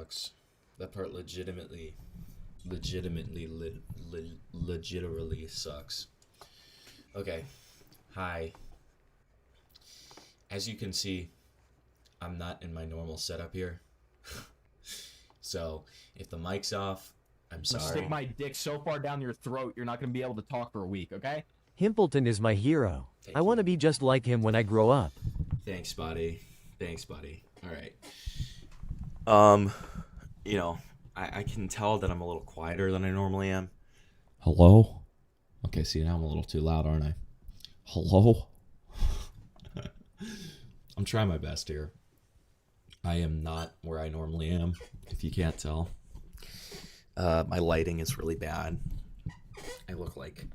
sucks. That part legitimately sucks. Okay. Hi. As you can see, I'm not in my normal setup here. So, if the mic's off, I'm I'm gonna stick sorry. my dick so far down your throat, you're not gonna be able to talk for a week, okay? Himpleton is my hero. Thank I want you. to be just like him when I grow up. Thanks, buddy. All right. I can tell that I'm a little quieter than I normally am. Hello? Okay, see, now I'm a little too loud, aren't I? Hello? I'm trying my best here. I am not where I normally am, if you can't tell. My lighting is really bad. I look like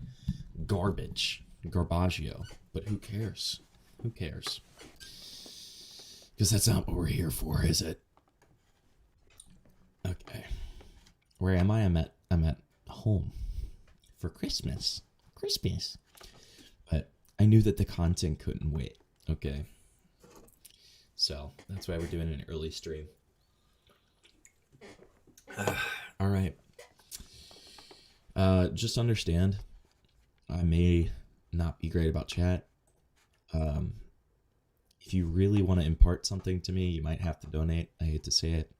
garbaggio. But who cares? Who cares? Because that's not what we're here for, is it? Okay. Where am I? I'm at home for Christmas. But I knew that the content couldn't wait. Okay. So that's why we're doing an early stream. All right. Just understand, I may not be great about chat. If you really want to impart something to me, you might have to donate. I hate to say it.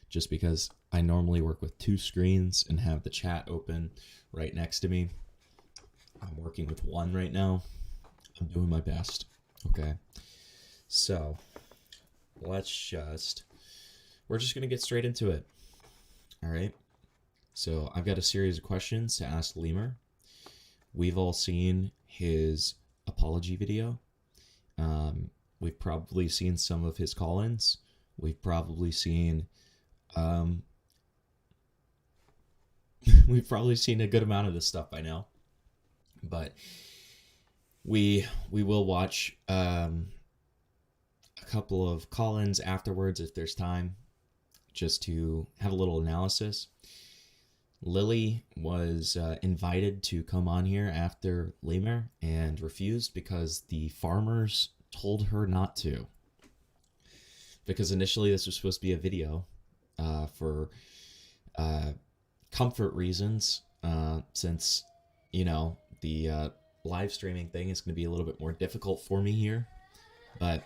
Just because I normally work with two screens and have the chat open right next to me. I'm working with one right now. I'm doing my best. Okay. So, we're just going to get straight into it. All right. So, I've got a series of questions to ask Lemur. We've all seen his apology video. We've probably seen some of his call-ins. We've probably seen we've probably seen a good amount of this stuff by now. But we will watch a couple of call-ins afterwards if there's time, just to have a little analysis. Lily was invited to come on here after Lemur and refused because the farmers told her not to. Because initially this was supposed to be a video for comfort reasons, since, the live streaming thing is going to be a little bit more difficult for me here. But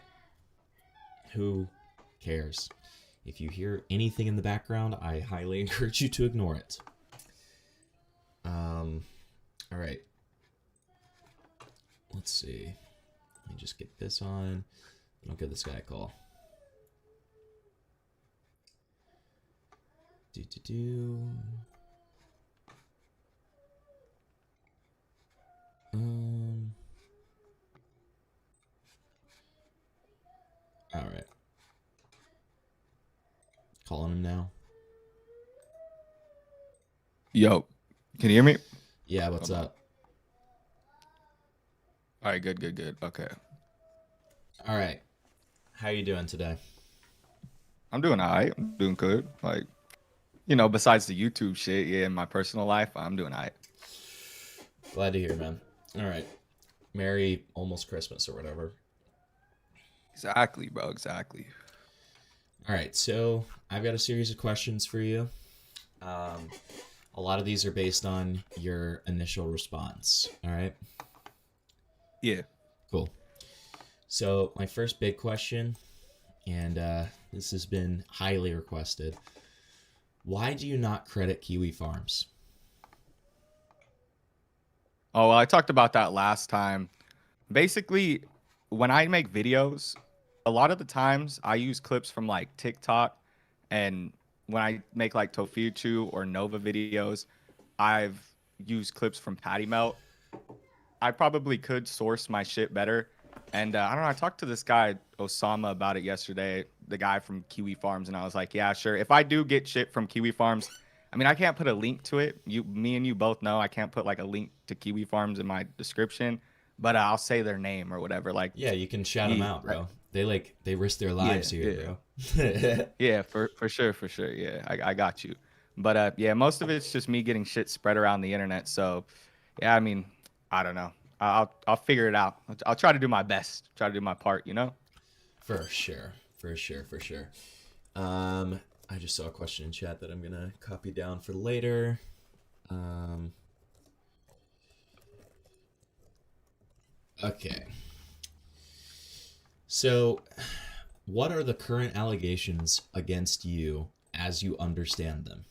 who cares? If you hear anything in the background, I highly encourage you to ignore it. All right. Let's see. Let me just get this on. I'll give this guy a call. All right. Calling him now. Yo, can you hear me? Yeah, what's up? All right, good. Okay. All right. How you doing today? I'm doing all right. I'm doing good. Like, besides the YouTube shit, yeah, in my personal life, I'm doing all right. Glad to hear, man. All right. Merry almost Christmas or whatever. Exactly, bro. Exactly. All right. So I've got a series of questions for you. A lot of these are based on your initial response. All right. Yeah. Cool. So my first big question, and this has been highly requested. Why do you not credit Kiwi Farms? Oh, well, I talked about that last time. Basically, when I make videos, a lot of the times I use clips from like TikTok, and when I make like Tofuchu or Nova videos, I've used clips from Patty Melt. I probably could source my shit better. And I don't know, I talked to this guy, Osama, about it yesterday, the guy from Kiwi Farms, and I was like, yeah, sure. If I do get shit from Kiwi Farms, I mean, I can't put a link to it. Me and you both know I can't put like a link to Kiwi Farms in my description, but I'll say their name or whatever. Like, Yeah, you can shout them out, bro. They risk their lives here, yeah. bro. Yeah, for sure. Yeah, I got you. But yeah, most of it's just me getting shit spread around the internet. So yeah, I mean, I don't know. I'll figure it out. I'll try to do my best. Try to do my part. For sure. I just saw a question in chat that I'm gonna copy down for later. Okay. So, what are the current allegations against you as you understand them?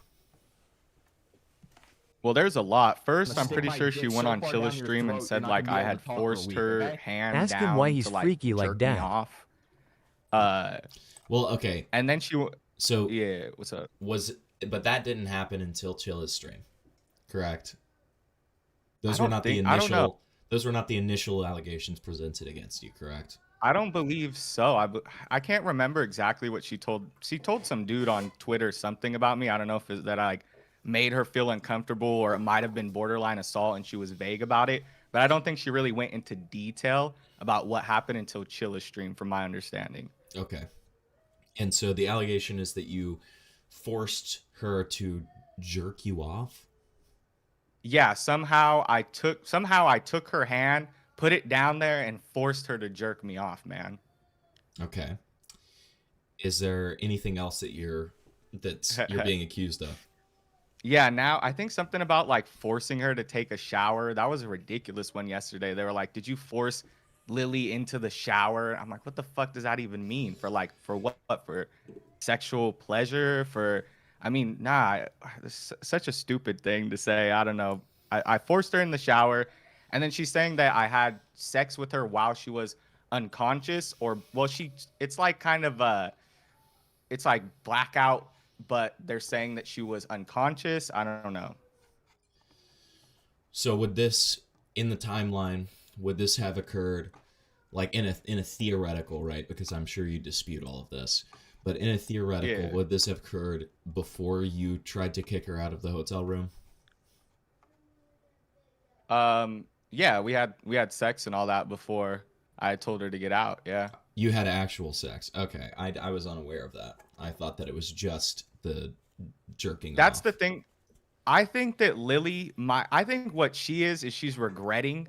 Well, there's a lot. First, gonna I'm stick pretty my sure she dick went so on far Chilla's down your stream and throat, said you're not like gonna be I able had to talk for a forced week, her okay? hand Ask him down why he's to like freaky like jerk me that. off. Well, okay. And then So, yeah, what's up? but that didn't happen until Chilla's stream, correct? I don't know. Those were not the initial allegations presented against you, correct? I don't believe so. I can't remember exactly what she told. She told some dude on Twitter something about me. I don't know if it's that I like made her feel uncomfortable or it might have been borderline assault and she was vague about it. But I don't think she really went into detail about what happened until Chilla's stream, from my understanding. Okay. And so the allegation is that you forced her to jerk you off? Yeah, somehow I took her hand, put it down there, and forced her to jerk me off, man. Okay. Is there anything else that you're being accused of? Yeah, now I think something about like forcing her to take a shower. That was a ridiculous one yesterday. They were like, "Did you force Lily into the shower?" I'm like, "What the fuck does that even mean? For what? For sexual pleasure? For I mean, nah, it's such a stupid thing to say. I don't know. I forced her in the shower, and then she's saying that I had sex with her while she was unconscious, or well, it's like kind of it's like blackout, but they're saying that she was unconscious. I don't know. So would this, in the timeline, would this have occurred like in a theoretical, right? Because I'm sure you dispute all of this. But in a theoretical, Yeah. would this have occurred before you tried to kick her out of the hotel room? Yeah, we had sex and all that before I told her to get out. Yeah. You had actual sex. Okay. I was unaware of that. I thought that it was just the jerking That's off. the thing. I think that I think what she is she's regretting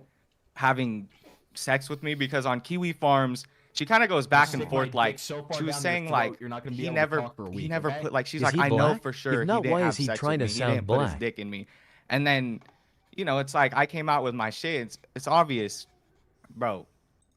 having sex with me because on Kiwi Farms, she kind of goes back and Stick my forth dick like so far she was down your saying throat, like you're not gonna be he able to never talk for a he week, never okay? put like she's Is like he I know black? for If sure not, he didn't why have is he sex trying with to me. He sound didn't put his black? dick in me. And then it's like I came out with my shit. It's obvious, bro.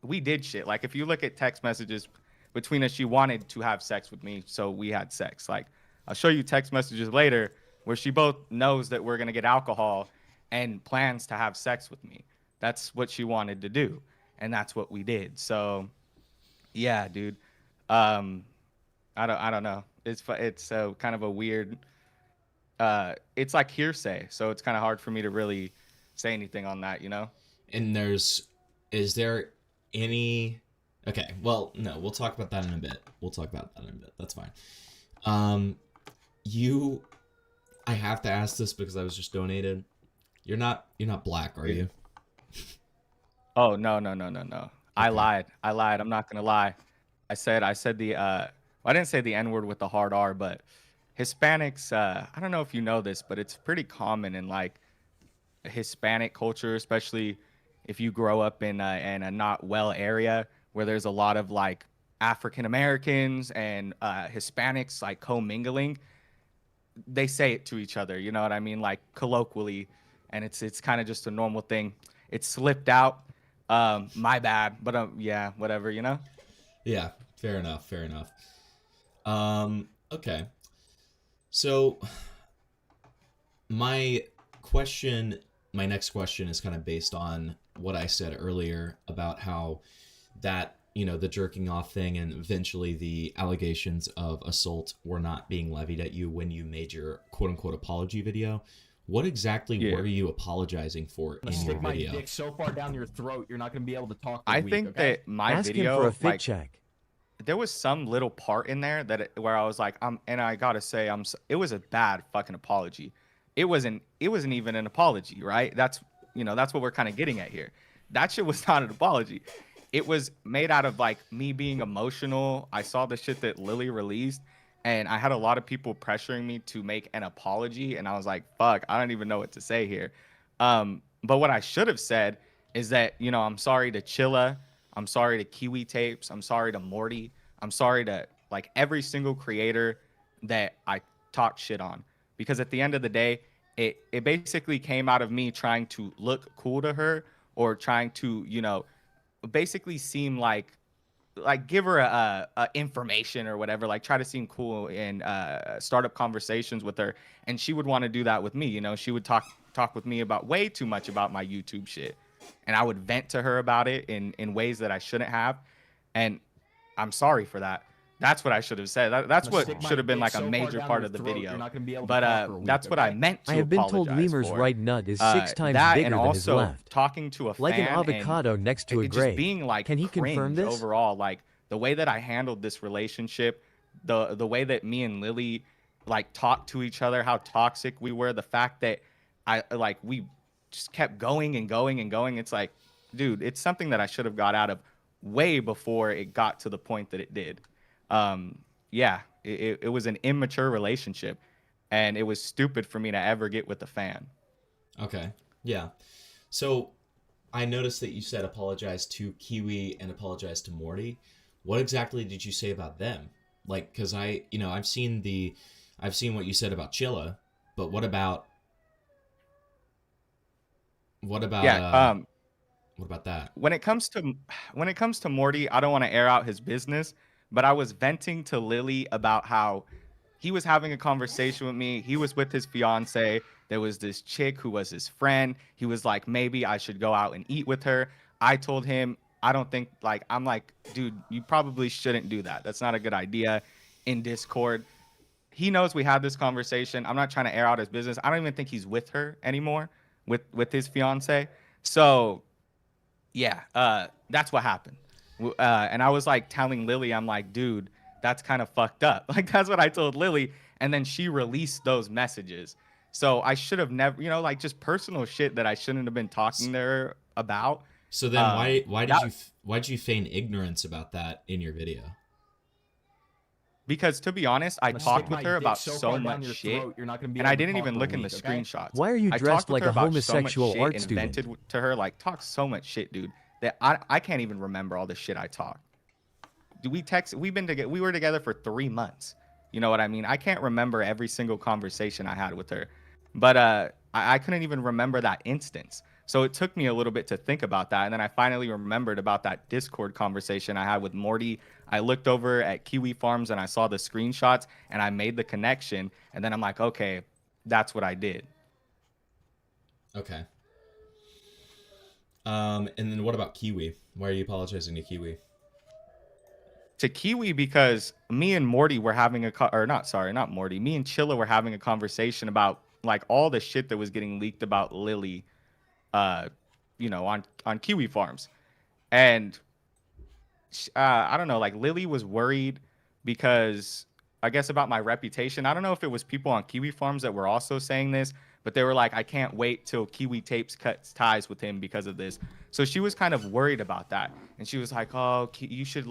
We did shit. Like if you look at text messages between us, she wanted to have sex with me, so we had sex. Like I'll show you text messages later where she both knows that we're gonna get alcohol and plans to have sex with me. That's what she wanted to do, and that's what we did. So, yeah, dude. Um, I don't know. It's kind of a weird. It's like hearsay, so it's kind of hard for me to really say anything on that. And is there any? Okay, well, no, we'll talk about that in a bit. That's fine. You, I have to ask this because I was just donated. You're not black, are you? Oh no no no no no! I Okay. lied. I'm not gonna lie. I said the I didn't say the N word with the hard R, but Hispanics. I don't know if you know this, but it's pretty common in like Hispanic culture, especially if you grow up in a not well area where there's a lot of like African Americans and Hispanics like commingling. They say it to each other, you know what I mean, like colloquially, and it's kind of just a normal thing. It slipped out. My bad, but yeah, whatever. Yeah, fair enough. Okay. So my my next question is kind of based on what I said earlier about how that, the jerking off thing and eventually the allegations of assault were not being levied at you when you made your quote unquote apology video. What exactly Yeah. were you apologizing for I'm gonna in your stick my video? dick so far down your throat, you're not gonna be able to talk for a I week, think okay? that my Ask him video, for a fit like, check. there was some little part in there where I was like, and I gotta say, it was a bad fucking apology. It wasn't even an apology, right? That's what we're kind of getting at here. That shit was not an apology. It was made out of like me being emotional. I saw the shit that Lily released, and I had a lot of people pressuring me to make an apology, and I was like, fuck, I don't even know what to say here. But what I should have said is that, I'm sorry to Chilla. I'm sorry to Kiwi Tapes. I'm sorry to Morty. I'm sorry to like every single creator that I talked shit on, because at the end of the day, it basically came out of me trying to look cool to her, or trying to, you know, basically seem like give her a information or whatever, like try to seem cool and start up conversations with her, and she would want to do that with me. You know, she would talk with me about way too much about my YouTube shit, and I would vent to her about it in ways that I shouldn't have, and I'm sorry for that. That's what I should have said. That's I'm gonna what stick my should have been dick like a so far major down part your of the throat, video. you're not gonna be able to But talk for a week, that's what I okay? meant to I have been told apologize Lemur's for. right nut is 6 times That, bigger and than his also left. talking to a Like an fan and avocado next to a it just grape. being like Can he confirm cringe this? overall, like the way that I handled this relationship, the way that me and Lily like talked to each other, how toxic we were, the fact that we just kept going and going and going. It's like, dude, it's something that I should have got out of way before it got to the point that it did. Yeah, it was an immature relationship, and it was stupid for me to ever get with a fan. Okay. Yeah. So I noticed that you said apologize to Kiwi and apologize to Morty. What exactly did you say about them? Like, because I've seen what you said about Chilla, but what about Yeah. what about that? When it comes to Morty, I don't want to air out his business, but I was venting to Lily about how he was having a conversation with me. He was with his fiance. There was this chick who was his friend. He was like, maybe I should go out and eat with her. I told him, I don't think, like, I'm like, dude, you probably shouldn't do that. That's not a good idea in Discord. He knows we had this conversation. I'm not trying to air out his business. I don't even think he's with her anymore, with his fiance. So yeah, that's what happened. And I was like telling Lily, I'm like, dude, that's kind of fucked up. Like, that's what I told Lily. And then she released those messages. So I should have never, you know, like just personal shit that I shouldn't have been talking to her about. So then why did you feign ignorance about that in your video? Because to be honest, I I'm gonna talked stick with my her dick about so so far down much your shit, throat, you're not gonna be and I able to didn't talk even for a look in the week, okay? screenshots. Why are you I dressed talked with like her a about so much homosexual shit art and student? vented to her, like talked so much shit, dude, that I can't even remember all the shit I talked. We were together for 3 months. You know what I mean? I can't remember every single conversation I had with her, but I couldn't even remember that instance. So it took me a little bit to think about that, and then I finally remembered about that Discord conversation I had with Morty. I looked over at Kiwi Farms and I saw the screenshots, and I made the connection, and then I'm like, okay, that's what I did. Okay. And then what about Kiwi? Why are you apologizing to Kiwi? To Kiwi, because me and Morty were having not Morty, me and Chilla were having a conversation about like all the shit that was getting leaked about Lily, on Kiwi Farms, and I don't know, like Lily was worried because I guess about my reputation. I don't know if it was people on Kiwi Farms that were also saying this, but they were like, I can't wait till Kiwi Tapes cuts ties with him because of this. So she was kind of worried about that, and she was like, oh, you should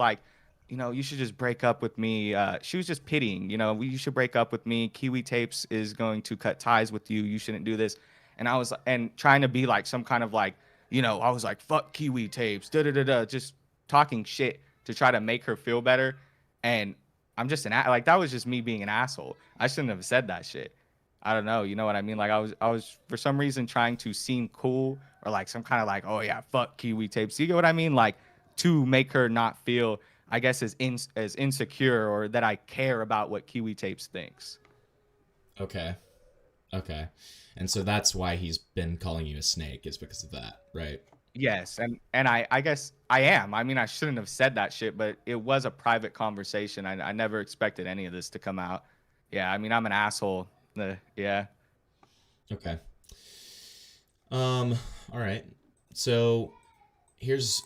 you should just break up with me. She was just pitying, you should break up with me. Kiwi Tapes is going to cut ties with you. You shouldn't do this. And I was trying to be like some kind of like, I was like, fuck Kiwi Tapes, just talking shit to try to make her feel better. And I'm just like, that was just me being an asshole. I shouldn't have said that shit. I don't know. You know what I mean? Like I was for some reason trying to seem cool or like some kind of like, oh yeah, fuck Kiwi Tapes. You get what I mean? Like to make her not feel, I guess, as insecure or that I care about what Kiwi Tapes thinks. Okay. And so that's why he's been calling you a snake, is because of that, right? Yes, and I guess I am. I mean, I shouldn't have said that shit, but it was a private conversation. I never expected any of this to come out. Yeah, I mean, I'm an asshole. Yeah. Okay. All right. So here's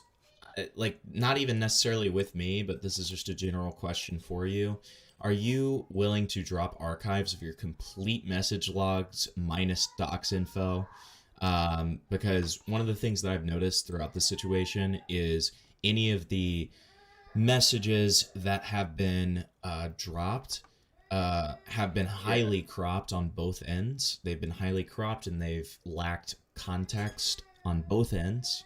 like not even necessarily with me, but this is just a general question for you. Are you willing to drop archives of your complete message logs minus docs info? Because one of the things that I've noticed throughout the situation is any of the messages that have been dropped have been highly cropped on both ends. They've been highly cropped and they've lacked context on both ends.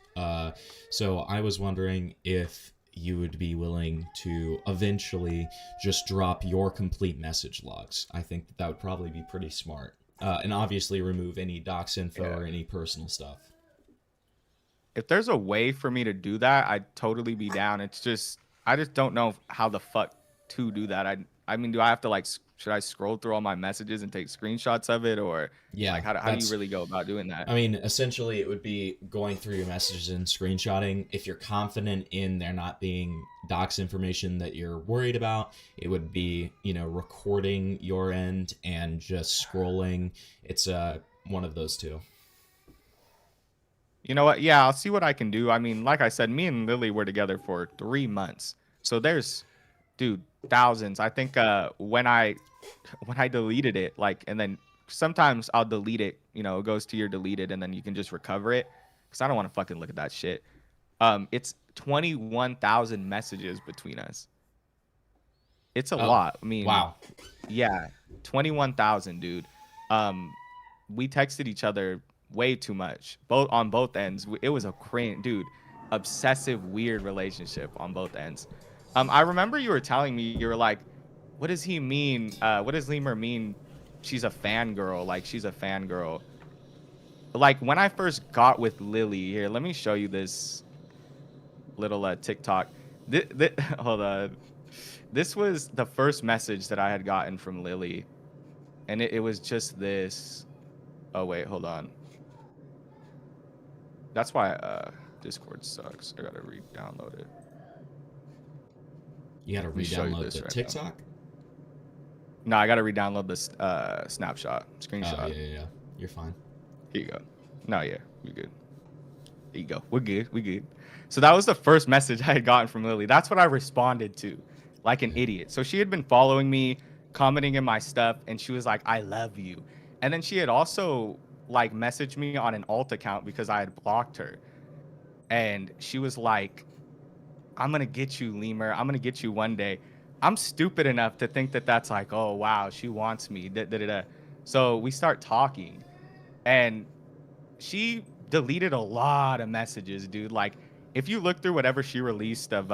So I was wondering if you would be willing to eventually just drop your complete message logs. I think that would probably be pretty smart. And obviously remove any docs info or any personal stuff. If there's a way for me to do that, I'd totally be down. It's just I just don't know how the fuck to do that. I mean, do I have to like should I scroll through all my messages and take screenshots of it, or Yeah, like how do you really go about doing that? I mean, essentially, it would be going through your messages and screenshotting. If you're confident in there not being docs information that you're worried about, it would be, you know, recording your end and just scrolling. It's one of those two. You know what? Yeah, I'll see what I can do. I mean, like I said, me and Lily were together for 3 months. So there's, dude, thousands. I think when I deleted it, like, and then sometimes I'll delete it. You know, it goes to your deleted, and then you can just recover it. Cause I don't want to fucking look at that shit. It's 21,000 messages between us. It's a lot. I mean, wow. Yeah, 21,000, dude. We texted each other way too much, on both ends. It was a cringe, dude, obsessive, weird relationship on both ends. I remember you were telling me, you were like, what does he mean? What does Lemur mean? She's a fangirl. Like, she's a fangirl. Like, when I first got with Lily, here, let me show you this little TikTok. Hold on. This was the first message that I had gotten from Lily. And it was just this. Oh, wait, hold on. That's why Discord sucks. I gotta re-download it. You gotta re-download the TikTok? No, I gotta re-download this snapshot, screenshot. Oh, yeah. You're fine. Here you go. No, yeah, you're good. Here you go. We're good. So that was the first message I had gotten from Lily. That's what I responded to, like an idiot. So she had been following me, commenting in my stuff, and she was like, I love you. And then she had also like messaged me on an alt account because I had blocked her. And she was like, I'm going to get you, Lemur. I'm going to get you one day. I'm stupid enough to think that that's like, oh, wow, she wants me. So we start talking. And she deleted a lot of messages, dude. Like, if you look through whatever she released of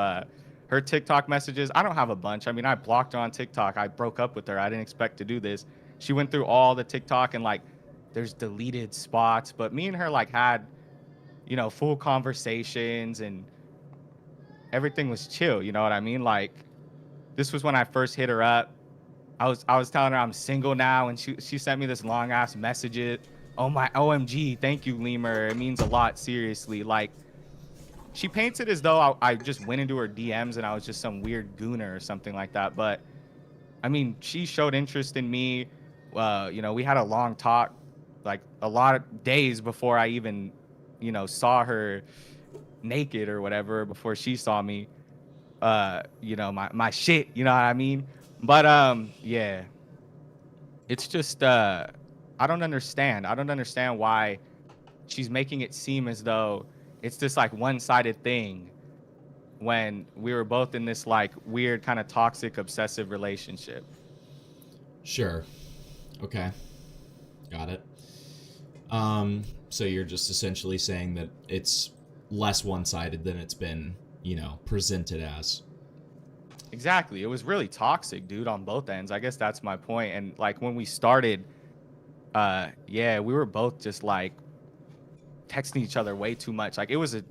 her TikTok messages, I don't have a bunch. I mean, I blocked her on TikTok. I broke up with her. I didn't expect to do this. She went through all the TikTok and like, there's deleted spots. But me and her like had, you know, full conversations and everything was chill. You know what I mean? Like, this was when I first hit her up. I was telling her I'm single now, and she sent me this long ass message. Oh my OMG, thank you, Lemur. It means a lot, seriously. Like, she paints it as though I just went into her DMs and I was just some weird gooner or something like that. But I mean, she showed interest in me. You know, we had a long talk, like a lot of days before I even, you know, saw her naked or whatever, before she saw me. You know, my shit, you know what I mean? But yeah. It's just I don't understand. I don't understand why she's making it seem as though it's this like one-sided thing when we were both in this like weird kind of toxic obsessive relationship. Sure. Okay. Got it. So you're just essentially saying that it's less one-sided than it's been, you know, presented as. Exactly. It was really toxic, dude, on both ends. I guess that's my point. And like when we started, yeah, we were both just like texting each other way too much. Like it was a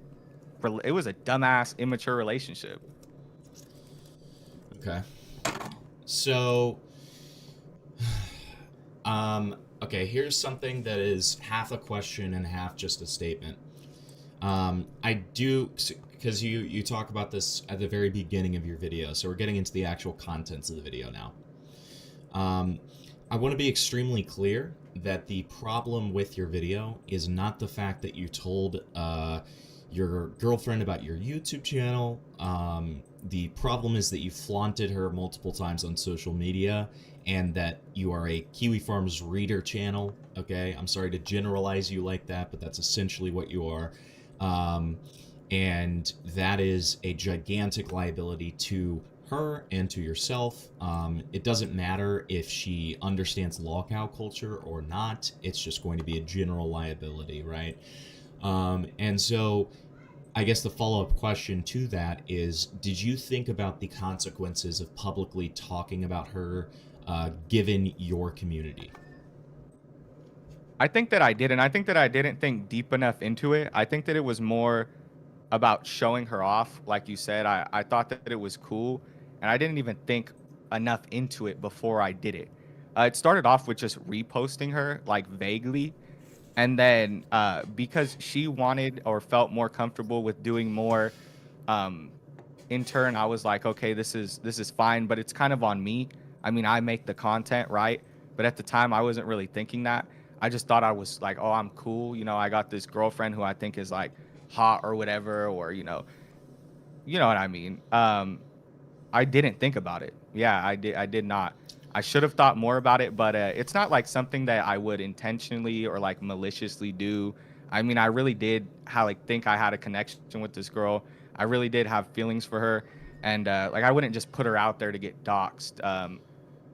dumbass, immature relationship. Okay. So, okay, here's something that is half a question and half just a statement. I do, because you talk about this at the very beginning of your video, so we're getting into the actual contents of the video now. I want to be extremely clear that the problem with your video is not the fact that you told your girlfriend about your YouTube channel. The problem is that you flaunted her multiple times on social media, and that you are a Kiwi Farms reader channel. Okay, I'm sorry to generalize you like that, but that's essentially what you are. And that is a gigantic liability to her and to yourself. It doesn't matter if she understands lolcow culture or not. It's just going to be a general liability, right? And so I guess the follow-up question to that is, did you think about the consequences of publicly talking about her, given your community? I think that I did, and I think that I didn't think deep enough into it. I think that it was more about showing her off. Like you said, I thought that it was cool, and I didn't even think enough into it before I did it. It started off with just reposting her, like vaguely, and then because she wanted or felt more comfortable with doing more, um, in turn, I was like, okay, this is fine, but it's kind of on me. I mean, I make the content, right? But at the time, I wasn't really thinking that. I just thought I was like, oh, I'm cool. You know, I got this girlfriend who I think is like hot or whatever, or you know what I mean. I didn't think about it. Yeah, I did not. I should have thought more about it, but it's not like something that I would intentionally or like maliciously do. I mean, I really did like think I had a connection with this girl. I really did have feelings for her, and like I wouldn't just put her out there to get doxxed.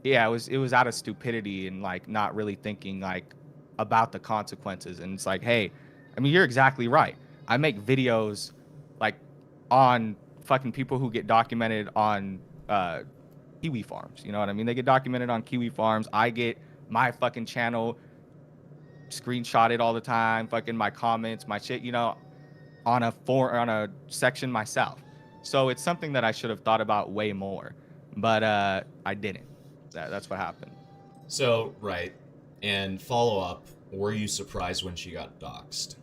Yeah, it was out of stupidity and like not really thinking like about the consequences. And it's like, hey, I mean, you're exactly right. I make videos like on fucking people who get documented on kiwi farms. You know what I mean? They get documented on kiwi farms. I get my fucking channel screenshotted all the time, fucking my comments, my shit, on a section myself. So it's something that I should have thought about way more, but I didn't. That's what happened. So, right. And follow up, were you surprised when she got doxxed?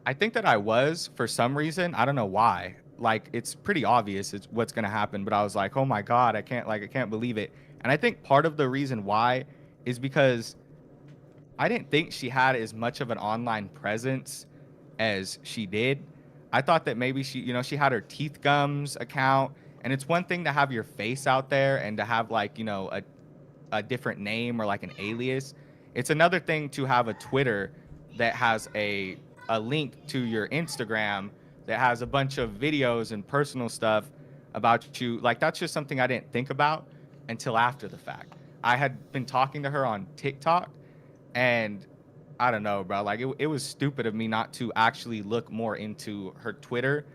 I think that I was for some reason. I don't know why. Like it's pretty obvious it's what's gonna happen, but I was like, oh my god, I can't believe it. And I think part of the reason why is because I didn't think she had as much of an online presence as she did. I thought that maybe she had her Teeth Gums account, and it's one thing to have your face out there and to have like, a different name or like an alias. It's another thing to have a Twitter that has a link to your Instagram that has a bunch of videos and personal stuff about you. Like that's just something I didn't think about until after the fact. I had been talking to her on TikTok, and I don't know, bro. Like it was stupid of me not to actually look more into her Twitter.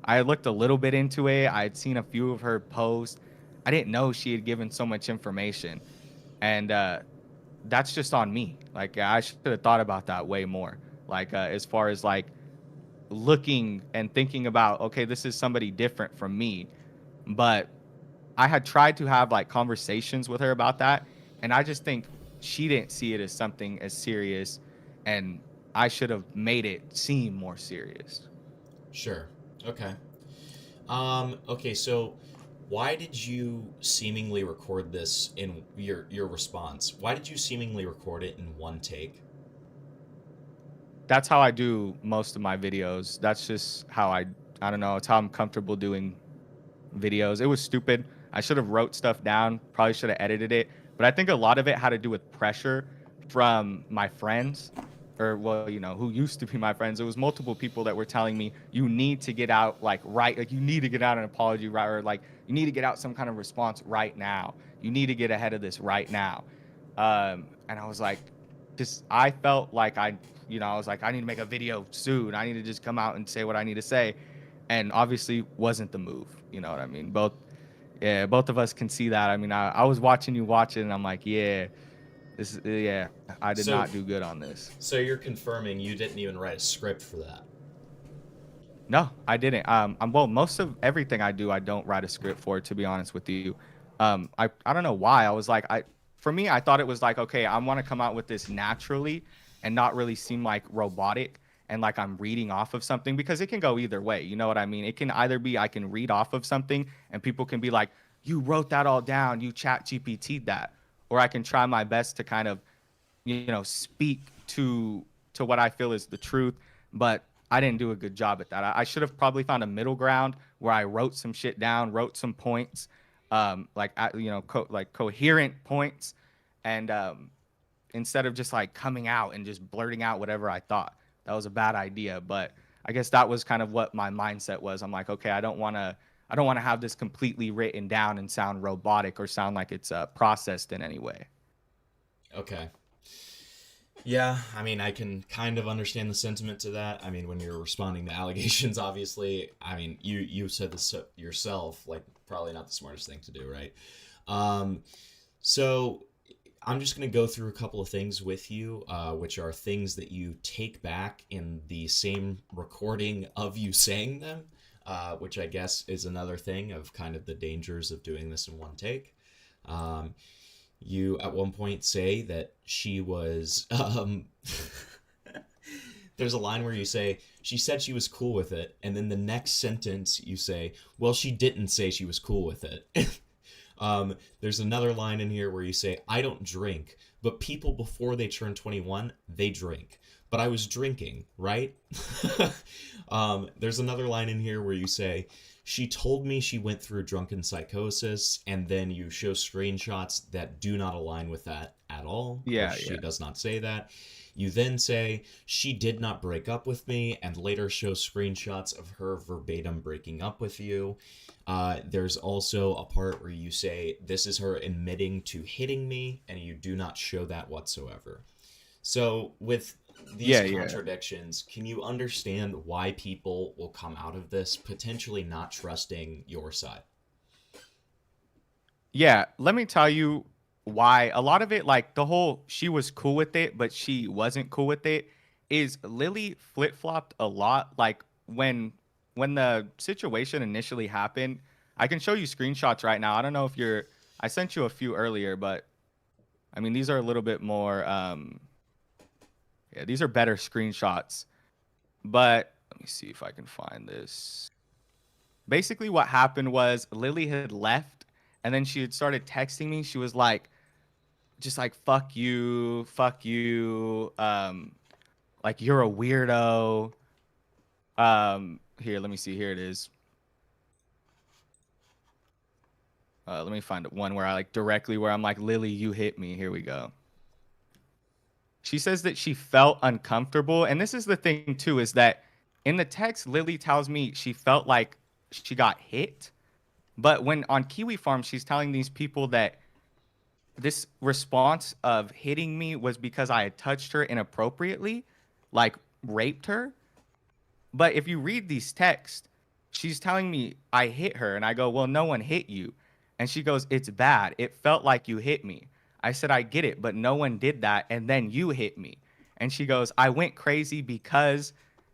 I had looked a little bit into it. I had seen a few of her posts. I didn't know she had given so much information, and that's just on me. Like I should have thought about that way more. Like as far as like looking and thinking about, okay, this is somebody different from me. But I had tried to have like conversations with her about that, and I just think she didn't see it as something as serious, and I should have made it seem more serious. Sure. Okay. Okay, so why did you seemingly record this in your response? Why did you seemingly record it in one take? That's how I do most of my videos. That's just how I don't know, it's how I'm comfortable doing videos. It was stupid. I should have wrote stuff down, probably should have edited it, but I think a lot of it had to do with pressure from my friends, or well, who used to be my friends. It was multiple people that were telling me you need to get out like right, like you need to get out an apology right, or like you need to get out some kind of response right now. You need to get ahead of this right now. And I was like, just I felt like I was like, I need to make a video soon. I need to just come out and say what I need to say, and obviously wasn't the move. You know what I mean? Both of us can see that. I mean, I was watching you watch it, and I'm like, yeah, yeah, I did So, not do good on this. so you're confirming you didn't even write a script for that? No, I didn't. Well, most of everything I do, I don't write a script for, to be honest with you. I don't know why. I was like, for me, I thought it was like, okay, I want to come out with this naturally and not really seem like robotic and like I'm reading off of something, because it can go either way. You know what I mean? It can either be I can read off of something and people can be like, you wrote that all down, you chat GPT'd that, or I can try my best to kind of speak to what I feel is the truth, but I didn't do a good job at that. I should have probably found a middle ground where I wrote some shit down, wrote some points, like coherent points, and instead of just like coming out and just blurting out whatever I thought. That was a bad idea, but I guess that was kind of what my mindset was. I'm like, okay, I don't want to have this completely written down and sound robotic or sound like it's processed in any way. Okay. Yeah, I mean, I can kind of understand the sentiment to that. I mean, when you're responding to allegations, obviously, I mean, you said this yourself, like probably not the smartest thing to do, right? Um, so I'm just going to go through a couple of things with you, which are things that you take back in the same recording of you saying them, which I guess is another thing of kind of the dangers of doing this in one take. Um, you at one point say that she was. There's a line where you say, she said she was cool with it. And then the next sentence you say, well, she didn't say she was cool with it. There's another line in here where you say, I don't drink, but people before they turn 21, they drink. But I was drinking, right? There's another line in here where you say, she told me she went through drunken psychosis, and then you show screenshots that do not align with that at all. Yeah, She yeah. does not say that. You then say, she did not break up with me, and later show screenshots of her verbatim breaking up with you. There's also a part where you say, this is her admitting to hitting me, and you do not show that whatsoever. So, with these Yeah, yeah. contradictions, can you understand why people will come out of this potentially not trusting your side? Yeah, let me tell you why. A lot of it, like the whole she was cool with it, but she wasn't cool with it, is Lily flip-flopped a lot. Like when the situation initially happened, I can show you screenshots right now. I don't know if you're I sent you a few earlier, but I mean these are a little bit more yeah, these are better screenshots. But let me see if I can find this. Basically what happened was Lily had left and then she had started texting me. She was like, just like fuck you, like you're a weirdo. Here, let me see. Here it is. Let me find one where I like directly where I'm like, Lily, you hit me. Here we go. She says that she felt uncomfortable, and this is the thing too, is that in the text, Lily tells me she felt like she got hit, but when on Kiwi Farm, she's telling these people that this response of hitting me was because I had touched her inappropriately, like raped her. But if you read these texts, she's telling me I hit her, and I go, well, no one hit you. And she goes, it's bad. It felt like you hit me. I said, I get it, but no one did that. And then you hit me. And she goes, I went crazy because,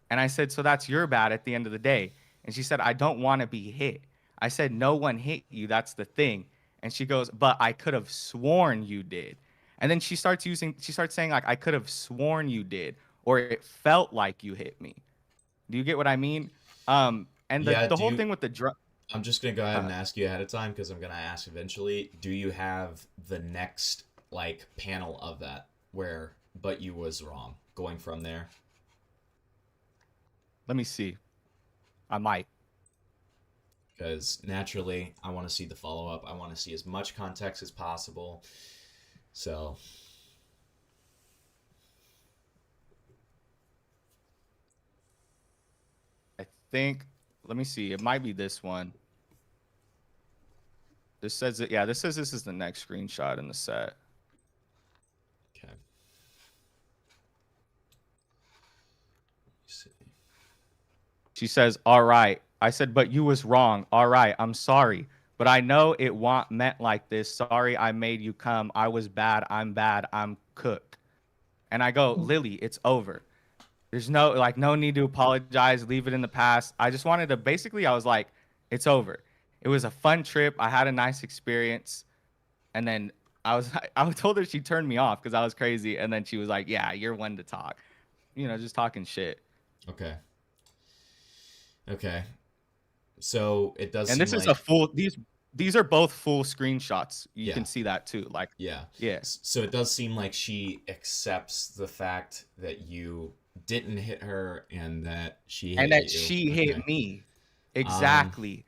and I said, so that's your bad at the end of the day. And she said, I don't want to be hit. I said, no one hit you. That's the thing. And she goes, but I could have sworn you did. And then she starts saying, like, I could have sworn you did, or it felt like you hit me. Do you get what I mean? And Yeah, the whole thing with the drug. I'm just gonna go ahead and Uh, ask you ahead of time because I'm gonna ask eventually. Do you have the next like panel of that where but you was wrong going from there? Let me see. I might. Because naturally, I want to see the follow up. I want to see as much context as possible. So I think. Let me see. It might be this one. This says it. Yeah, this says this is the next screenshot in the set. okay. See. She says, "All right." I said, "But you was wrong. All right, I'm sorry, but I know it want meant like this. Sorry, I made you come. I was bad. I'm bad. I'm cooked." And I go, Lily, it's over. There's no need to apologize, leave it in the past. I just wanted to basically I was like, it's over. It was a fun trip. I had a nice experience. And then I told her she turned me off because I was crazy. And then she was like, yeah, you're one to talk. Just talking shit. Okay. Okay. So it does And seem this is like a full these are both full screenshots. You yeah. can see that too. Like, Yeah. yeah. So it does seem like she accepts the fact that you didn't hit her and that she And hit that you. she Okay. hit me. Um, Exactly.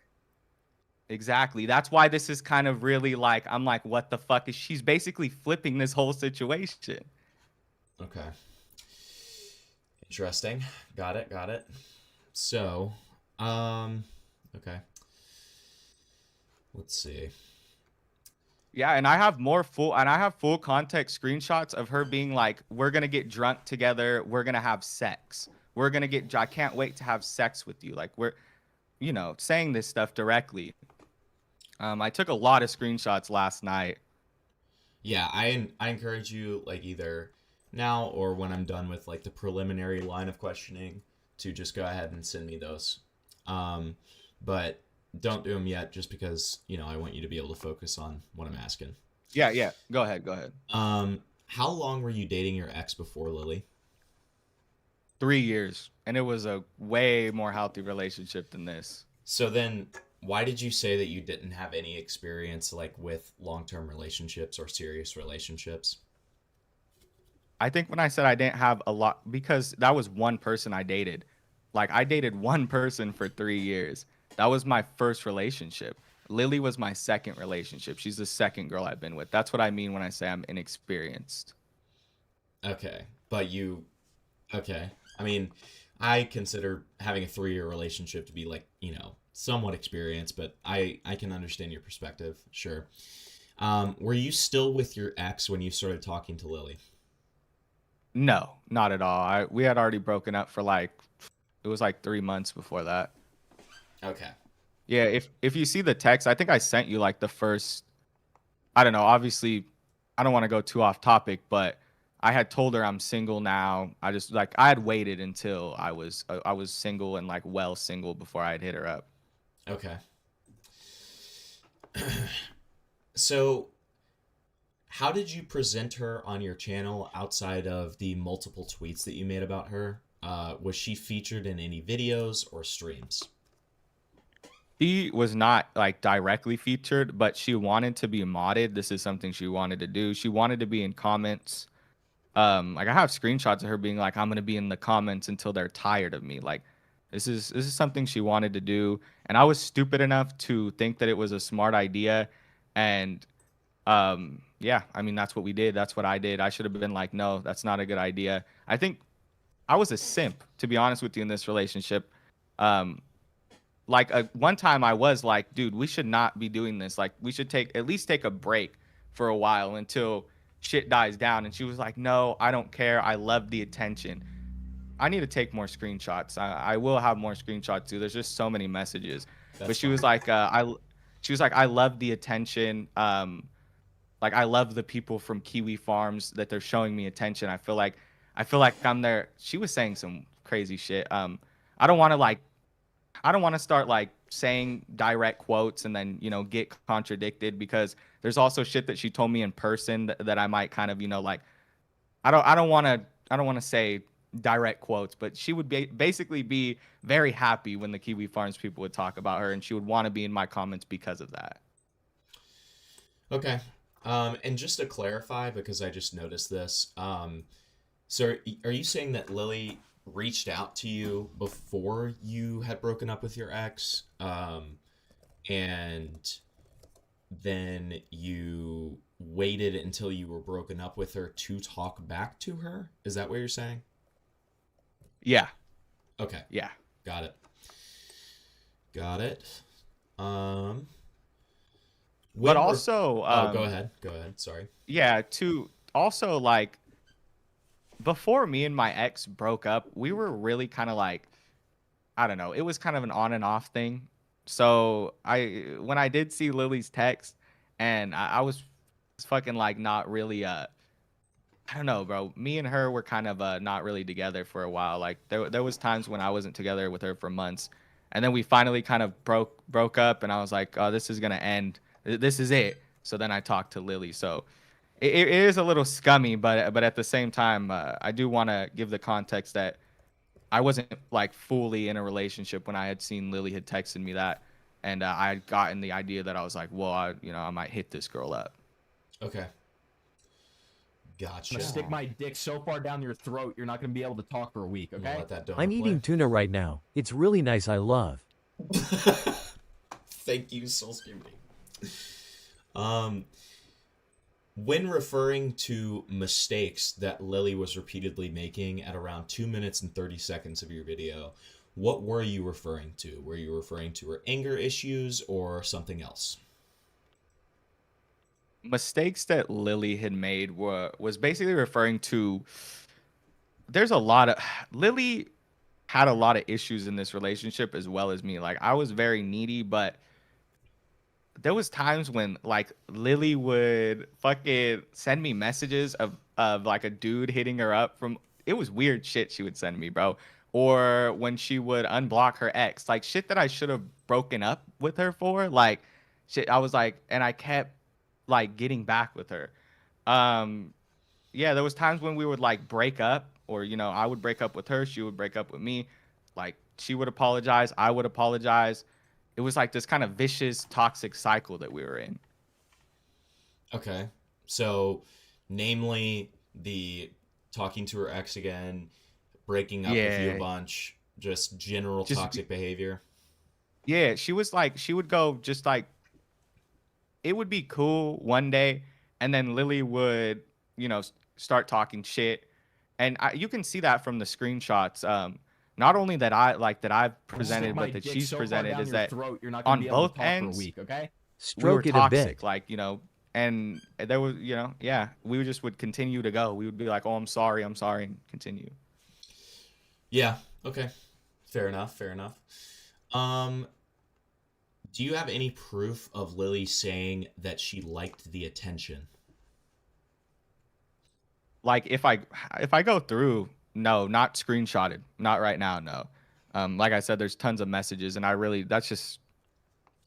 Exactly. That's why this is kind of really like, I'm like, what the fuck is she's basically flipping this whole situation. okay. Interesting. Got it. Got it. So, okay. Let's see. Yeah, and I have full context screenshots of her being like, "We're gonna get drunk together. We're gonna have sex. I can't wait to have sex with you." Like we're, saying this stuff directly. I took a lot of screenshots last night. Yeah, I encourage you, like, either now or when I'm done with like the preliminary line of questioning, to just go ahead and send me those. But don't do them yet, just because I want you to be able to focus on what I'm asking. Yeah, yeah. Go ahead, go ahead. How long were you dating your ex before Lily? 3 years, and it was a way more healthy relationship than this. So then, why did you say that you didn't have any experience like with long-term relationships or serious relationships? I think when I said I didn't have a lot, because that was one person I dated. Like I dated one person for 3 years. That was my first relationship. Lily was my second relationship. She's the second girl I've been with. That's what I mean when I say I'm inexperienced. Okay, but okay. I mean, I consider having a 3-year relationship to be like, somewhat experienced, but I can understand your perspective. Sure. Were you still with your ex when you started talking to Lily? No, not at all. We had already broken up for it was like 3 months before that. Okay. Yeah, if you see the text, I think I sent you like the first, I don't know, obviously I don't want to go too off topic, but I had told her I'm single now. I had waited until I was single and like well single before I had hit her up. Okay. So, how did you present her on your channel outside of the multiple tweets that you made about her? Was she featured in any videos or streams? She was not like directly featured, but she wanted to be modded. This is something she wanted to do. She wanted to be in comments. Like I have screenshots of her being like, I'm gonna be in the comments until they're tired of me. Like this is something she wanted to do. And I was stupid enough to think that it was a smart idea. And yeah, I mean that's what we did. That's what I did. I should have been like, no, that's not a good idea. I think I was a simp, to be honest with you, in this relationship. Um, one time I was like, dude, we should not be doing this. Like we should at least take a break for a while until shit dies down. And she was like, no, I don't care. I love the attention. I need to take more screenshots. I will have more screenshots too. There's just so many messages. But she was like, I love the attention. Like I love the people from Kiwi Farms that they're showing me attention. I feel like I'm there. She was saying some crazy shit. I don't want to like I don't want to start like saying direct quotes and then, get contradicted, because there's also shit that she told me in person that I might kind of, like I don't want to say direct quotes, but she would basically be very happy when the Kiwi Farms people would talk about her, and she would want to be in my comments because of that. Okay. And just to clarify, because I just noticed this, so are you saying that Lily reached out to you before you had broken up with your ex, and then you waited until you were broken up with her to talk back to her? Is that what you're saying? Yeah. Okay. Yeah. Got it. Got it. But also, oh, go ahead. Go ahead. Sorry. yeah, to also like before me and my ex broke up, we were really kind of like, I don't know, it was kind of an on and off thing. So when I did see Lily's text, and I was fucking like not really I don't know, bro. Me and her were kind of not really together for a while. Like there was times when I wasn't together with her for months, and then we finally kind of broke up, and I was like, oh, this is gonna end. This is it. So then I talked to Lily. So it is a little scummy, but at the same time, I do want to give the context that I wasn't like fully in a relationship when I had seen Lily had texted me that, and I had gotten the idea that I was like, well, I might hit this girl up. Okay. I'm Gotcha. gonna stick my dick so far down your throat, you're not gonna be able to talk for a week, I'm gonna okay? let that donut I'm play. eating tuna right now. It's really nice. I love. Thank you, Soulscream. When referring to mistakes that Lily was repeatedly making at around 2 minutes and 30 seconds of your video, what were you referring to? Were you referring to her anger issues or something else? mistakes that Lily had made was basically referring to there's a lot of Lily had a lot of issues in this relationship as well as me. Like I was very needy, but there was times when like Lily would fucking send me messages of like a dude hitting her up from it was weird shit she would send me, bro. Or when she would unblock her ex, like shit that I should have broken up with her for, like shit I was like and I kept like getting back with her. Um yeah, there was times when we would like break up or I would break up with her, she would break up with me. Like she would apologize, I would apologize. It was like this kind of vicious toxic cycle that we were in. Okay. So, namely, the talking to her ex again, breaking up with you a Yeah, bunch, just general just toxic behavior. yeah, she was like she would go just like it would be cool one day and then Lily would, start talking shit. And you can see that from the screenshots. Not only that I've Stick presented, my but that dick she's so far presented down is your that throat, you're not gonna on be able to both talk for a ends week, okay? we were Stroke it a bit. toxic, and there was, yeah, we just would continue to go. We would be like, "Oh, I'm sorry," and continue. Yeah. Okay. Fair enough. Fair enough. Um, do you have any proof of Lily saying that she liked the attention? Like if I go through, no, not screenshotted, not right now, no. Like I said, there's tons of messages, and I really that's just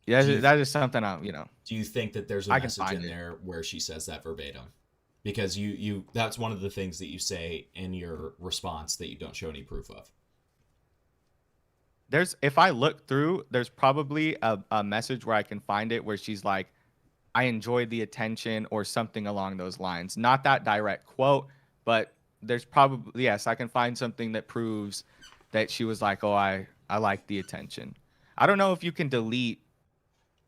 yeah, Do you that's just something do you think that there's a I can message find in it. there where she says that verbatim? Because you that's one of the things that you say in your response that you don't show any proof of. There's if I look through, there's probably a message where I can find it where she's like, I enjoyed the attention or something along those lines. Not that direct quote, but there's probably yes, I can find something that proves that she was like, "Oh, I like the attention." I don't know if you can delete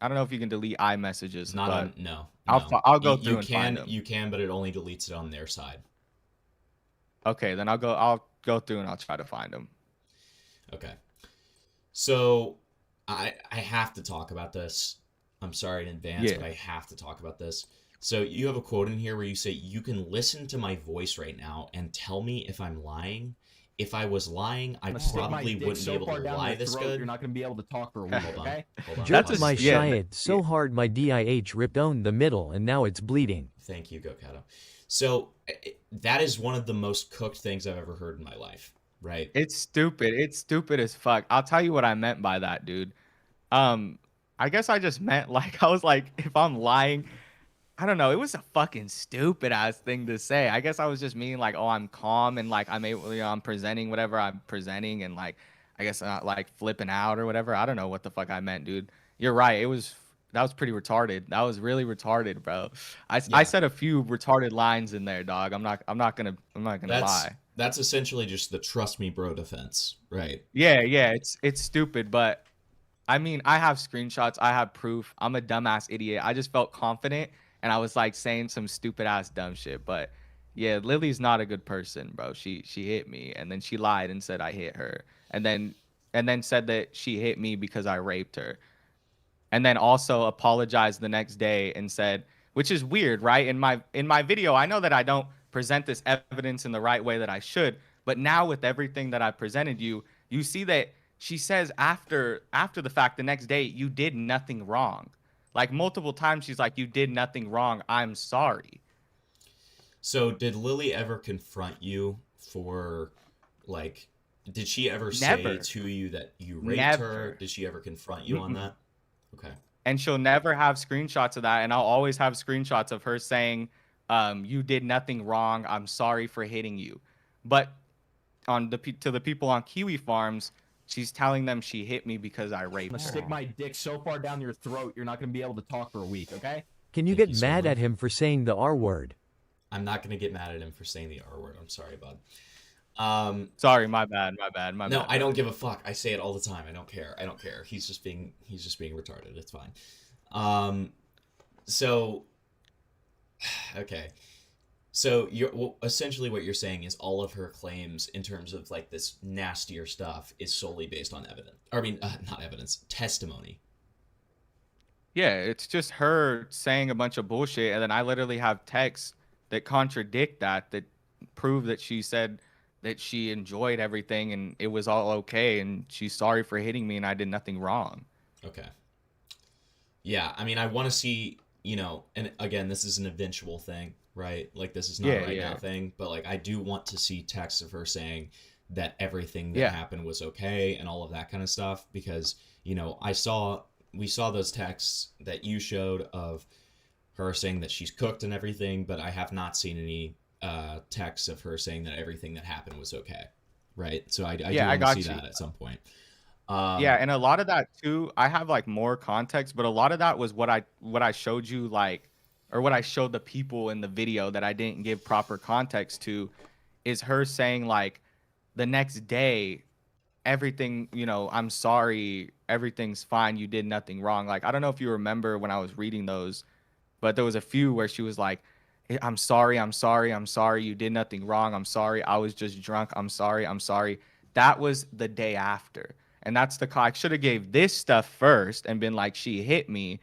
I don't know if you can delete iMessages, Not on but no, I'll no. I'll You go you through and find can them. you can, but it only deletes it on their side. Okay, then I'll go through and I'll try to find them. Okay. So I have to talk about this. I'm sorry in advance, Yeah. but I have to talk about this. So you have a quote in here where you say you can listen to my voice right now and tell me if I'm lying. If I was lying, I I'm gonna stick my probably dick wouldn't be so able far to down lie your this throat, you're good. not gonna be able to talk for a week, Hold on. okay? Hold on. That's Jerked a my yeah, shiad so yeah. hard my DIH ripped on the middle and now it's bleeding. Thank you, Gokato. So that is one of the most cooked things I've ever heard in my life, right? It's stupid. It's stupid as fuck. I'll tell you what I meant by that, dude. Um, I guess I just meant like I was like, if I'm lying, I don't know. It was a fucking stupid ass thing to say. I guess I was just meaning like, oh, I'm calm and like I'm able, I'm presenting whatever I'm presenting and like, I guess not like flipping out or whatever. I don't know what the fuck I meant, dude. You're right. That was pretty retarded. That was really retarded, bro. I Yeah. said a few retarded lines in there, dog. I'm not gonna That's lie. that's essentially just the trust me bro defense, right? Yeah, yeah. It's stupid, but I mean, I have screenshots. I have proof. I'm a dumbass idiot. I just felt confident and I was like saying some stupid ass dumb shit. But yeah, Lily's not a good person, bro. She hit me and then she lied and said I hit her. And then said that she hit me because I raped her. And then also apologized the next day and said, which is weird, right? In my video, I know that I don't present this evidence in the right way that I should, but now with everything that I presented you, you see that she says after the fact the next day, you did nothing wrong. Like multiple times she's like, you did nothing wrong. I'm sorry. So did Lily ever confront you for like did she ever say Never. to you that you raped her? Never. Did she ever confront you on Mm-mm. that? Okay. And she'll never have screenshots of that. And I'll always have screenshots of her saying, you did nothing wrong. I'm sorry for hitting you. But to the people on Kiwi Farms, she's telling them she hit me because I I'm raped gonna her. stick my dick so far down your throat, you're not gonna be able to talk for a week, okay? Can you Thank get you so mad at much. him for saying the R word? I'm not gonna get mad at him for saying the R word. I'm sorry, bud. Um Sorry, my bad, my bad, my no, bad, I bro. don't give a fuck. I say it all the time. I don't care. I don't care. He's just being retarded. It's fine. Um so okay. So essentially what you're saying is all of her claims in terms of like this nastier stuff is solely based on evidence. Or, I mean, not evidence, testimony. Yeah, it's just her saying a bunch of bullshit, and then I literally have texts that contradict that prove that she said that she enjoyed everything and it was all okay, and she's sorry for hitting me and I did nothing wrong. Okay. Yeah, I mean, I want to see, and again, this is an eventual thing, right? Like, this is not a Yeah, right now yeah, thing, but like, I do want to see texts of her saying that everything that yeah, happened was okay and all of that kind of stuff because, we saw those texts that you showed of her saying that she's cooked and everything, but I have not seen any texts of her saying that everything that happened was okay, right? So I do yeah. I want to see got you. that at some point. Yeah, Um, and a lot of that too, I have like more context, but a lot of that was what I showed you like or what I showed the people in the video that I didn't give proper context to is her saying like the next day everything, I'm sorry, everything's fine, you did nothing wrong. Like I don't know if you remember when I was reading those, but there was a few where she was like, I'm sorry, I'm sorry, I'm sorry, you did nothing wrong. I'm sorry, I was just drunk. I'm sorry, I'm sorry. That was the day after. And that's I should have gave this stuff first and been like, she hit me,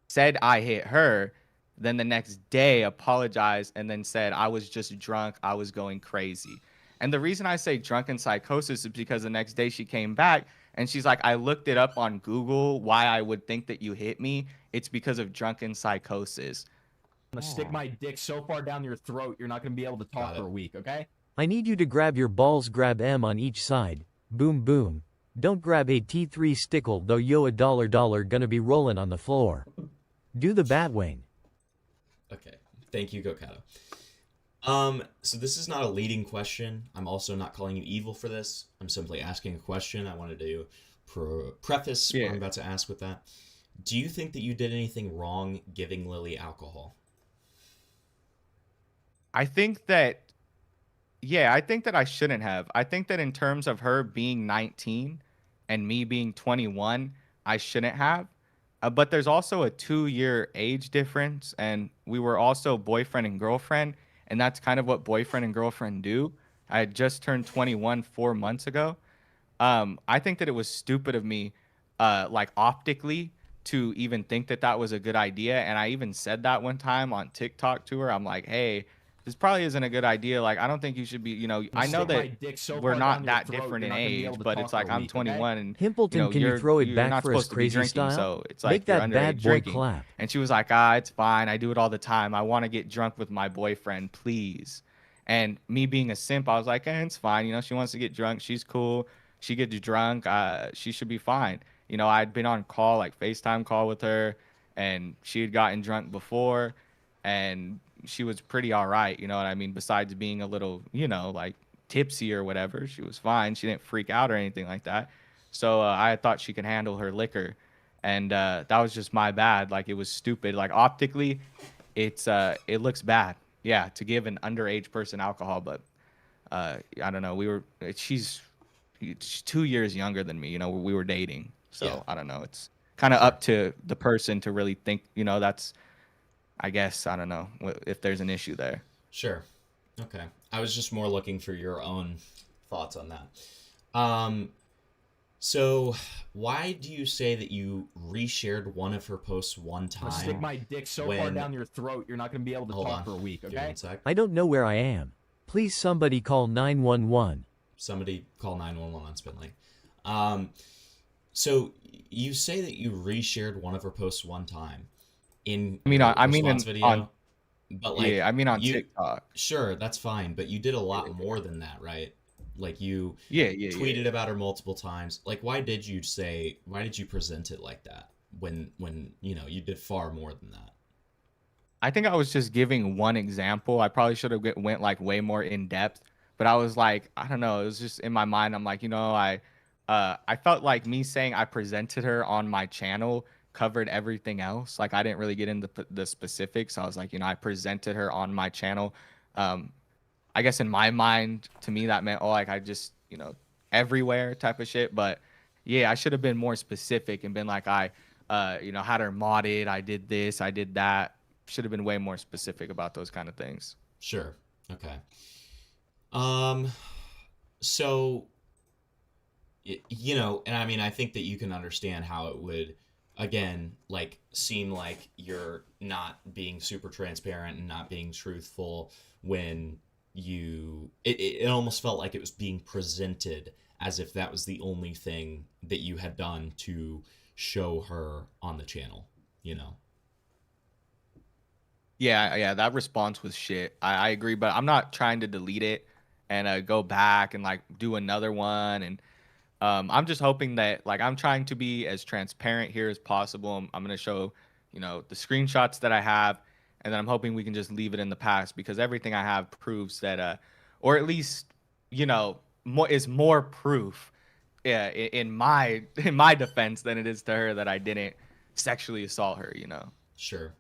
said I hit her, then the next day apologized and then said I was just drunk, I was going crazy. And the reason I say drunken psychosis is because the next day she came back and she's like, I looked it up on Google why I would think that you hit me. It's because of drunken psychosis. I'm gonna stick my dick so far down your throat, you're not gonna be able to talk got for it. a week, okay? I need you to grab your balls, grab M on each side. Boom boom. Don't grab a T3 stickle though, yo, a dollar gonna be rolling on the floor. Do the Batwing. Okay. Thank you, Gokado. So this is not a leading question. I'm also not calling you evil for this. I'm simply asking a question. I wanted to preface what Yeah. I'm about to ask with that. Do you think that you did anything wrong giving Lily alcohol? I think that Yeah, I think that I shouldn't have. I think that in terms of her being 19 and me being 21, I shouldn't have. But there's also a 2-year age difference, and we were also boyfriend and girlfriend, and that's kind of what boyfriend and girlfriend do. I had just turned 21 4 months ago. I think that it was stupid of me, like optically, to even think that that was a good idea. And I even said that one time on TikTok to her. I'm like, hey, this probably isn't a good idea. Like, I don't think you should be, I'm I gonna know stick my that dick so we're far down not your that throat, different you're in not gonna be able age, to but talk it's for like a I'm week, okay? 21 and Himpleton, can you throw it you're back not for us supposed to be crazy drinking, style? so it's Make like you're that bad underage boy drinking. clap. And she was like, ah, it's fine. I do it all the time. I want to get drunk with my boyfriend, please. And me being a simp, I was like, it's fine. She wants to get drunk. She's cool. She gets drunk. She should be fine. I'd been on call, like FaceTime call with her, and she had gotten drunk before, and she was pretty all right. You know what I mean? Besides being a little, like tipsy or whatever, she was fine. She didn't freak out or anything like that. So I thought she could handle her liquor, and that was just my bad. Like it was stupid. Like optically, it looks bad. Yeah, to give an underage person alcohol, but I don't know. She's 2 years younger than me. We were dating, Yeah, so I don't know. It's kind of sure. up to the person to really think. That's I guess I don't know if there's an issue there. Sure. Okay. I was just more looking for your own thoughts on that. Um, so why do you say that you reshared one of her posts one I'm gonna stick time my dick so far when down your throat, you're not gonna be able to hold talk on. for a week, Give me okay? 1 sec. I don't know where I am. Please somebody call 911. Somebody call 911 on Spinley. Um, so you say that you reshared one of her posts one time in I mean, your I mean, response on video, but like yeah, I mean on you TikTok. sure, that's fine, but you did a Yeah, lot more than that, right? Like you yeah, yeah, yeah. tweeted about her multiple times. Like why did you present it like that when you did far more than that? I think I was just giving one example. I probably should have went like way more in depth, but I was like, I don't know. It was just in my mind. I'm like, I felt like me saying I presented her on my channel covered everything else. Like I didn't really get into the specifics. I was like, I presented her on my channel. Um, I guess in my mind, to me, that meant, oh, like I just, everywhere type of shit. But yeah, I should have been more specific and been like, had her modded. I did this, I did that. Should have been way more specific about those kind of things. Sure. Okay. Um so and I mean I think that you can understand how it would again, like, seem like you're not being super transparent and not being truthful when it almost felt like it was being presented as if that was the only thing that you had done to show her on the channel, you know? Yeah, that response was shit. I agree, but I'm not trying to delete it and go back and like do another one. And I'm just hoping that like I'm trying to be as transparent here as possible. I'm gonna show, the screenshots that I have, and then I'm hoping we can just leave it in the past because everything I have proves that, or at least, more proof, yeah, in my in my defense than it is to her that I didn't sexually assault her. Sure.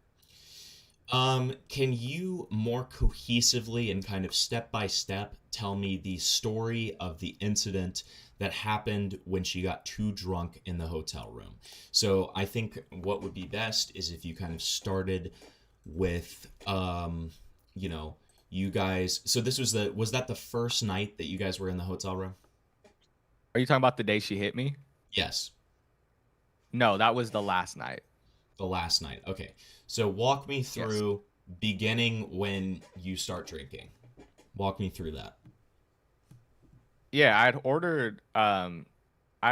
Can you more cohesively and kind of step by step tell me the story of the incident that happened when she got too drunk in the hotel room? So I think what would be best is if you kind of started with, you guys. So this was that the first night that you guys were in the hotel room? Are you talking about the day she hit me? Yes. No, that was the last night. The last night. Okay. So walk me Yes. through beginning when you start drinking. Walk me through that. Yeah, I had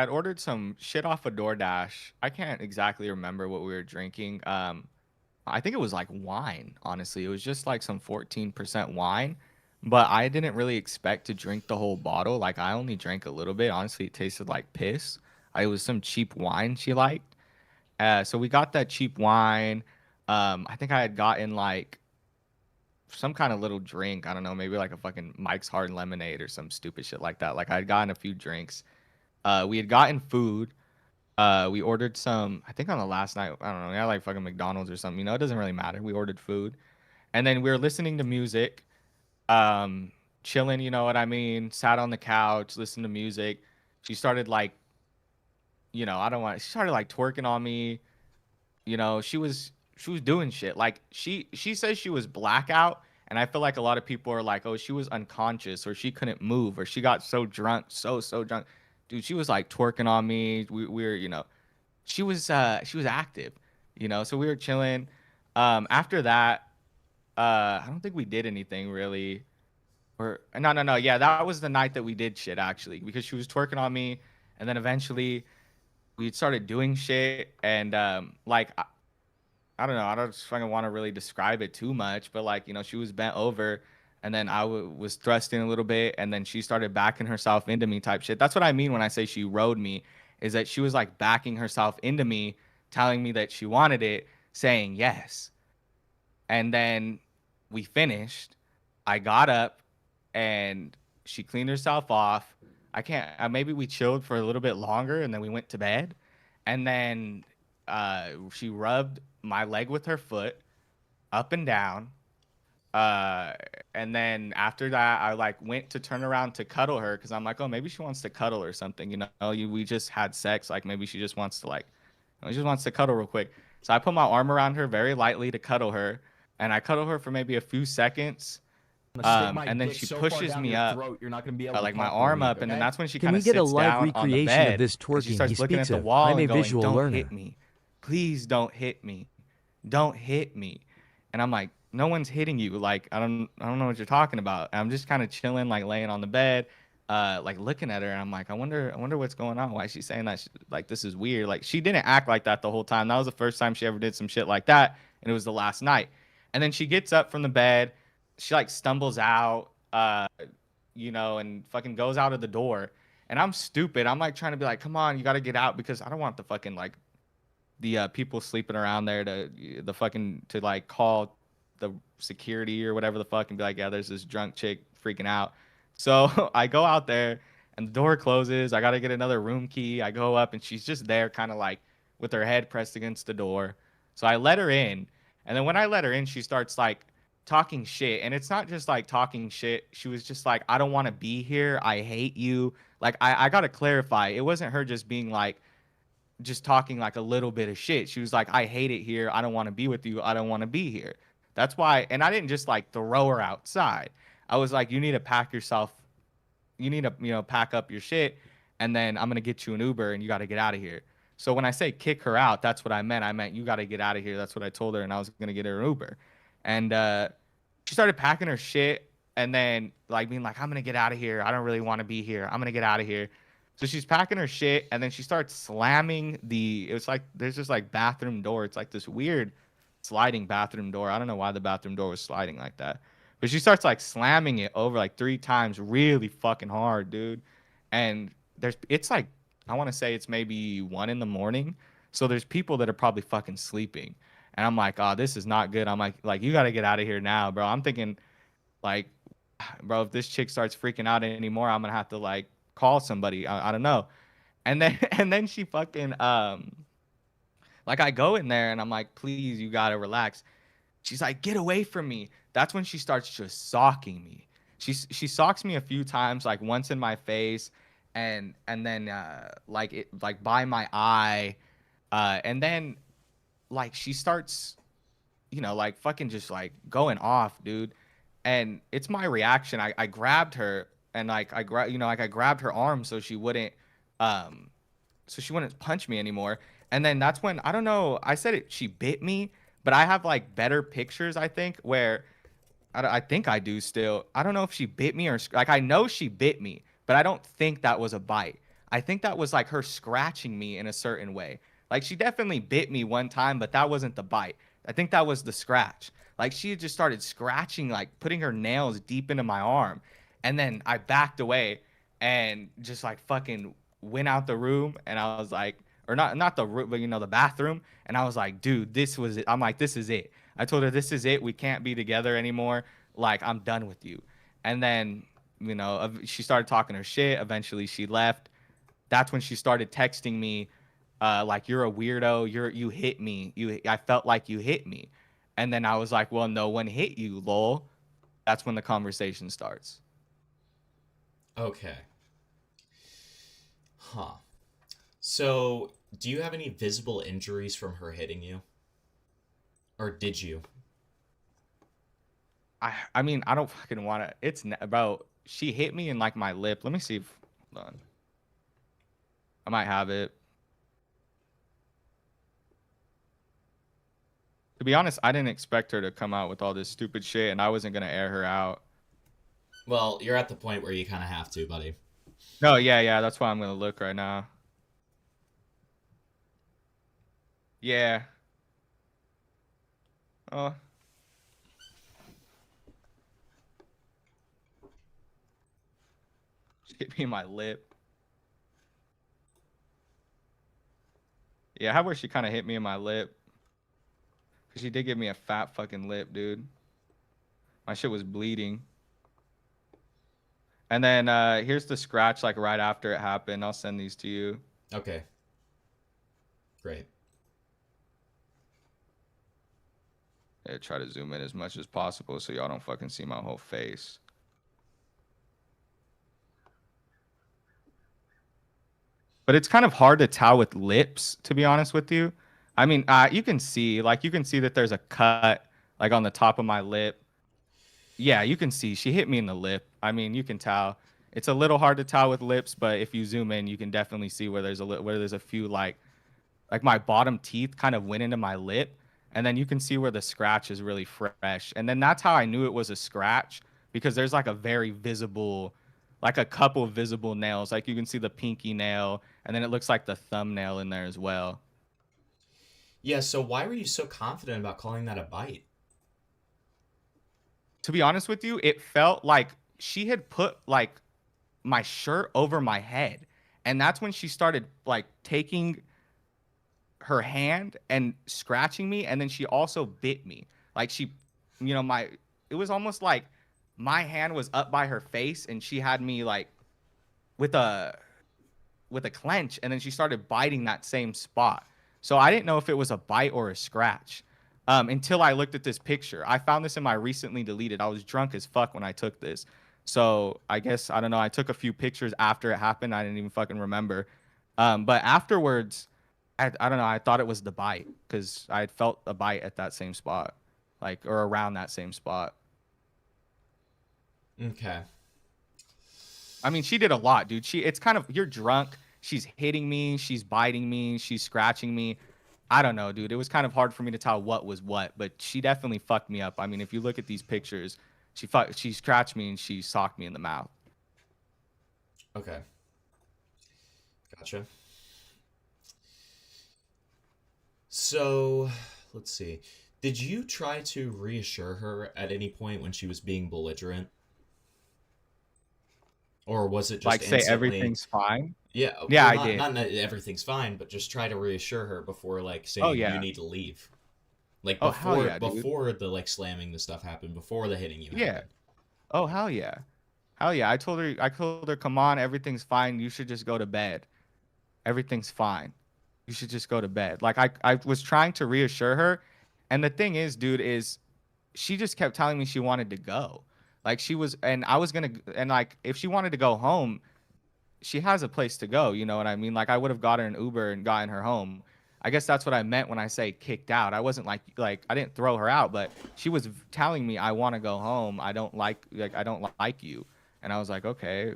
ordered some shit off of DoorDash. I can't exactly remember what we were drinking. I think it was like wine, honestly. It was just like some 14% wine, but I didn't really expect to drink the whole bottle. Like I only drank a little bit. Honestly, it tasted like piss. It was some cheap wine she liked. So we got that cheap wine. I think I had gotten like some kind of little drink. I don't know, maybe like a fucking Mike's Hard Lemonade or some stupid shit like that. Like I had gotten a few drinks. We had gotten food. We ordered some, I think on the last night, I don't know, we had like fucking McDonald's or something. It doesn't really matter. We ordered food. And then we were listening to music, chilling, you know what I mean? Sat on the couch, listened to music. She started like, she started like twerking on me. She was doing shit. Like she says she was blackout, and I feel like a lot of people are like, oh, she was unconscious or she couldn't move or she got so drunk, so drunk. Dude, she was like twerking on me. We were, she was active, so we were chilling. After that, I don't think we did anything really. Or no. Yeah, that was the night that we did shit actually, because she was twerking on me, and then eventually we started doing shit, and like I don't know. I don't fucking want to really describe it too much, but like, she was bent over, and then was thrusting a little bit, and then she started backing herself into me type shit. That's what I mean when I say she rode me, is that she was like backing herself into me, telling me that she wanted it, saying yes. And then we finished. I got up and she cleaned herself off. I can't, maybe we chilled for a little bit longer and then we went to bed. And then she rubbed my leg with her foot up and down. Uh, and then after that, I like went to turn around to cuddle her because I'm like, oh, maybe she wants to cuddle or something. We just had sex. Like maybe she just wants to she just wants to cuddle real quick. So I put my arm around her very lightly to cuddle her, and I cuddle her for maybe a few seconds. I'm gonna stick my And then dick she so far pushes down me your up, throat, you're not gonna be able to like my talk for a arm week, up, and then okay? that's when she Can kind we of get a sits live down on the recreation of bed, this and twerking she starts he looking speaks at the of? wall I'm a and going, visual "Don't learner. hit me, please don't hit me, don't hit me." And I'm like, "No one's hitting you. Like I don't know what you're talking about." And I'm just kind of chilling, like laying on the bed, like looking at her, and I'm like, I wonder what's going on. Why is she saying that? Like this is weird. Like she didn't act like that the whole time. That was the first time she ever did some shit like that, and it was the last night. And then she gets up from the bed, she like stumbles out, and fucking goes out of the door. And I'm stupid. I'm like trying to be like, come on, you got to get out, because I don't want the fucking like the people sleeping around there to like call the security or whatever the fuck and be like, yeah, there's this drunk chick freaking out. So I go out there and the door closes. I got to get another room key. I go up and she's just there kind of like with her head pressed against the door. So I let her in. And then when I let her in, she starts like talking shit. And it's not just like talking shit. She was just like, I don't want to be here. I hate you. Like, I got to clarify. It wasn't her just being like, just talking like a little bit of shit. She was like, I hate it here. I don't want to be with you. I don't want to be here. That's why. And I didn't just like throw her outside. I was like, you need to pack yourself. You need to, pack up your shit. And then I'm going to get you an Uber and you got to get out of here. So when I say kick her out, that's what I meant. I meant you got to get out of here. That's what I told her, and I was gonna get her an Uber. And she started packing her shit, and then like being like, "I'm gonna get out of here. I don't really want to be here. I'm gonna get out of here." So she's packing her shit, and then she starts slamming the. It was like there's this like bathroom door. It's like this weird sliding bathroom door. I don't know why the bathroom door was sliding like that, but she starts like slamming it over like 3 times, really fucking hard, dude. And it's like I want to say it's maybe 1 in the morning. So there's people that are probably fucking sleeping. And I'm like, oh, this is not good. I'm like, you got to get out of here now, bro. I'm thinking, like, bro, if this chick starts freaking out anymore, I'm gonna have to like call somebody. I don't know. And then and then she fucking like I go in there and I'm like, please, you gotta relax. She's like, get away from me. That's when she starts just socking me. She socks me a few times, like once in my face, and then like it like by my eye, and then like she starts, like fucking just like going off, dude. And it's my reaction. I grabbed her and like I grabbed her arm um so she wouldn't punch me anymore. And then that's when I don't know. I said it. She bit me, but I have like better pictures. I think where I think I do still. I don't know if she bit me or like I know she bit me, but I don't think that was a bite. I think that was like her scratching me in a certain way. Like she definitely bit me one time, but that wasn't the bite. I think that was the scratch. Like she had just started scratching, like putting her nails deep into my arm. And then I backed away and just like fucking went out the room and I was like, or not the room, but the bathroom. And I was like, dude, this was it. I'm like, this is it. I told her, this is it. We can't be together anymore. Like, I'm done with you. And then, she started talking her shit. Eventually, she left. That's when she started texting me, like, you're a weirdo. You hit me. I felt like you hit me. And then I was like, well, no one hit you, lol. That's when the conversation starts. Okay. Huh. So, do you have any visible injuries from her hitting you? Or did you? I mean, I don't fucking want to. It's about she hit me in like my lip. Let me see if hold on. I might have it. To be honest, I didn't expect her to come out with all this stupid shit, and I wasn't gonna air her out. Well, you're at the point where you kind of have to, buddy. No, yeah, that's why I'm gonna look right now. Yeah. Oh. She hit me in my lip. Yeah, how about she kind of hit me in my lip? Cause she did give me a fat fucking lip, dude. My shit was bleeding. And then here's the scratch like right after it happened. I'll send these to you. Okay. Great. Yeah, try to zoom in as much as possible so y'all don't fucking see my whole face. But it's kind of hard to tell with lips, to be honest with you. I mean, you can see that there's a cut like on the top of my lip. Yeah, you can see she hit me in the lip. I mean, you can tell. It's a little hard to tell with lips, but if you zoom in, you can definitely see where there's a few like my bottom teeth kind of went into my lip, and then you can see where the scratch is really fresh. And then that's how I knew it was a scratch because there's like a very visible, like a couple of visible nails. Like you can see the pinky nail, and then it looks like the thumbnail in there as well. Yeah, so why were you so confident about calling that a bite? To be honest with you, it felt like she had put like my shirt over my head. And that's when she started like taking her hand and scratching me. And then she also bit me. Like she, it was almost like my hand was up by her face and she had me like with a clench. And then she started biting that same spot. So I didn't know if it was a bite or a scratch. Until I looked at this picture. I found this in my recently deleted. I was drunk as fuck when I took this. So I guess, I don't know, I took a few pictures after it happened. I didn't even fucking remember. But afterwards, I don't know, I thought it was the bite because I had felt a bite at that same spot, like, or around that same spot. Okay. I mean, she did a lot, dude. It's kind of, you're drunk. she's hitting me, she's biting me, she's scratching me. I don't know, dude. It was kind of hard for me to tell what was what, but she definitely fucked me up. I mean, if you look at these pictures, she scratched me and she socked me in the mouth. Okay. Gotcha. So, let's see. Did you try to reassure her at any point when she was being belligerent? Or was it just Like say instantly? everything's fine. Yeah, Yeah, well, I not did. not that everything's fine, but just try to reassure her before like Oh saying you yeah. need to leave. Like Oh hell before yeah, dude. before the like slamming the stuff happened, before the hitting you Yeah. happened. Oh hell yeah. Hell yeah. I told her, come on, everything's fine. You should just go to bed. Everything's fine. You should just go to bed. Like I was trying to reassure her. And the thing is, dude, is she just kept telling me she wanted to go. Like she was, and I was gonna, and like if she wanted to go home, she has a place to go. You know what I mean? Like I would have got her an Uber and gotten her home. I guess that's what I meant when I say kicked out. I wasn't like I didn't throw her out, but she was telling me I want to go home. I don't like you, and I was like, okay,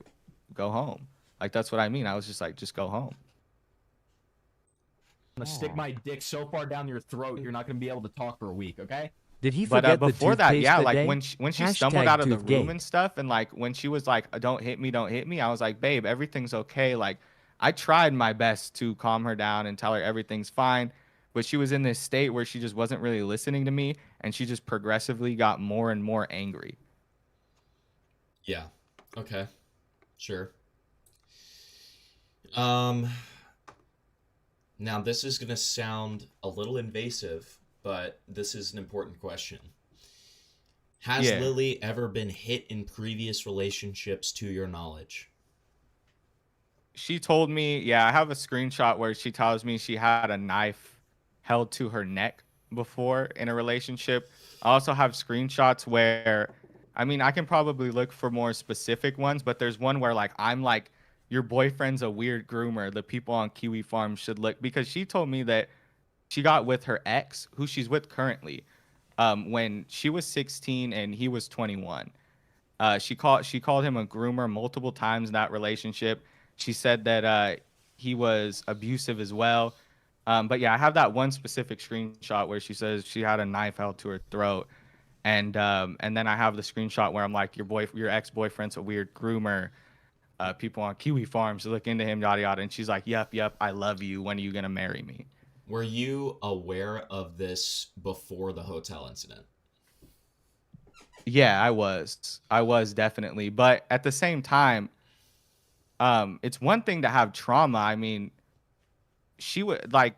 go home. Like that's what I mean. I was just like, just go home. I'm gonna stick my dick so far down your throat, you're not gonna be able to talk for a week, okay? Did he But forget the before that, toothpaste yeah, that like day? when she stumbled Hashtag out of the room toothgate. and stuff, and like when she was like, don't hit me," I was like, babe, everything's okay. Like I tried my best to calm her down and tell her everything's fine, but she was in this state where she just wasn't really listening to me, and she just progressively got more and more angry. Yeah. Okay. Sure. Um Now this is going to sound a little invasive, but this is an important question. Has Yeah. Lily ever been hit in previous relationships to your knowledge? She told me, yeah, I have a screenshot where she tells me she had a knife held to her neck before in a relationship. I also have screenshots where, I mean, I can probably look for more specific ones, but there's one where like I'm like, your boyfriend's a weird groomer. The people on Kiwi Farm should look, because she told me that she got with her ex, who she's with currently, when she was 16 and he was 21. She called him a groomer multiple times in that relationship. She said that he was abusive as well. But yeah, I have that one specific screenshot where she says she had a knife held to her throat, and then I have the screenshot where I'm like, your ex-boyfriend's a weird groomer. People on Kiwi Farms look into him, yada yada. And she's like, yep, I love you. When are you gonna marry me? Were you aware of this before the hotel incident? Yeah, I was. I was definitely. But at the same time, it's one thing to have trauma. I mean, she would like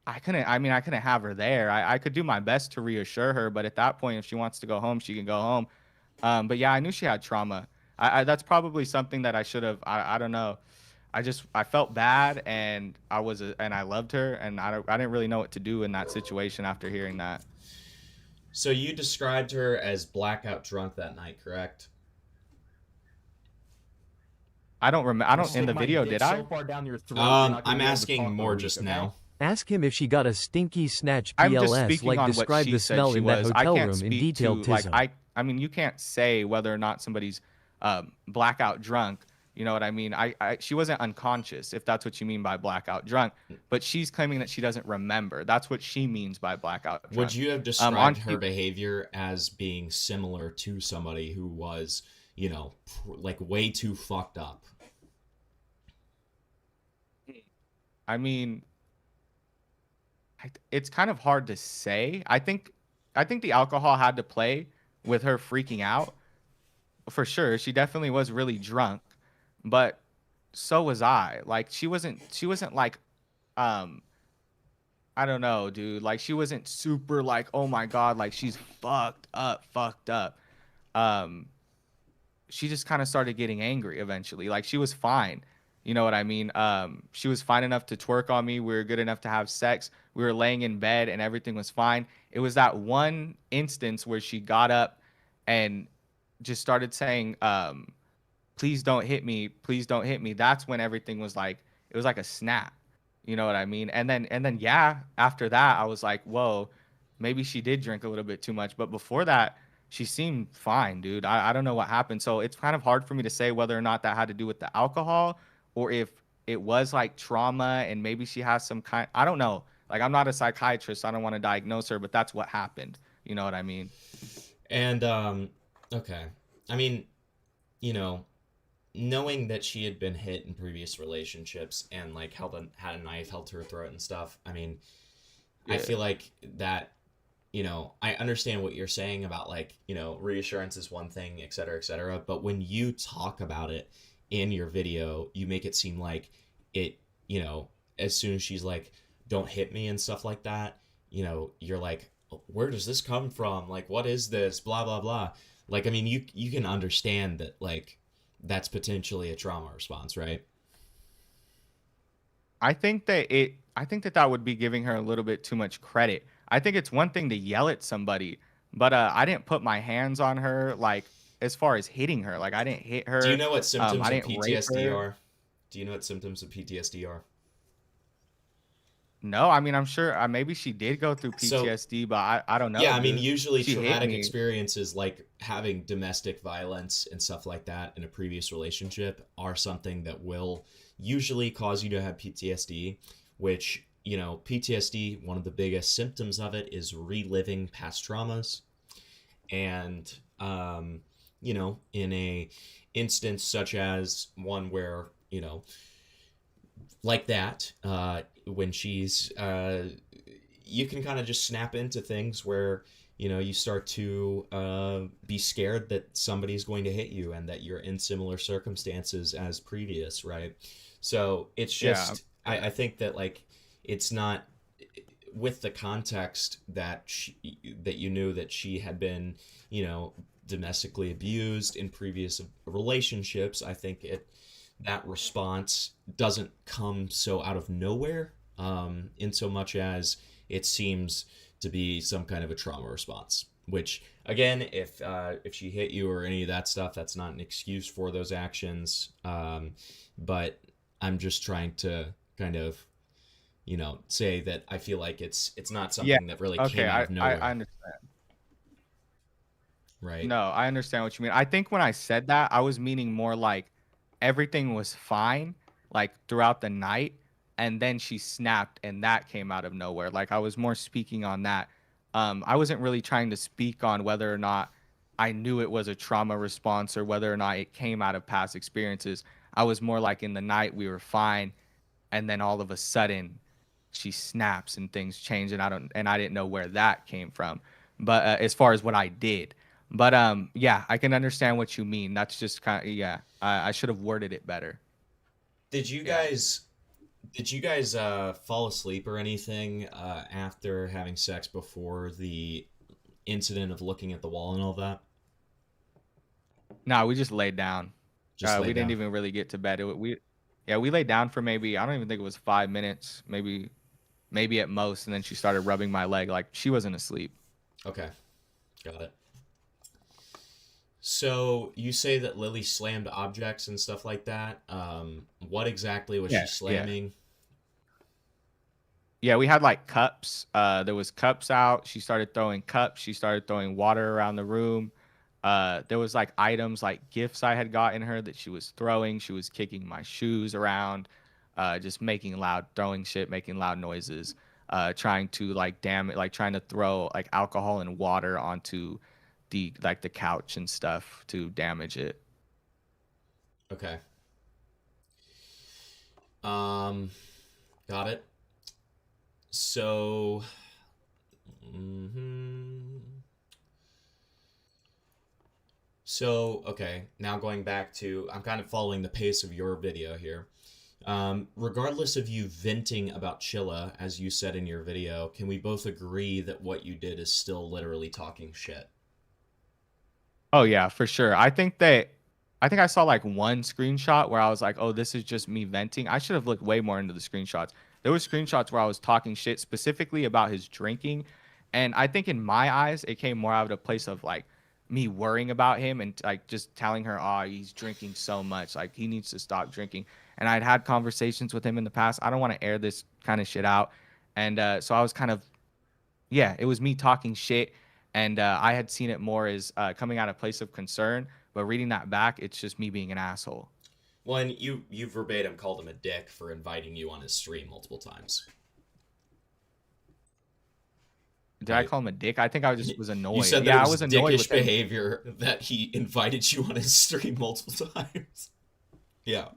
I couldn't have her there. I could do my best to reassure her, but at that point, if she wants to go home, she can go home. But yeah, I knew she had trauma. That's probably something that I should have. I don't know. I felt bad, and and I loved her, and I didn't really know what to do in that situation after hearing that. So you described her as blackout drunk that night, correct? I don't remember. I I'm gonna don't in stick the my video. dick Did so I? far down your throat, you're not gonna I'm be able to asking talk for more a week, just okay? now. Ask him if she got a stinky snatch I'm just PLS speaking like on what describe she the said smell she in that was. I hotel can't room in speak detail, to like Tism. I mean you can't say whether or not somebody's blackout drunk. You know what I mean? She wasn't unconscious, if that's what you mean by blackout drunk, but she's claiming that she doesn't remember. That's what she means by blackout Would drunk. you have On described her behavior as being similar to somebody who was, like way too fucked up? I mean, it's kind of hard to say. I think the alcohol had to play with her freaking out for sure. She definitely was really drunk, but so was I. Like she wasn't like um I don't know, dude. Like she wasn't super like, oh my god, like she's fucked up. Um she just kind of started getting angry eventually. Like she was fine. You know what I mean? She was fine enough to twerk on me. We were good enough to have sex. We were laying in bed and everything was fine. It was that one instance where she got up and just started saying, please don't hit me, please don't hit me. That's when everything was like, it was like a snap. You know what I mean? And then yeah, after that, I was like, whoa, maybe she did drink a little bit too much. But before that, she seemed fine, dude. I don't know what happened. So it's kind of hard for me to say whether or not that had to do with the alcohol or if it was like trauma and maybe she has some kind, I don't know. Like I'm not a psychiatrist, so I don't want to diagnose her, but that's what happened. You know what I mean? And okay. I mean, you know, knowing that she had been hit in previous relationships and like had a knife held to her throat and stuff. I mean, I Yeah. feel like that, I understand what you're saying about like, reassurance is one thing, et cetera. But when you talk about it in your video, you make it seem like it, as soon as she's like, don't hit me and stuff like that, you're like, where does this come from? Like, what is this? Blah, blah, blah. Like, I mean, you can understand that, like, that's potentially a trauma response, right? I think that that would be giving her a little bit too much credit. I think it's one thing to yell at somebody, but I didn't put my hands on her like as far as hitting her. Like I didn't hit Do you her. know what symptoms I of didn't rape PTSD her. are? Do you know what symptoms of PTSD are? No, I mean I'm sure maybe she did go through So, PTSD, but I don't know, yeah, I mean, dude. usually She hit traumatic me. experiences like having domestic violence and stuff like that in a previous relationship are something that will usually cause you to have PTSD, which, PTSD, one of the biggest symptoms of it is reliving past traumas. And, in a instance such as one where, like that, when she's you can kind of just snap into things where you start to be scared that somebody's going to hit you and that you're in similar circumstances as previous, right? So it's Yeah. just I think that like it's not with the context that that you knew that she had been domestically abused in previous relationships. I think that response doesn't come so out of nowhere, in so much as it seems to be some kind of a trauma response. Which again, if she hit you or any of that stuff, that's not an excuse for those actions. But I'm just trying to kind of say that I feel like it's not Yeah. something that really Okay. came out of I nowhere, understand. right? No, I understand what you mean. I think when I said that, I was meaning more like everything was fine, like throughout the night, and then she snapped, and that came out of nowhere. Like I was more speaking on that. I wasn't really trying to speak on whether or not I knew it was a trauma response or whether or not it came out of past experiences. I was more like in the night we were fine, and then all of a sudden she snaps and things change, and I didn't know where that came from. But as far as what I did, but yeah, I can understand what you mean. That's just kind of, yeah, I should have worded it better. Did you Yeah. guys did you guys fall asleep or anything after having sex before the incident of looking at the wall and all that? No, we just laid down. Just We laid didn't down. even really get to bed. Yeah, we laid down for maybe, I don't even think it was 5 minutes, maybe at most, and then she started rubbing my leg like she wasn't asleep. Okay, got it. So you say that Lily slammed objects and stuff like that. What exactly was she Yeah, yeah. slamming? Yeah, we had like cups. There was cups out. She started throwing cups. She started throwing water around the room. There was like items like gifts I had gotten her that she was throwing. She was kicking my shoes around, just making loud, throwing shit, making loud noises, trying to like damn it, like trying to throw like alcohol and water onto the couch and stuff to damage it. Okay. Um, got it. So, hmm so okay. Now going back to, I'm kind of following the pace of your video here. Regardless of you venting about Chilla, as you said in your video, can we both agree that what you did is still literally talking shit? Oh yeah, for sure. I think I saw like one screenshot where I was like, "Oh, this is just me venting." I should have looked way more into the screenshots. There were screenshots where I was talking shit specifically about his drinking, and I think in my eyes it came more out of a place of like me worrying about him and like just telling her, "Oh, he's drinking so much. Like he needs to stop drinking." And I'd had conversations with him in the past. I don't want to air this kind of shit out, and so I was kind of, yeah, it was me talking shit, and I had seen it more as coming out of place of concern. But reading that back, it's just me being an asshole. Well, and you verbatim called him a dick for inviting you on his stream multiple times, Did I right? call him a dick? I think I just was You annoyed. said that it Yeah, I was was annoyed dickish with him. behavior that he invited you on his stream multiple times. Yeah.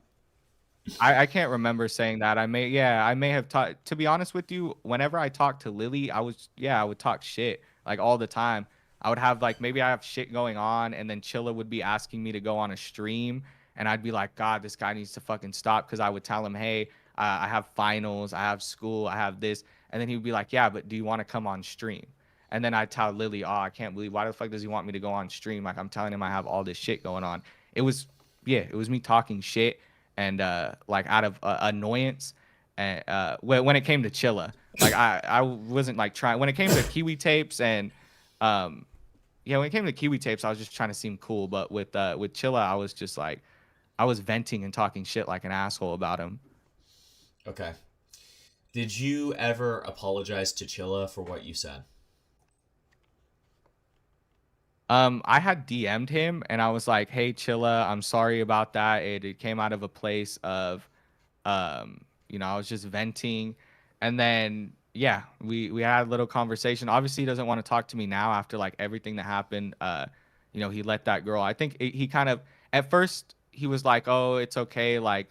I can't remember saying that. I may have talked. To be honest with you, whenever I talked to Lily, I would talk shit like all the time. I would have like maybe I have shit going on, and then Chilla would be asking me to go on a stream, and I'd be like, God, this guy needs to fucking stop, because I would tell him, hey, I have finals, I have school, I have this, and then he would be like, yeah, but do you want to come on stream? And then I'd tell Lily, oh, I can't believe, why the fuck does he want me to go on stream? Like I'm telling him I have all this shit going on. It was, yeah, it was me talking shit and like out of annoyance. And when it came to Chilla, like I wasn't like trying. When it came to Kiwi tapes and um, yeah, when it came to Kiwi tapes, I was just trying to seem cool. But with Chilla, I was just like I was venting and talking shit like an asshole about him. Okay. Did you ever apologize to Chilla for what you said? I had DM'd him and I was like, "Hey, Chilla, I'm sorry about that. It came out of a place of I was just venting, and then yeah, we had a little conversation. Obviously, he doesn't want to talk to me now after like everything that happened. He let that girl. I think he kind of at first he was like, "Oh, it's okay," like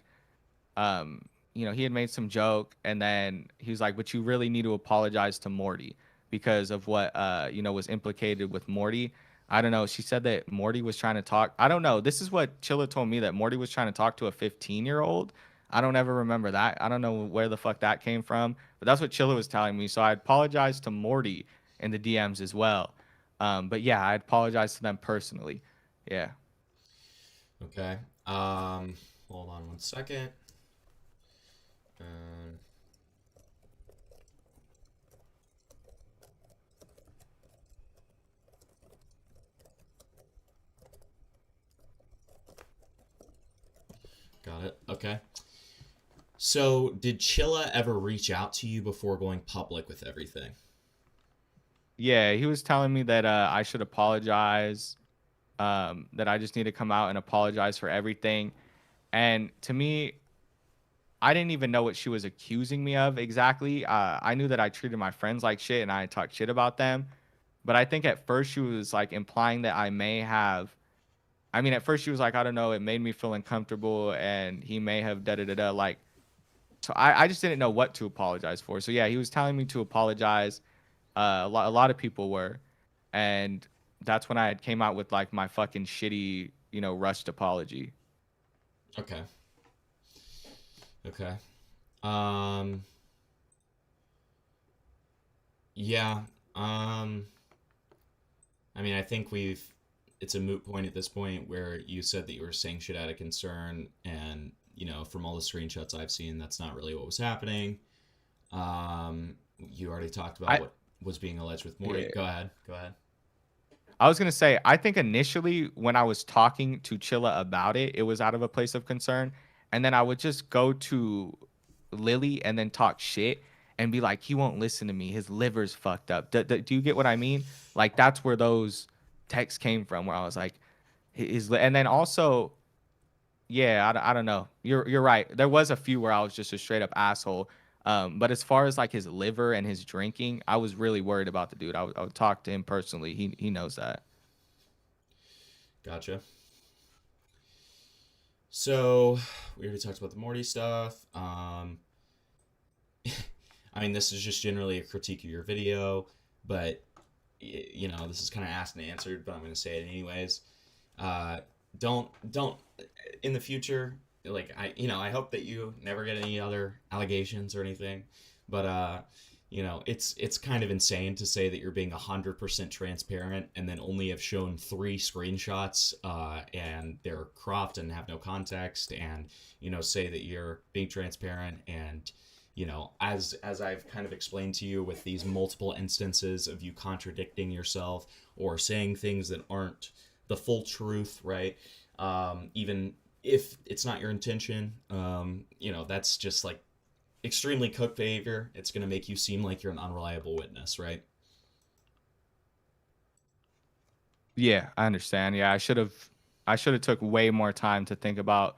he had made some joke, and then he was like, "But you really need to apologize to Morty because of what was implicated with Morty." I don't know. She said that Morty was trying to talk. I don't know. This is what Chilla told me, that Morty was trying to talk to a 15-year-old. I don't ever remember that. I don't know where the fuck that came from, but that's what Chilla was telling me. So I apologized to Morty in the DMs as well. But yeah, I apologized to them personally. Yeah. Okay. Hold on one second. Um, got it. Okay. So, did Chilla ever reach out to you before going public with everything? Yeah, he was telling me that I should apologize, that I just need to come out and apologize for everything. And to me, I didn't even know what she was accusing me of exactly. I knew that I treated my friends like shit and I talked shit about them. But I think at first she was like implying that I may have. I mean, at first she was like, I don't know, it made me feel uncomfortable and he may have da da da da. Like, so I just didn't know what to apologize for. So yeah, he was telling me to apologize. A lot of people were. And that's when I had came out with like my fucking shitty, rushed apology. Okay. Okay. Um, yeah. I mean, I think it's a moot point at this point where you said that you were saying shit out of concern, and, from all the screenshots I've seen, that's not really what was happening. You already talked about I what was being alleged with Morty. Yeah. Go ahead. Go ahead. I was gonna say, I think initially when I was talking to Chilla about it, it was out of a place of concern, and then I would just go to Lily and then talk shit and be like, he won't listen to me. His liver's fucked up. Do you get what I mean? Like that's where those texts came from, where I was like, and then also, yeah, I don't know. You're right. There was a few where I was just a straight up asshole. But as far as like his liver and his drinking, I was really worried about the dude. I would talk to him personally. He knows that. Gotcha. So, we already talked about the Morty stuff. I mean, this is just generally a critique of your video, but this is kind of asked and answered, but I'm going to say it anyways. Don't in the future, like I hope that you never get any other allegations or anything, but it's kind of insane to say that you're being 100% transparent and then only have shown 3 screenshots, and they're cropped and have no context, and say that you're being transparent, and as I've kind of explained to you with these multiple instances of you contradicting yourself or saying things that aren't the full truth, right? Even if it's not your intention, that's just like extremely cooked behavior. It's going to make you seem like you're an unreliable witness, right? Yeah, I understand. Yeah, I should have took way more time to think about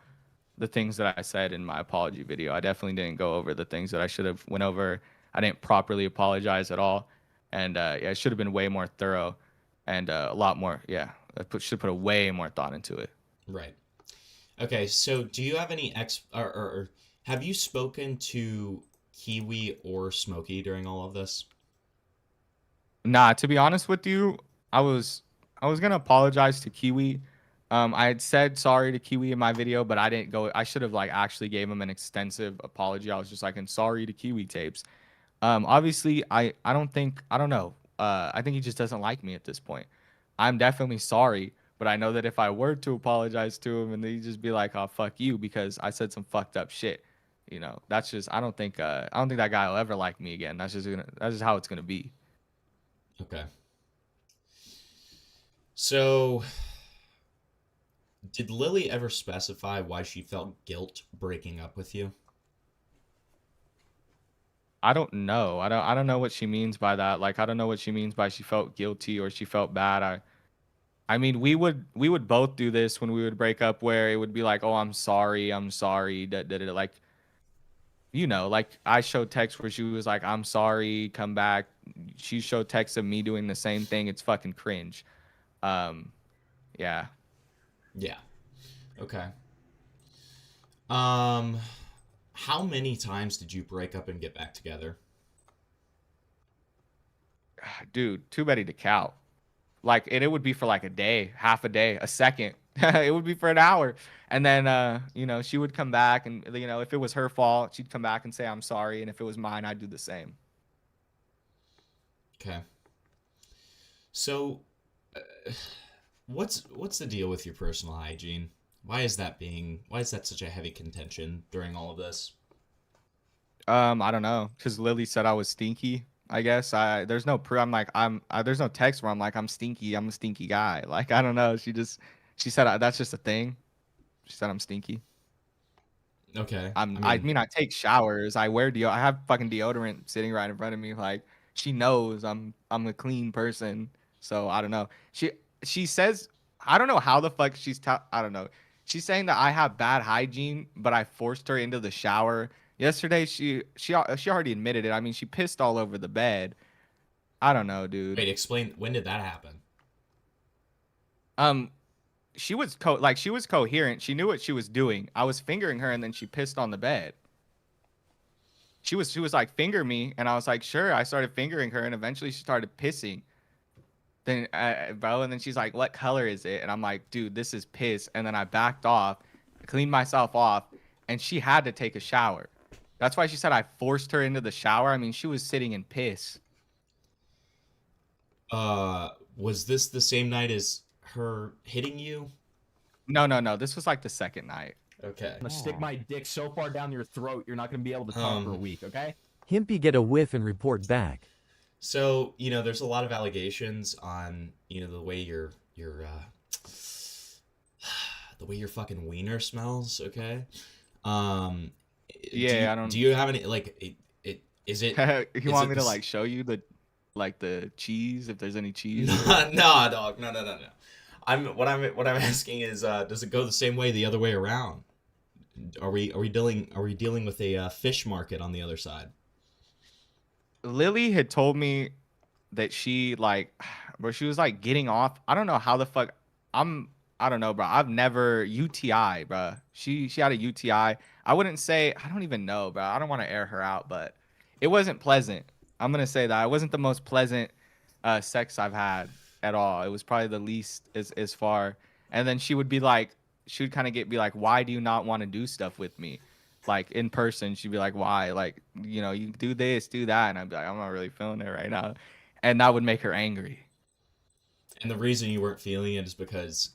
the things that I said in my apology video. I definitely didn't go over the things that I should have went over. I didn't properly apologize at all, and yeah, it should have been way more thorough and a lot more. Yeah, should put a way more thought into it. Right. Okay, so do you have any or have you spoken to Kiwi or Smokey during all of this? Nah, to be honest with you, I was I was gonna apologize to Kiwi. I had said sorry to Kiwi in my video, but I didn't go. I should have like actually gave him an extensive apology. I was just like, "I'm sorry to Kiwi tapes." Obviously, I don't think I don't know. I think he just doesn't like me at this point. I'm definitely sorry, but I know that if I were to apologize to him and he'd just be like, "Oh fuck you," because I said some fucked up shit. That's just I don't think that guy will ever like me again. That's just how it's gonna be. Okay. So, did Lily ever specify why she felt guilt breaking up with you? I don't know. I don't know what she means by that. Like I don't know what she means by she felt guilty or she felt bad. I mean we would both do this when we would break up where it would be like, "Oh, I'm sorry." Like like I showed text where she was like, "I'm sorry, come back." She showed text of me doing the same thing. It's fucking cringe. Um yeah. Yeah. Okay. Um, how many times did you break up and get back together? Dude, too many to count. Like and it would be for like a day, half a day, a second. It would be for an hour. And then she would come back and if it was her fault, she'd come back and say I'm sorry, and if it was mine, I'd do the same. Okay. So, what's the deal with your personal hygiene? Why is that such a heavy contention during all of this? I don't know, cuz Lily said I was stinky. I guess there's no proof. I'm like there's no text where I'm like I'm stinky. I'm a stinky guy. Like I don't know. She said that's just a thing. She said I'm stinky. Okay. I mean I take showers. I wear I have fucking deodorant sitting right in front of me. Like she knows I'm a clean person. So I don't know. She says I don't know how the fuck I don't know. She's saying that I have bad hygiene, but I forced her into the shower. Yesterday she already admitted it. I mean, she pissed all over the bed. I don't know, dude. Wait, explain, when did that happen? Um she was coherent. She knew what she was doing. I was fingering her and then she pissed on the bed. She was like, "Finger me," and I was like, "Sure." I started fingering her and eventually she started pissing. Then bro, and then she's like, "What color is it?" And I'm like, "Dude, this is piss." And then I backed off, cleaned myself off, and she had to take a shower. That's why she said I forced her into the shower. I mean, she was sitting in piss. Was this the same night as her hitting you? No, no, no. This was like the second night. Okay. I'm gonna stick my dick so far down your throat, you're not gonna be able to talk for a week, okay? Himpy get a whiff and report back. So, there's a lot of allegations on, the way the way your fucking wiener smells, okay? Yeah, I don't. Do you have any, like, is it... You want me to like show you the cheese, if there's any cheese? No, dog. No. What I'm asking is, does it go the same way the other way around? Are we dealing with a fish market on the other side? Lily had told me that she bro, she was like getting off. I don't know how the fuck. I don't know, bro. I've never UTI, bro. She had a UTI. I wouldn't say. I don't even know, bro. I don't want to air her out, but it wasn't pleasant. I'm gonna say that it wasn't the most pleasant sex I've had at all. It was probably the least as far. And then she would be like, she would kind of be like, "Why do you not want to do stuff with me?" Like in person, she'd be like, "Why? Like, you do this, do that," and I'd be like, "I'm not really feeling it right now," and that would make her angry. And the reason you weren't feeling it is because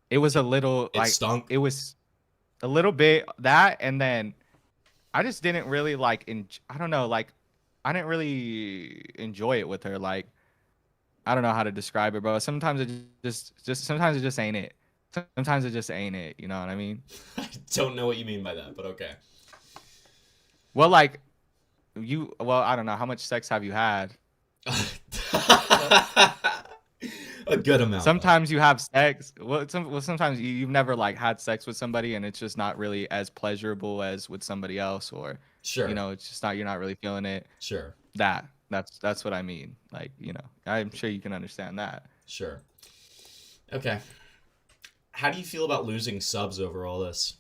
it was a little it stunk. It was a little bit that, and then I just didn't really I don't know, I didn't really enjoy it with her. Like, I don't know how to describe it, bro. Sometimes it sometimes it just ain't it. Sometimes it just ain't it. You know what I mean? I don't know what you mean by that, but okay. Well, I don't know. How much sex have you had? A good amount. though. Sometimes you have sex. Sometimes you've never like had sex with somebody and it's just not really as pleasurable as with somebody else, or Sure. it's just not, you're not really feeling it. Sure. That's what I mean. Like, I'm sure you can understand that. Sure. Okay. How do you feel about losing subs over all this?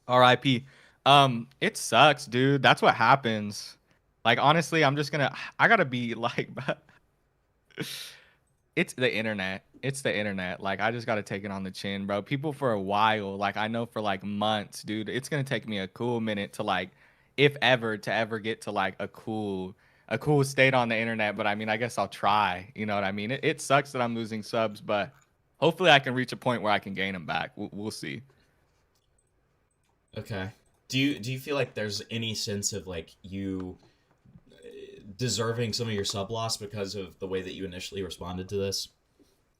RIP. It sucks, dude. That's what happens. Like, honestly, I gotta be like, it's the internet. It's the internet. Like, I just gotta take it on the chin, bro. People for a while, like, I know for like months, dude, it's gonna take me a cool minute to like, if ever, to ever get to like a cool state on the internet. But I mean, I guess I'll try. You know what I mean? It sucks that I'm losing subs, but hopefully I can reach a point where I can gain them back. We'll see. Okay. Do you feel like there's any sense of like you deserving some of your sub loss because of the way that you initially responded to this?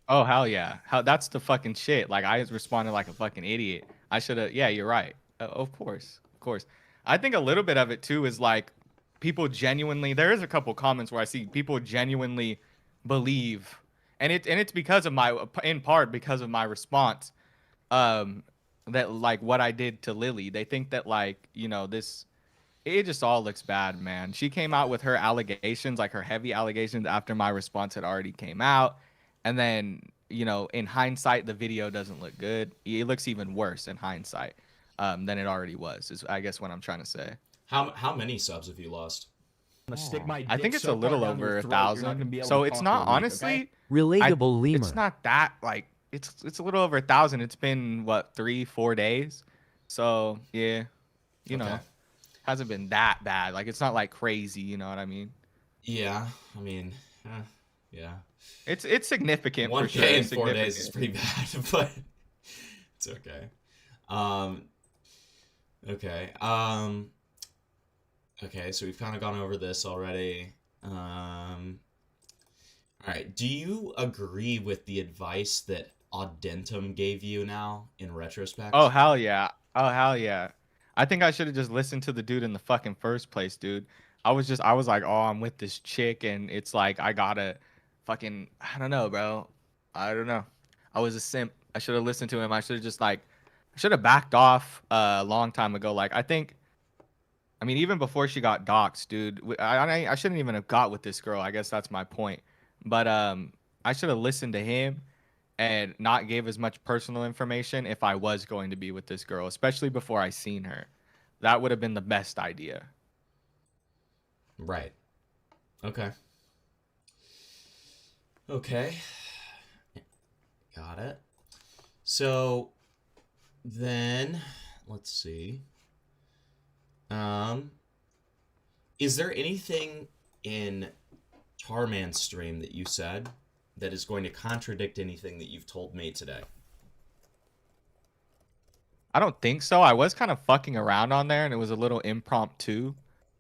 Oh hell yeah! That's the fucking shit. Like, I responded like a fucking idiot. I should have. Yeah, you're right. Of course, of course. I think a little bit of it too is like people genuinely. There is a couple comments where I see people genuinely believe, and it's because of in part because of my response. Um, that like what I did to Lily. They think that like this. It just all looks bad, man. She came out with her allegations, like her heavy allegations, after my response had already came out. And then, in hindsight, the video doesn't look good. It looks even worse in hindsight than it already was, is I guess what I'm trying to say. How many subs have you lost? I'm gonna stick my I dick think it's so a little far down your over throat, you're not 1,000. gonna be able So to it's talk not, for a week, honestly, okay? Relatable lemur. it's not that, like, it's a little over 1,000. It's been, what, 3-4 days? So, yeah, Okay. hasn't been that bad. Like, it's not, like, crazy, you know what I mean? Yeah. I mean, yeah. It's significant for 1K sure. in It's 4 days is significant. pretty bad, but it's okay. Um. Okay. Okay. So we've kind of gone over this already. All right. Do you agree with the advice that Audentum gave you now in retrospect? Oh hell yeah. Oh hell yeah. I think I should have just listened to the dude in the fucking first place, dude. I was like, oh, I'm with this chick, and it's like I gotta fucking, I don't know, bro. I don't know. I was a simp. I should have listened to him. I should have just like I should have backed off a long time ago. Like, I mean, even before she got doxxed, dude, I shouldn't even have got with this girl. I guess that's my point. But I should have listened to him and not gave as much personal information if I was going to be with this girl, especially before I seen her. That would have been the best idea. Right. Okay. Okay. Got it. So then let's see. Is there anything in Tarman's stream that you said that is going to contradict anything that you've told me today? I don't think so. I was kind of fucking around on there and it was a little impromptu.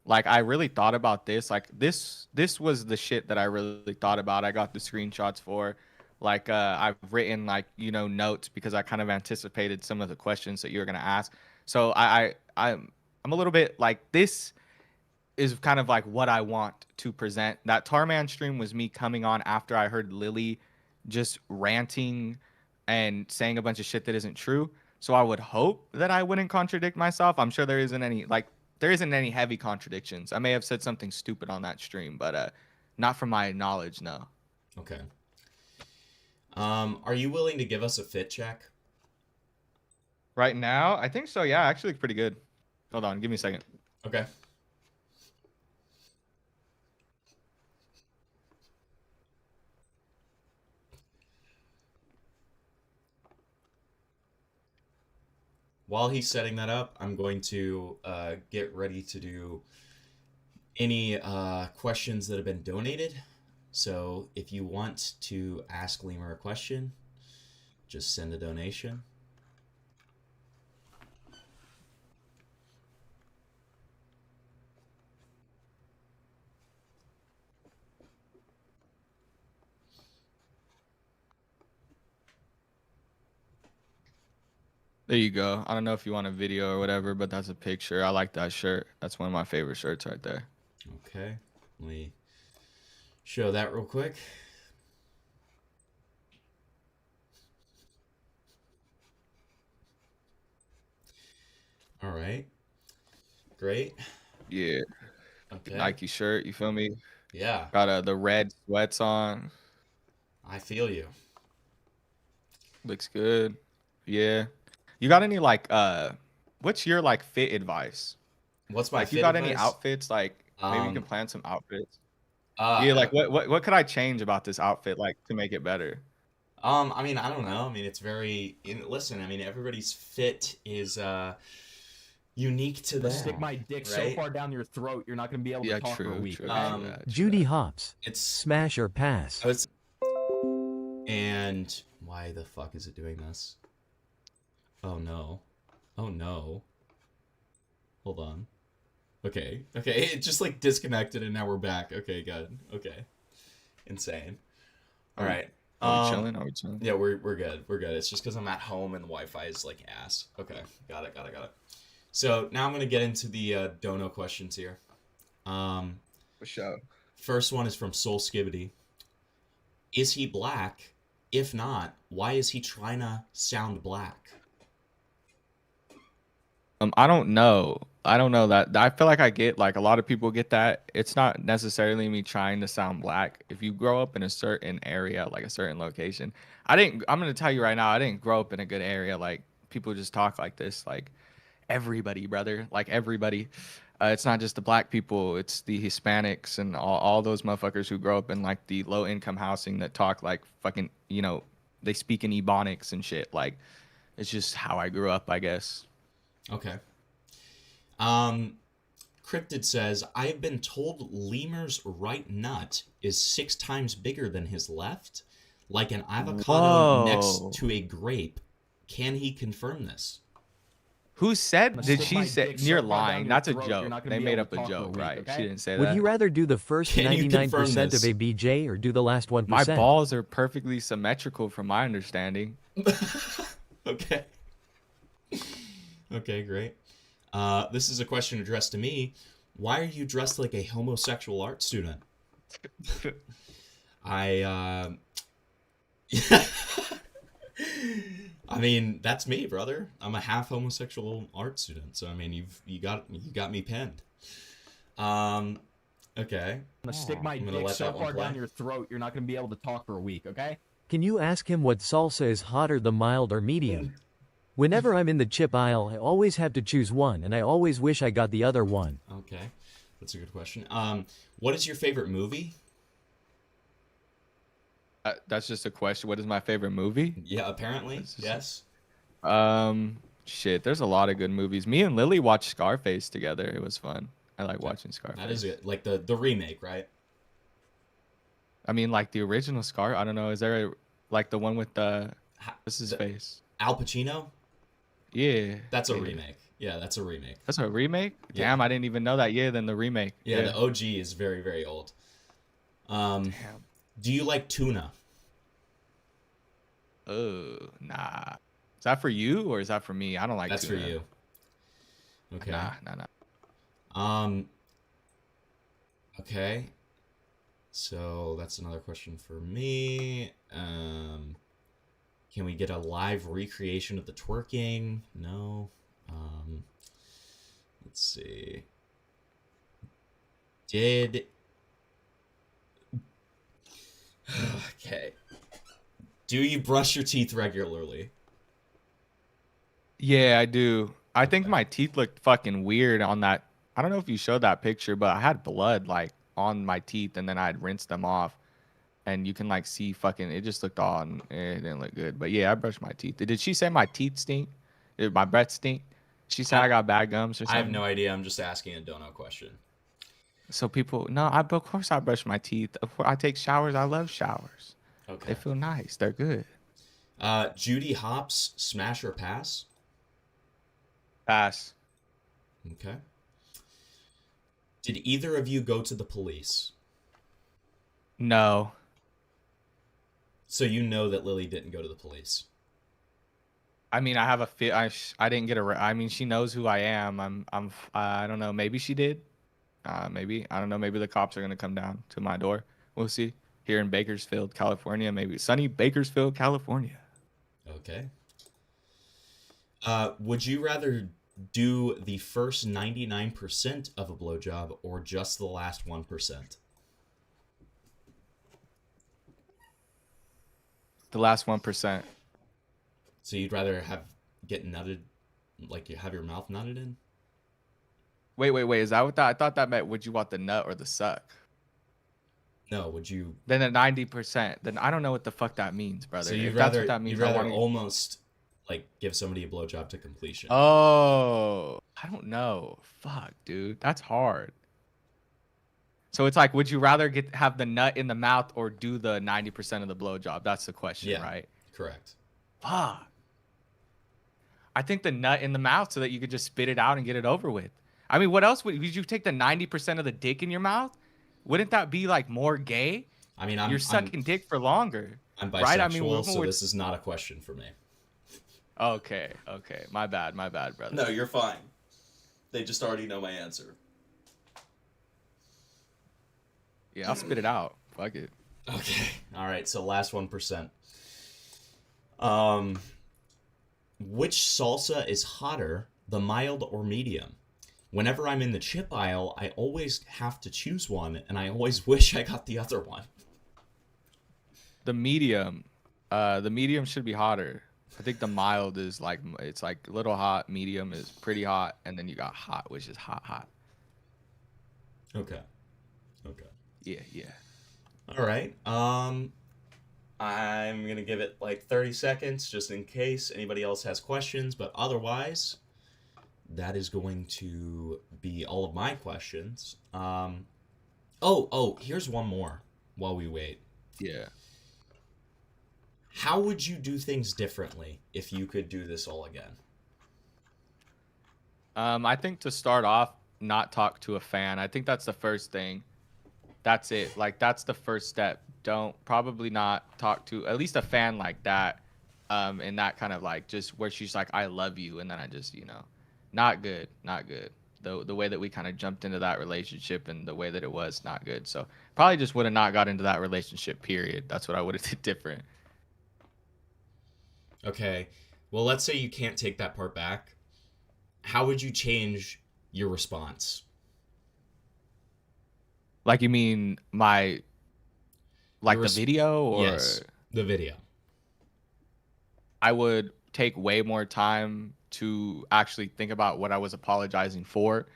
Like, I really thought about this. Like, this was the shit that I really thought about. I got the screenshots for. Like, I've written like, notes because I kind of anticipated some of the questions that you were gonna ask. So I'm a little bit like, this is kind of like what I want to present. That Tarman stream was me coming on after I heard Lily just ranting and saying a bunch of shit that isn't true. So I would hope that I wouldn't contradict myself. I'm sure there isn't any heavy contradictions. I may have said something stupid on that stream, but not from my knowledge, no. Okay. Are you willing to give us a fit check? Right now, I think so. Yeah, actually look pretty good. Hold on, give me a second. Okay. While he's setting that up, I'm going to get ready to do any questions that have been donated. So if you want to ask Lemur a question, just send a donation. There you go. I don't know if you want a video or whatever, but that's a picture. I like that shirt. That's one of my favorite shirts right there. Okay. Let me show that real quick. All right. Great. Yeah, Okay. Nike shirt. You feel me? Yeah, Got the red sweats on. I feel you. Looks good. Yeah. You got any like what's your like fit advice? What's my Like you fit got any advice? outfits like maybe you can Um, plan some outfits? uh, Yeah, like what could I change about this outfit like to make it better? I mean, I don't know. I mean, it's very. Listen, I mean, everybody's fit is unique to I'm gonna stick them, my dick so right? far down your throat, you're not gonna be able to Yeah, talk for a true, week. true, Okay? true that, true Judy that. Hopps. It's Smash or pass? I was, and why the fuck is it doing this? Oh no, oh no. Hold on. Okay, okay. It just like disconnected, and now we're back. Okay, good. Okay, insane. All Are we right. are we chilling? Are we chilling? Yeah, we're good. We're good. It's just because I'm at home and the Wi-Fi is like ass. Okay, got it. Got it. Got it. So now I'm gonna get into the dono questions here. Um, For sure. First one is from Soul Skibbity. Is he black? If not, why is he trying to sound black? I don't know. I don't know that. I feel like I get like a lot of people get that. It's not necessarily me trying to sound black. If you grow up in a certain area, like a certain location, I didn't. I'm gonna tell you right now, I didn't grow up in a good area. Like people just talk like this. Like everybody, brother. Like everybody. It's not just the black people. It's the Hispanics and all those motherfuckers who grow up in like the low income housing that talk like fucking. They speak in ebonics and shit. Like it's just how I grew up, I guess. Okay. Um, Cryptid says, I've been told Lemur's right nut is 6 times bigger than his left, like an avocado next Whoa. to a grape. Can he confirm this? Who said? I'm gonna Did stick she my say? dick so You're far down lying. your That's a throat, you're joke. not gonna They be made able up to a talk for a joke, week, right? okay? She didn't say Would that. he rather do the first Can you confirm 99% of this? a BJ or do the last 1%? My balls are perfectly symmetrical from my understanding. Okay. Okay, great. This is a question addressed to me. Why are you dressed like a homosexual art student? I I mean, that's me, brother. I'm a half homosexual art student, so I mean, you got me pinned. Um, okay. I'm gonna stick my I'm gonna dick let so that one far down play. your throat, you're not gonna be able to talk for a week. Okay? Can you ask him what salsa is hotter, the mild or medium? Whenever I'm in the chip aisle, I always have to choose one, and I always wish I got the other one. Okay, that's a good question. What is your favorite movie? That's just a question. What is my favorite movie? Yeah, apparently, That's just- yes. Shit. There's a lot of good movies. Me and Lily watched Scarface together. It was fun. I like watching Scarface. That is it. Like the remake, right? I mean, like the original Scar. I don't know. Is there like the one with Ha- what's his the- face? Al Pacino. Yeah. That's a yeah. remake. Yeah, that's a remake. That's a remake. Yeah. Damn, I didn't even know that. Yeah, then the remake. Yeah, the OG is very, very old. Damn. Do you like tuna? Oh, nah. Is that for you or is that for me? I don't like That's for tuna. you. Okay. Nah. Okay. So that's another question for me. Can we get a live recreation of the twerking? No. Let's see. Okay. Do you brush your teeth regularly? Yeah, I do. I think Okay. my teeth looked fucking weird on that. I don't know if you showed that picture, but I had blood like on my teeth and then I'd rinsed them off. And you can like see fucking it just looked all it didn't look good. But yeah, I brushed my teeth. Did she say my teeth stink? Did my breath stink? She said I got bad gums or I have something. no idea. I'm just asking a dono question. So people, no, of course I brush my teeth. Of course I take showers. I love showers. Okay. They feel nice. They're good. Judy Hopps, smash or pass? Pass. Okay. Did either of you go to the police? No. So you know that Lily didn't go to the police. I mean, I have a fit. I didn't get I mean, she knows who I am. I don't know. Maybe she did. Maybe I don't know. Maybe the cops are gonna come down to my door. We'll see. Here in Bakersfield, California, maybe sunny Bakersfield, California. Okay. Would you rather do the first 99% of a blowjob or just the last 1%? The last 1%. So you'd rather get nutted, like you have your mouth nutted in? Wait. Is that what that? I thought that meant would you want the nut or the suck? No, would you? Then the 90%. Then I don't know what the fuck that means, brother. So you'd If that's rather what that means, you'd I rather want to. almost like give somebody a blowjob to completion. Oh, I don't know. Fuck, dude, that's hard. So it's like, would you rather have the nut in the mouth or do the 90% of the blowjob? That's the question, Yeah, right? correct. Fuck. I think the nut in the mouth so that you could just spit it out and get it over with. I mean, what else would you take the 90% of the dick in your mouth? Wouldn't that be like more gay? I mean, You're sucking dick for longer. I'm bisexual, right? I mean, so this is not a question for me. Okay. My bad, brother. No, you're fine. They just already know my answer. Yeah, I'll spit it out. Fuck it. Okay. All right. So last 1%. Which salsa is hotter, the mild or medium? Whenever I'm in the chip aisle, I always have to choose one, and I always wish I got the other one. The medium. The medium should be hotter. I think the mild is like, it's like a little hot. Medium is pretty hot, and then you got hot, which is hot. Okay. Yeah. All right. I'm gonna give it like 30 seconds just in case anybody else has questions, but otherwise, that is going to be all of my questions. Here's one more while we wait. Yeah. How would you do things differently if you could do this all again? I think to start off, not talk to a fan. I think that's the first thing. That's it. Like, that's the first step. Probably not talk to at least a fan like that. And that kind of like just where she's like, I love you. And then I just, not good. The way that we kind of jumped into that relationship and the way that it was not good. So probably just would have not got into that relationship, period. That's what I would have did different. Okay. Well, let's say you can't take that part back. How would you change your response? Like, you mean the video? Or yes, the video. I would take way more time to actually think about what I was apologizing for.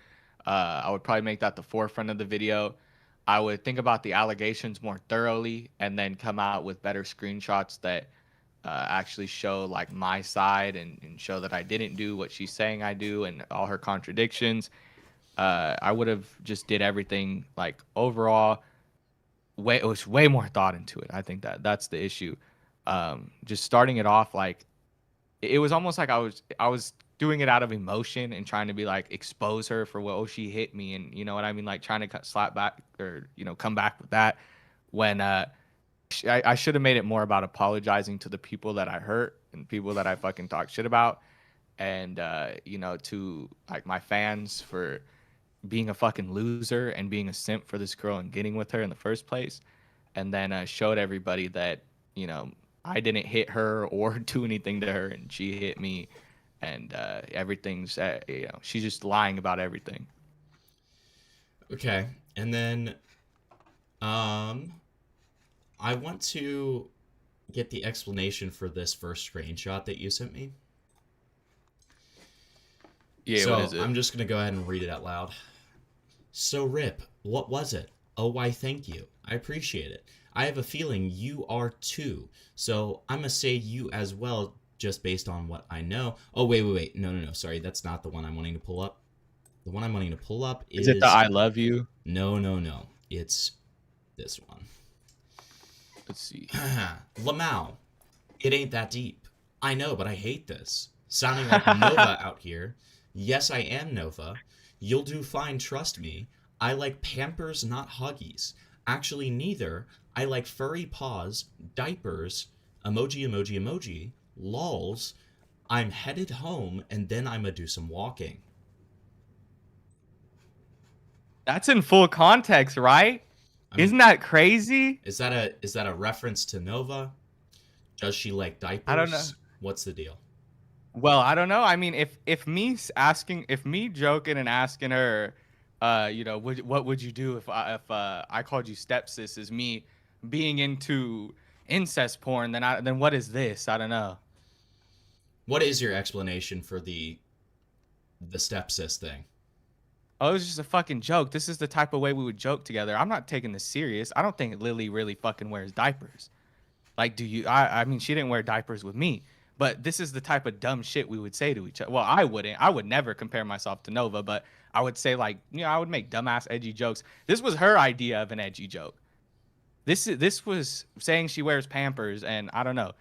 I would probably make that the forefront of the video. I would think about the allegations more thoroughly and then come out with better screenshots that actually show like my side and show that I didn't do what she's saying I do and all her contradictions. I would have just did everything like overall. It was way more thought into it. I think that's the issue. Just starting it off like it was almost like I was doing it out of emotion and trying to be like expose her for what she hit me and you know what I mean, like trying to slap back or come back with that when I should have made it more about apologizing to the people that I hurt and people that I fucking talk shit about and to like my fans for being a fucking loser and being a simp for this girl and getting with her in the first place, and then showed everybody that I didn't hit her or do anything to her and she hit me, and everything's she's just lying about everything. Okay, and then I want to get the explanation for this first screenshot that you sent me. Yeah, so what is it? I'm just going to go ahead and read it out loud. So, Rip, what was it? Oh, why, thank you. I appreciate it. I have a feeling you are too. So, I'm going to say you as well, just based on what I know. Oh, wait. No. Sorry, that's not the one I'm wanting to pull up. The one I'm wanting to pull up is... Is it the I love you? No. It's this one. Let's see. Lamau, it ain't that deep. I know, but I hate this. Sounding like Nova out here. Yes, I am Nova. You'll do fine, trust me. I like Pampers, not Huggies. Actually, neither. I like furry paws, diapers, emoji, lols. I'm headed home, and then I'ma do some walking. That's in full context, right? Isn't that crazy? Is that a reference to Nova? Does she like diapers? I don't know. What's the deal? Well, I don't know. I mean, if me joking and asking her, what would you do if I called you stepsis is me being into incest porn, then what is this? I don't know. What is your explanation for the stepsis thing? Oh, it was just a fucking joke. This is the type of way we would joke together. I'm not taking this serious. I don't think Lily really fucking wears diapers. Like, do you? I mean, she didn't wear diapers with me, but this is the type of dumb shit we would say to each other. Well, I wouldn't. I would never compare myself to Nova, but I would say like, I would make dumbass edgy jokes. This was her idea of an edgy joke. This was saying she wears Pampers, and I don't know.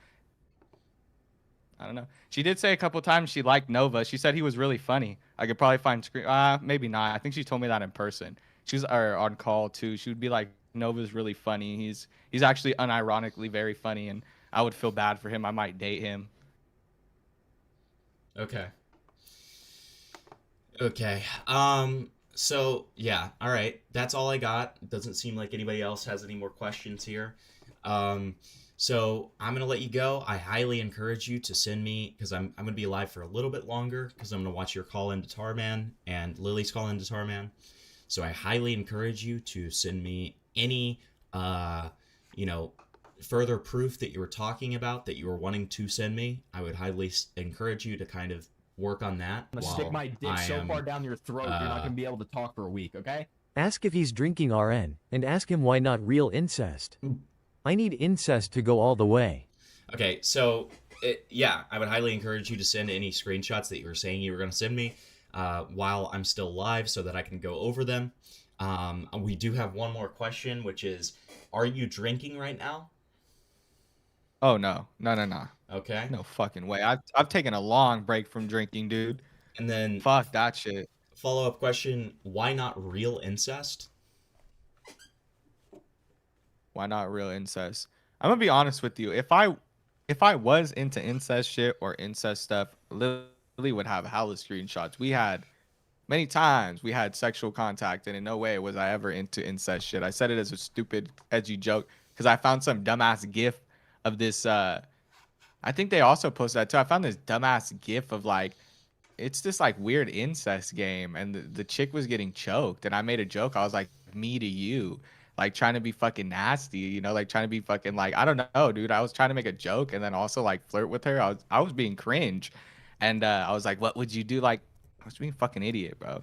I don't know. She did say a couple times she liked Nova. She said he was really funny. I could probably find screen. Maybe not. I think she told me that in person. She was on call too. She would be like, Nova's really funny. He's actually unironically very funny, and I would feel bad for him. I might date him. Okay. Okay. So yeah, all right. That's all I got. It doesn't seem like anybody else has any more questions here. So I'm gonna let you go. I highly encourage you to send me, because I'm gonna be alive for a little bit longer, because I'm gonna watch your call into Tarman and Lily's call into Tarman. So I highly encourage you to send me any further proof that you were talking about, that you were wanting to send me. I would highly encourage you to kind of work on that. I'm gonna stick my dick so far down your throat, you're not gonna be able to talk for a week, okay? Ask if he's drinking RN, and ask him why not real incest. I need incest to go all the way. Okay, so I would highly encourage you to send any screenshots that you were saying you were going to send me while I'm still live, so that I can go over them. We do have one more question, which is, are you drinking right now? Oh no. Okay. No fucking way. I've taken a long break from drinking, dude. And then Fuck that shit. follow-up question, why not real incest? Why not real incest? I'm gonna be honest with you. If I was into incest shit or incest stuff, Lily would have hella screenshots. We had many times we had sexual contact, and in no way was I ever into incest shit. I said it as a stupid, edgy joke because I found some dumbass gif of this. I think they also posted that too. I found this dumbass gif of like, it's this like weird incest game, and the chick was getting choked, and I made a joke. I was like, me to you. Like trying to be fucking nasty, like trying to be fucking like, I don't know, dude. I was trying to make a joke and then also like flirt with her. I was being cringe, and I was like, what would you do? Like, I was being fucking idiot, bro.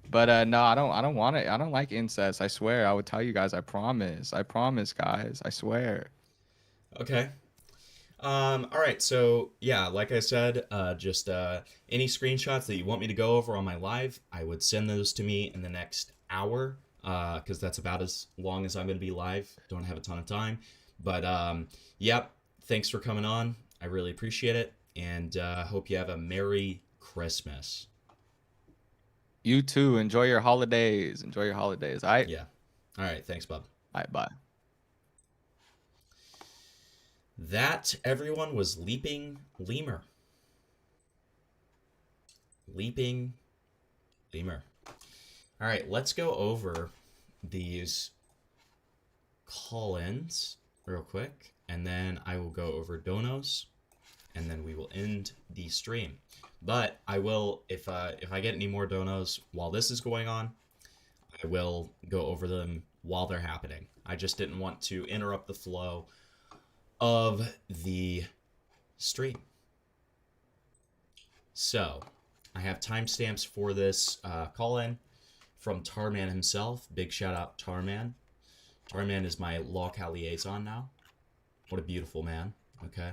But no, I don't want it. I don't like incest. I swear. I would tell you guys. I promise, guys. I swear. Okay. All right. So yeah, like I said, just any screenshots that you want me to go over on my live, I would send those to me in the next hour. Because that's about as long as I'm going to be live. Don't have a ton of time. But, yep, thanks for coming on. I really appreciate it. And hope you have a Merry Christmas. You too. Enjoy your holidays. All right? Yeah. All right. Thanks, bub. All right, bye. That, everyone, was Leaping Lemur. Leaping Lemur. All right, let's go over these call-ins real quick, and then I will go over donos, and then we will end the stream. But I will, if I get any more donos while this is going on, I will go over them while they're happening. I just didn't want to interrupt the flow of the stream. So, I have timestamps for this call-in from Tarman himself. Big shout out Tarman. Tarman is my lawcal liaison now. What a beautiful man. Okay.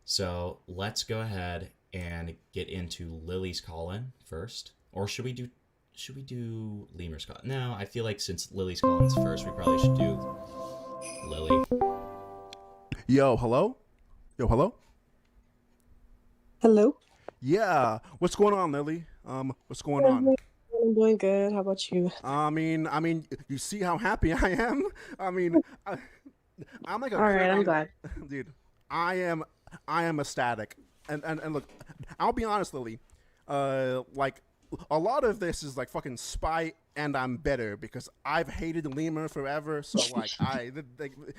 So let's go ahead and get into Lily's call-in first. Or should we do Lemur's call? No, I feel like since Lily's call-in's first, we probably should do Lily. Yo, hello? Hello. Yeah. What's going on, Lily? What's going on? I'm doing good. How about you? I mean, you see how happy I am? I'm like a All right, I'm glad. dude. I am ecstatic. And look, I'll be honest, Lily. Like a lot of this is like fucking spite and I'm bitter because I've hated Lemur forever. So like,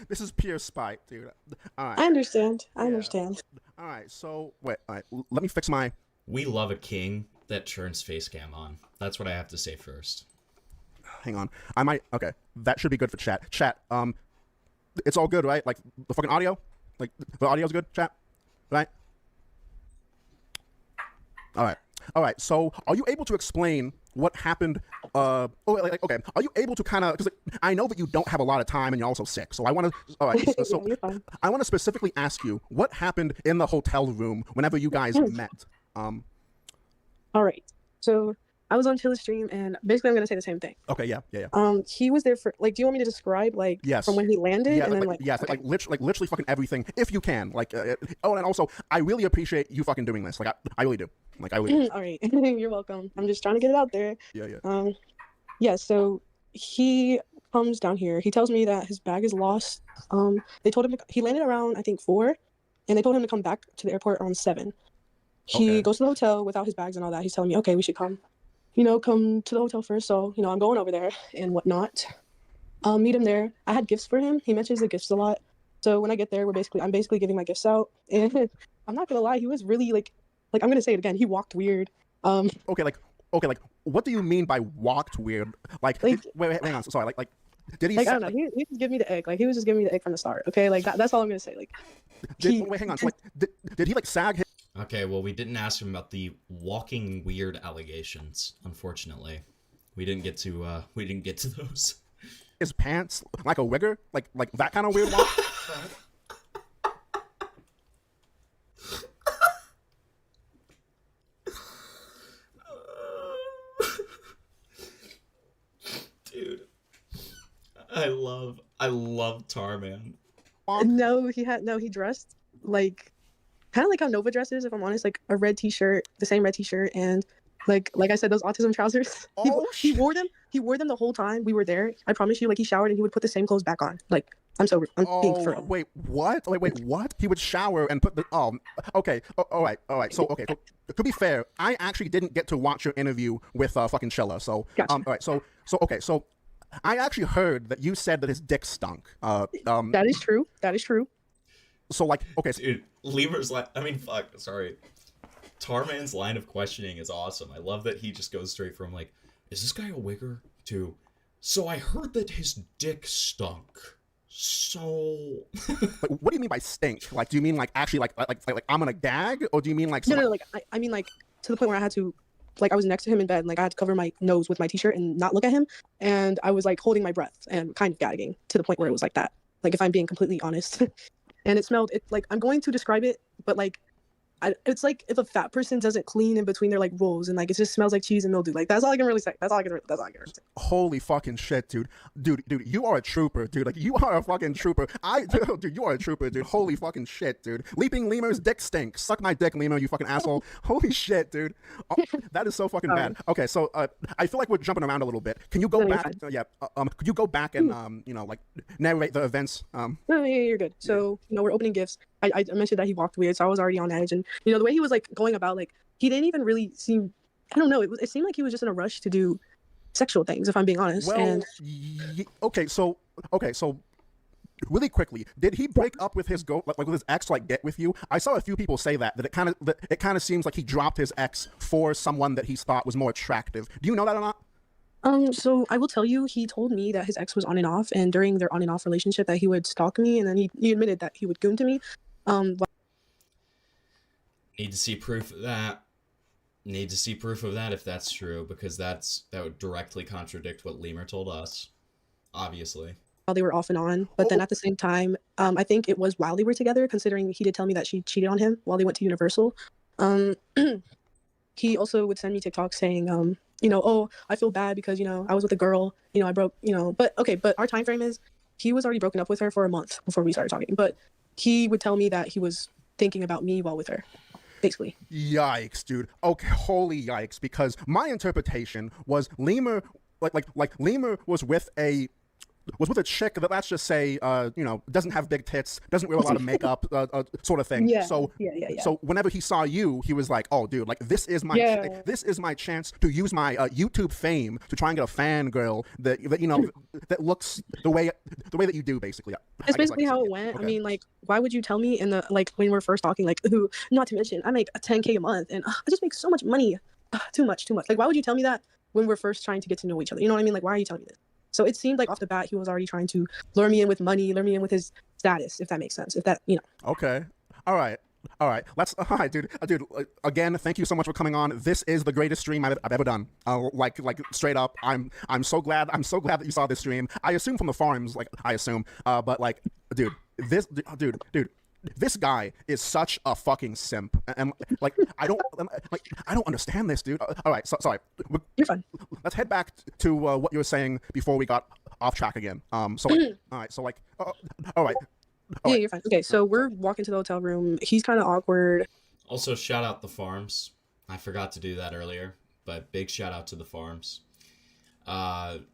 this is pure spite, dude. All right, I understand. I Yeah. understand. all right. So wait, all right. Let me fix my. We love a king that turns face cam on. That's what I have to say first. Hang on. I might. Okay, that should be good for chat. Chat. It's all good, right? Like the fucking audio. Like the audio's good. Chat. Right. All right. All right. So, are you able to explain what happened? Okay. Are you able to kind of? Because I know that you don't have a lot of time and you're also sick. So I want to. All right. So You're fine. I want to specifically ask you what happened in the hotel room whenever you guys met. All right. So I was on Chilla's stream, and basically, I'm gonna say the same thing. Okay. Yeah. He was there for like. Do you want me to describe like Yes. from when he landed, Yeah, and then yes, okay. literally fucking everything, if you can. Like, oh, and also, I really appreciate you fucking doing this. Like, I really do. Like, I really do. All right. You're welcome. I'm just trying to get it out there. Yeah. Yeah. So he comes down here. He tells me that his bag is lost. They told him he landed around I think 4, and they told him to come back to the airport around 7. He Okay. goes to the hotel without his bags and all that. He's telling me, okay, we should come to the hotel first. So, I'm going over there and whatnot. Meet him there. I had gifts for him. He mentions the gifts a lot. So when I get there, I'm basically giving my gifts out. And I'm not gonna lie, he was really like I'm gonna say it again. He walked weird. Okay, what do you mean by walked weird? Like, Like- wait, hang on. Sorry, did he? Like I say- don't know. He just give me the egg. Like he was just giving me the egg from the start. Okay, like that's all I'm gonna say. Like wait, hang on. So, did he like sag Okay, well, we didn't ask him about the walking weird allegations. Unfortunately, we didn't get to those. his pants like a wigger? Like that kind of weird walk? Dude, I love Tarman. no, he dressed like kind of like how Nova dresses. If I'm honest, like a red t-shirt, the same red t-shirt, and like I said, those autism trousers. Oh, he wore them. He wore them the whole time we were there. I promise you. Like he showered and he would put the same clothes back on. Like I'm being for real. Wait, what? Wait, what? He would shower and put the. Oh, okay. All right. So, okay. To be fair, I actually didn't get to watch your interview with fucking Chilla. So, Gotcha. all right. So, okay. So, I actually heard that you said that his dick stunk. That is true. That is true. So, like, okay. So, Dude, Lemur's sorry. Tarman's line of questioning is awesome. I love that he just goes straight from like, is this guy a wigger? To, so I heard that his dick stunk. So like, what do you mean by stink? Like, do you mean like actually like I'm gonna gag, or do you mean like? No, like I mean like to the point where I had to, like I was next to him in bed, and, like I had to cover my nose with my t-shirt and not look at him, and I was like holding my breath and kind of gagging to the point where it was like that. Like if I'm being completely honest, and it smelled. It like I'm going to describe it, but like. It's like if a fat person doesn't clean in between their like rolls and like it just smells like cheese and mildew. Like that's all I can really say. That's all I can really say. Holy fucking shit, dude, you are a trooper, dude. Like you are a fucking trooper. Dude, you are a trooper, dude. Holy fucking shit, dude. Leaping Lemur's dick stinks. Suck my dick, Lemur, you fucking asshole. Holy shit, dude. Oh, that is so fucking bad. Okay, so I feel like we're jumping around a little bit. Can you go No, you're back? Could you go back and like narrate the events? No, yeah, you're good. So we're opening gifts. I mentioned that he walked weird, so I was already on edge, and the way he was like going about, like he didn't even really seem. I don't know. It seemed like he was just in a rush to do sexual things, if I'm being honest. Well, and okay, so really quickly, did he break up with his like with his ex to like get with you? I saw a few people say that it kind of seems like he dropped his ex for someone that he thought was more attractive. Do you know that or not? So I will tell you, he told me that his ex was on and off, and during their on and off relationship, that he would stalk me, and then he admitted that he would goon to me. need to see proof of that. Need to see proof of that if that's true, because that would directly contradict what Lemur told us. Obviously. While they were off and on, but then at the same time, I think it was while they were together, considering he did tell me that she cheated on him while they went to Universal. He also would send me TikToks saying, oh, I feel bad because, I was with a girl, I broke, but our time frame is he was already broken up with her for a month before we started talking, but he would tell me that he was thinking about me while with her, basically. Yikes, dude. Okay, holy yikes, because my interpretation was Lemur, like Lemur was with a was with a chick that, let's just say, doesn't have big tits, doesn't wear a lot of makeup, sort of thing. Yeah, So yeah. so whenever he saw you, he was like, oh dude, like this is my Yeah. this is my chance to use my YouTube fame to try and get a fangirl that that looks the way that you do, basically. That's basically how it went. Okay. I mean, like, why would you tell me in the like when we're first talking, like, ooh, not to mention I make a 10K a month and I just make so much money. Too much. Like, why would you tell me that when we're first trying to get to know each other? You know what I mean? Like, why are you telling me this? So it seemed like off the bat he was already trying to lure me in with money, lure me in with his status, if that makes sense. If that, Okay. All right. All right, dude. Again, thank you so much for coming on. This is the greatest stream I've ever done. Like straight up, I'm so glad that you saw this stream. I assume from the forums, but like, dude, this guy is such a fucking simp, and like I don't understand this, dude. All right, sorry. you're fine. Let's head back to what you were saying before we got off track again. All right, all right. Yeah, you're fine. Okay, so we're walking to the hotel room. He's kind of awkward. Also, shout out the farms. I forgot to do that earlier, but big shout out to the farms.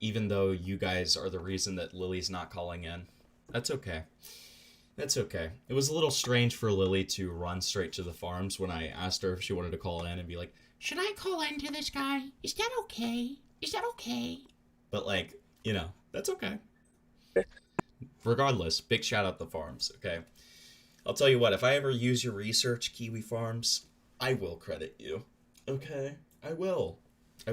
Even though you guys are the reason that Lily's not calling in, that's okay. That's okay. It was a little strange for Lily to run straight to the farms when I asked her if she wanted to call in and be like, should I call in to this guy? Is that okay? Is that okay? But like, that's okay. Regardless, big shout out the farms, okay? I'll tell you what, if I ever use your research, Kiwi Farms, I will credit you. Okay? I will. I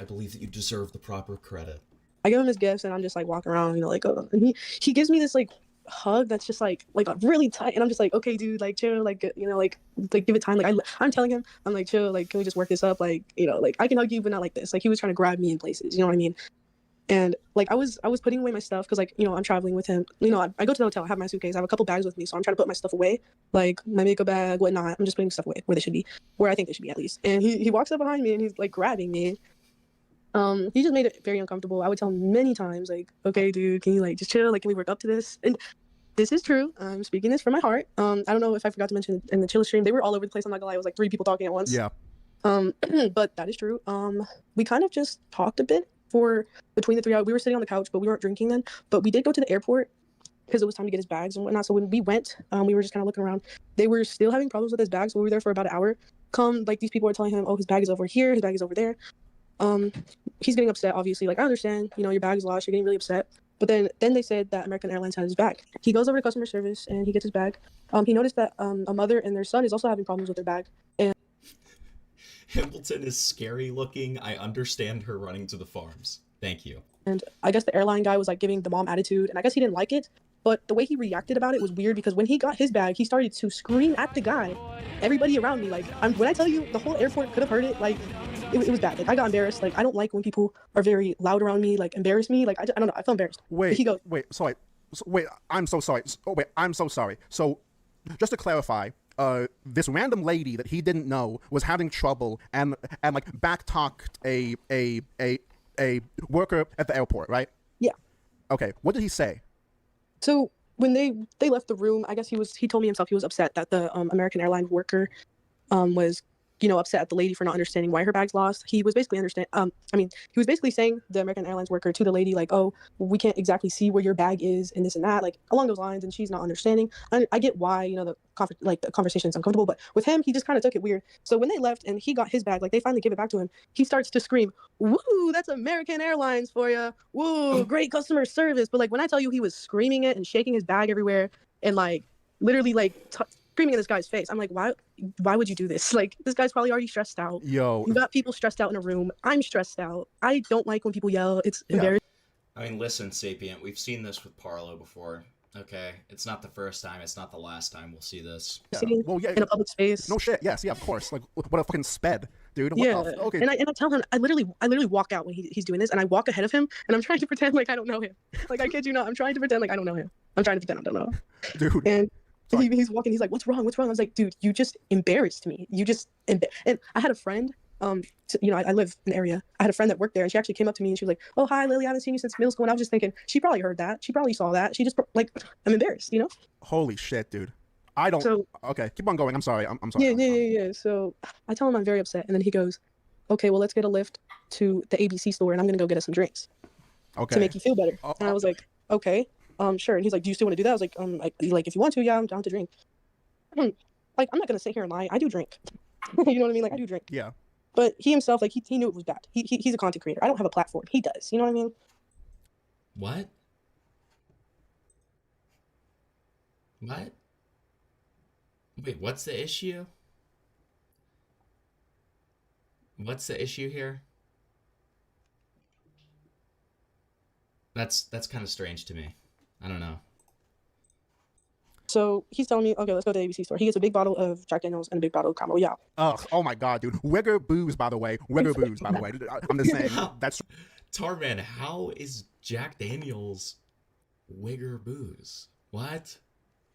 believe that you deserve the proper credit. I give him his gifts and I'm just like walking around, and he gives me this like hug that's just like really tight, and I'm just like, okay dude, like chill, like give it time. Like I'm telling him, I'm like, chill, like can we just work this up, like like I can hug you but not like this. Like he was trying to grab me in places, you know what I mean? And like I was putting away my stuff because like I'm traveling with him. I go to the hotel, I have my suitcase, I have a couple bags with me, so I'm trying to put my stuff away, like my makeup bag, whatnot. I'm just putting stuff away where they should be, where I think they should be at least. And he walks up behind me and he's like grabbing me. He just made it very uncomfortable. I would tell him many times, like, okay dude, can you like just chill, like can we work up to this? And this is true. I'm speaking this from my heart. I don't know if I forgot to mention in the chill stream, they were all over the place. I'm not gonna lie, it was like 3 people talking at once. Yeah. But that is true. We kind of just talked a bit for between the 3 hours. We were sitting on the couch, but we weren't drinking then. But we did go to the airport because it was time to get his bags and whatnot. So when we went, we were just kind of looking around. They were still having problems with his bags. So we were there for about an hour. Like these people were telling him, oh, his bag is over here, his bag is over there. He's getting upset, obviously. Like I understand, your bag's lost, you're getting really upset. But then they said that American Airlines had his bag. He goes over to customer service and he gets his bag. He noticed that a mother and their son is also having problems with their bag. And Hamilton is scary looking. I understand her running to the farms. Thank you. And I guess the airline guy was like giving the mom attitude, and I guess he didn't like it. But the way he reacted about it was weird because when he got his bag, he started to scream at the guy. Everybody around me, like, when I tell you, the whole airport could have heard it. Like, it was bad. Like, I got embarrassed. Like, I don't like when people are very loud around me, like, embarrass me. Like, I don't know. I felt embarrassed. I'm so sorry. I'm so sorry. So, just to clarify, this random lady that he didn't know was having trouble and like backtalked a worker at the airport, right? Yeah. Okay. What did he say? So when they left the room, I guess he told me himself he was upset that the American Airlines worker was upset at the lady for not understanding why her bag's lost. He was basically he was basically saying, the American Airlines worker, to the lady, like, oh, we can't exactly see where your bag is and this and that, like along those lines, and she's not understanding. I get why, the conversation is uncomfortable, but with him, he just kind of took it weird. So when they left and he got his bag, like they finally give it back to him, he starts to scream, woo, that's American Airlines for you. Woo, great customer service. But like when I tell you, he was screaming it and shaking his bag everywhere and like literally like screaming in this guy's face. I'm like, why would you do this? Like, this guy's probably already stressed out. Yo. You got people stressed out in a room. I'm stressed out. I don't like when people yell. It's embarrassing. I mean, listen, Sapient, we've seen this with Parlo before. Okay? It's not the first time. It's not the last time we'll see this. Yeah. Well, yeah. In a public space. No shit. Yes. Yeah, of course. Like, what a fucking sped, dude. Yeah. Okay. And I tell him, I literally walk out when he's doing this, and I walk ahead of him, and I'm trying to pretend like I don't know him. Like, I kid you not. I'm trying to pretend like I don't know him. I'm trying to pretend I don't know him. Dude. And he's walking. He's like, "What's wrong? What's wrong?" I was like, "Dude, you just embarrassed me. You just." And I had a friend. I live in the area. I had a friend that worked there, and she actually came up to me and she was like, "Oh, hi, Lily. I haven't seen you since middle school." And I was just thinking, she probably heard that. She probably saw that. She just like, I'm embarrassed, Holy shit, dude. I don't. So, okay, keep on going. I'm sorry. I'm sorry. Yeah. So I tell him I'm very upset, and then he goes, "Okay, well, let's get a lift to the ABC store, and I'm gonna go get us some drinks." Okay. to make you feel better. Oh, And I oh. was like, okay, sure. And he's like, do you still want to do that? I was like, like if you want to, yeah, I'm down to drink. Like I'm not gonna sit here and lie. I do drink. You know what I mean? Like I do drink. Yeah. But he himself, like he knew it was bad. He's a content creator. I don't have a platform. He does. You know what I mean? What? What? Wait, what's the issue? What's the issue here? That's kind of strange to me. I don't know. So he's telling me, okay, let's go to the ABC store. He gets a big bottle of Jack Daniels and a big bottle of Camel. Yeah. Ugh. Oh my god, dude. Wigger booze, by the way. Wigger booze, by the way. I'm just saying. That's Tarman, how is Jack Daniels Wigger booze? What?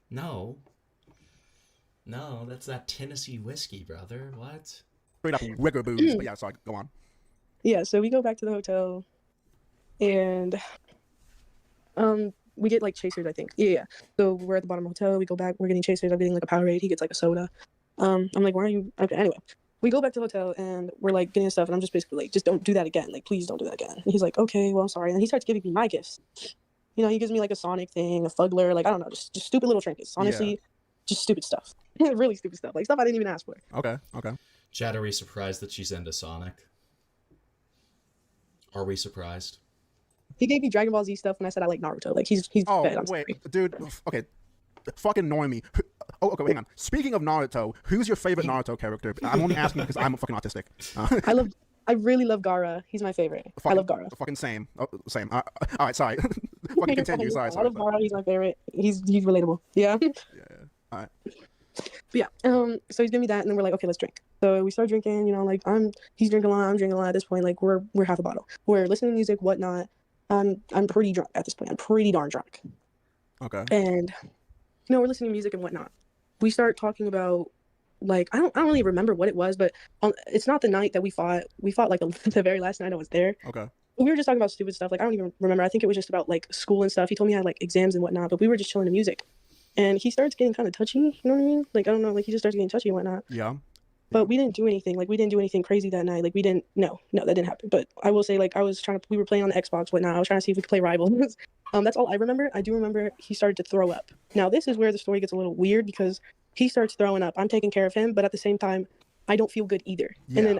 No. No, that's that Tennessee whiskey, brother. What? straight up Wigger booze. But yeah, sorry. Go on. Yeah. So we go back to the hotel, and we get like chasers, I think. Yeah. So we're at the bottom of the hotel. We go back. We're getting chasers. I'm getting like a Powerade. He gets like a soda. I'm like, why are you? Okay. Anyway, we go back to the hotel and we're like getting stuff, and I'm just basically like, just don't do that again. Like, please don't do that again. And he's like, okay, well, I'm sorry. And he starts giving me my gifts. You know, he gives me like a Sonic thing, a Fuggler, like I don't know, just stupid little trinkets. Honestly, just stupid stuff. Really stupid stuff. Like stuff I didn't even ask for. Okay. Okay. Chad, are we surprised that she's into Sonic? Are we surprised? He gave me Dragon Ball Z stuff when I said I like Naruto. Like he's Oh fed. I'm wait, sorry. dude. Okay. Fucking annoying me. Oh, okay. Hang on. Speaking of Naruto, who's your favorite Naruto character? I'm only asking because I'm fucking autistic. I really love Gaara. He's my favorite. I love Gaara. Fucking same. Oh, same. All right. Sorry. Fucking continue. Sorry. I love Gaara. He's my favorite. He's relatable. Yeah. Yeah. All right. But yeah, so he's giving me that, and then we're like, okay, let's drink. So we start drinking, you know, like he's drinking a lot, I'm drinking a lot at this point. Like we're half a bottle. We're listening to music, whatnot. I'm pretty drunk at this point. I'm pretty darn drunk. Okay. And you know, we're listening to music and whatnot. We start talking about like I don't really remember what it was, but it's not the night that we fought. We fought like the very last night I was there. Okay. We were just talking about stupid stuff. Like I don't even remember. I think it was just about like school and stuff. He told me I had like exams and whatnot, but we were just chilling to music. And he starts getting kind of touchy, you know what I mean? Like, I don't know, like, he just starts getting touchy and whatnot. Yeah. But we didn't do anything. Like, we didn't do anything crazy that night. Like, no, that didn't happen. But I will say, like, we were playing on the Xbox, whatnot. I was trying to see if we could play Rivals. That's all I remember. I do remember he started to throw up. Now, this is where the story gets a little weird because he starts throwing up. I'm taking care of him, but at the same time, I don't feel good either. Yeah. And then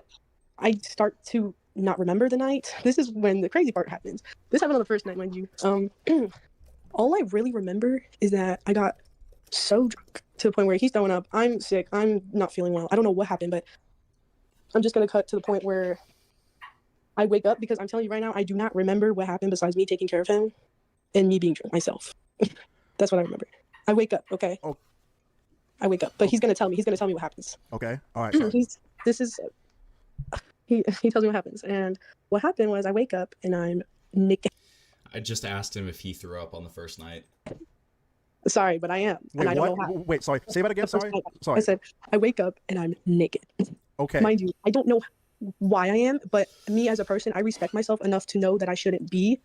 I start to not remember the night. This is when the crazy part happens. This happened on the first night, mind you. All I really remember is that I got so drunk to the point where he's throwing up. I'm sick. I'm not feeling well. I don't know what happened, but I'm just going to cut to the point where I wake up because I'm telling you right now, I do not remember what happened besides me taking care of him and me being drunk myself. That's what I remember. I wake up, okay? Oh. I wake up, but he's going to tell me. He's going to tell me what happens. Okay. All right. Sorry. He tells me what happens. And what happened was I wake up and I'm naked. I just asked him if he threw up on the first night. Sorry, but I am. Wait, and I don't what? know how. Wait, sorry. Say that again. Sorry. Sorry. I said, I wake up and I'm naked. Okay. Mind you, I don't know why I am, but me as a person, I respect myself enough to know that I shouldn't be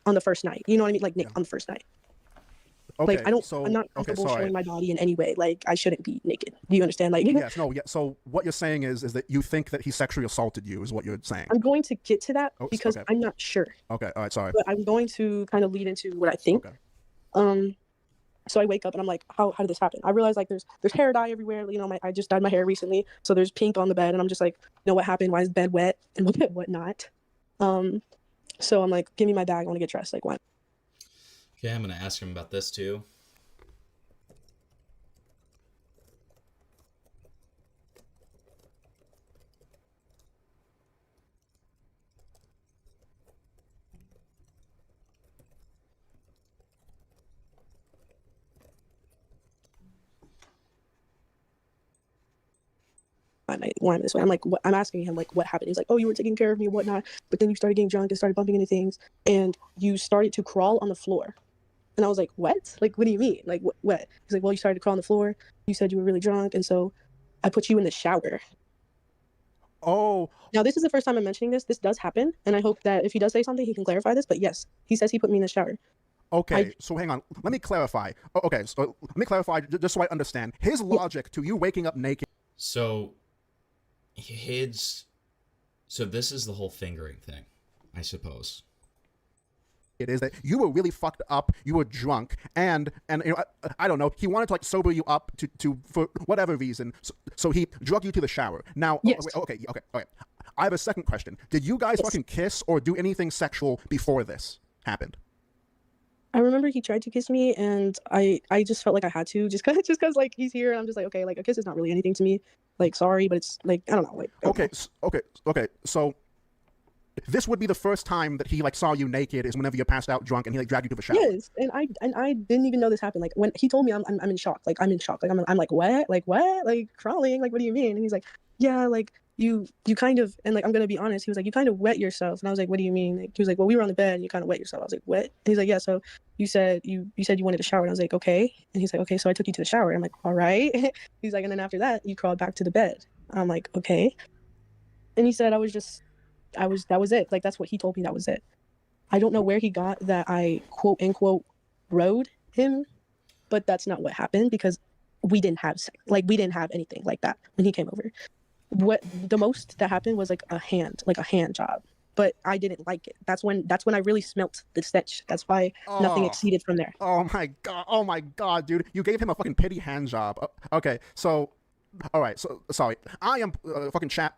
on the first night. You know what I mean? Like, on the first night. Okay. Like, So, I'm not okay. comfortable Sorry. showing my body in any way. Like, I shouldn't be naked. Do you understand? Like, Yes. No. Yeah. So what you're saying is that you think that he sexually assaulted you, is what you're saying. I'm going to get to that Oh, because okay. I'm not sure. Okay. All right. Sorry. But I'm going to kind of lead into what I think. Okay. So I wake up and I'm like, how did this happen? I realize like there's hair dye everywhere. You know, I just dyed my hair recently, so there's pink on the bed, and I'm just like, you know what happened? Why is the bed wet and whatnot? So I'm like, give me my bag. I want to get dressed. Like, what? Okay, I'm gonna ask him about this too. Why am I this way? I'm like, what? I'm asking him like, what happened? He's like, oh, you were taking care of me and whatnot, but then you started getting drunk and started bumping into things, and you started to crawl on the floor. And I was like, what? Like, what do you mean? Like, what? He's like, well, you started to crawl on the floor. You said you were really drunk, and so I put you in the shower. Oh. Now, this is the first time I'm mentioning this. This does happen, and I hope that if he does say something, he can clarify this. But yes, he says he put me in the shower. Okay, so hang on. Let me clarify. Okay, so let me clarify just so I understand. His logic to you waking up naked. So this is the whole fingering thing, I suppose. it is that you were really fucked up, you were drunk, and you know, I don't know, he wanted to like sober you up to for whatever reason, so he drug you to the shower. Now, Yes. okay. I have a second question. Did you guys Yes. fucking kiss or do anything sexual before this happened? I remember he tried to kiss me, and I just felt like I had to, just cause like he's here, and I'm just like, okay, like a kiss is not really anything to me. Like, sorry, but it's like, I don't know, like. I don't know. Okay. So this would be the first time that he like saw you naked is whenever you're passed out drunk and he like dragged you to the shower. Yes, and I didn't even know this happened. Like when he told me, I'm in shock. Like I'm in shock. Like I'm like what? Like what? Like crawling? Like what do you mean? And he's like, yeah, like you kind of, and like I'm gonna be honest. He was like, you kind of wet yourself, and I was like, what do you mean? Like, he was like, well, we were on the bed, and you kind of wet yourself. I was like, what? And he's like, yeah. So you said you wanted to shower, and I was like, okay. And he's like, okay. So I took you to the shower. I'm like, all right. He's like, and then after that, you crawled back to the bed. I'm like, okay. And he said, that was it. Like that's what he told me. That was it. I don't know where he got that I quote unquote rode him, but that's not what happened because we didn't have sex. Like we didn't have anything like that when he came over. What the most that happened was like a hand job, but I didn't like it. That's when I really smelt the stench. That's why nothing exceeded from there. Oh my god, dude! You gave him a fucking pity hand job. Okay, so. All right, so sorry. I am fucking chat.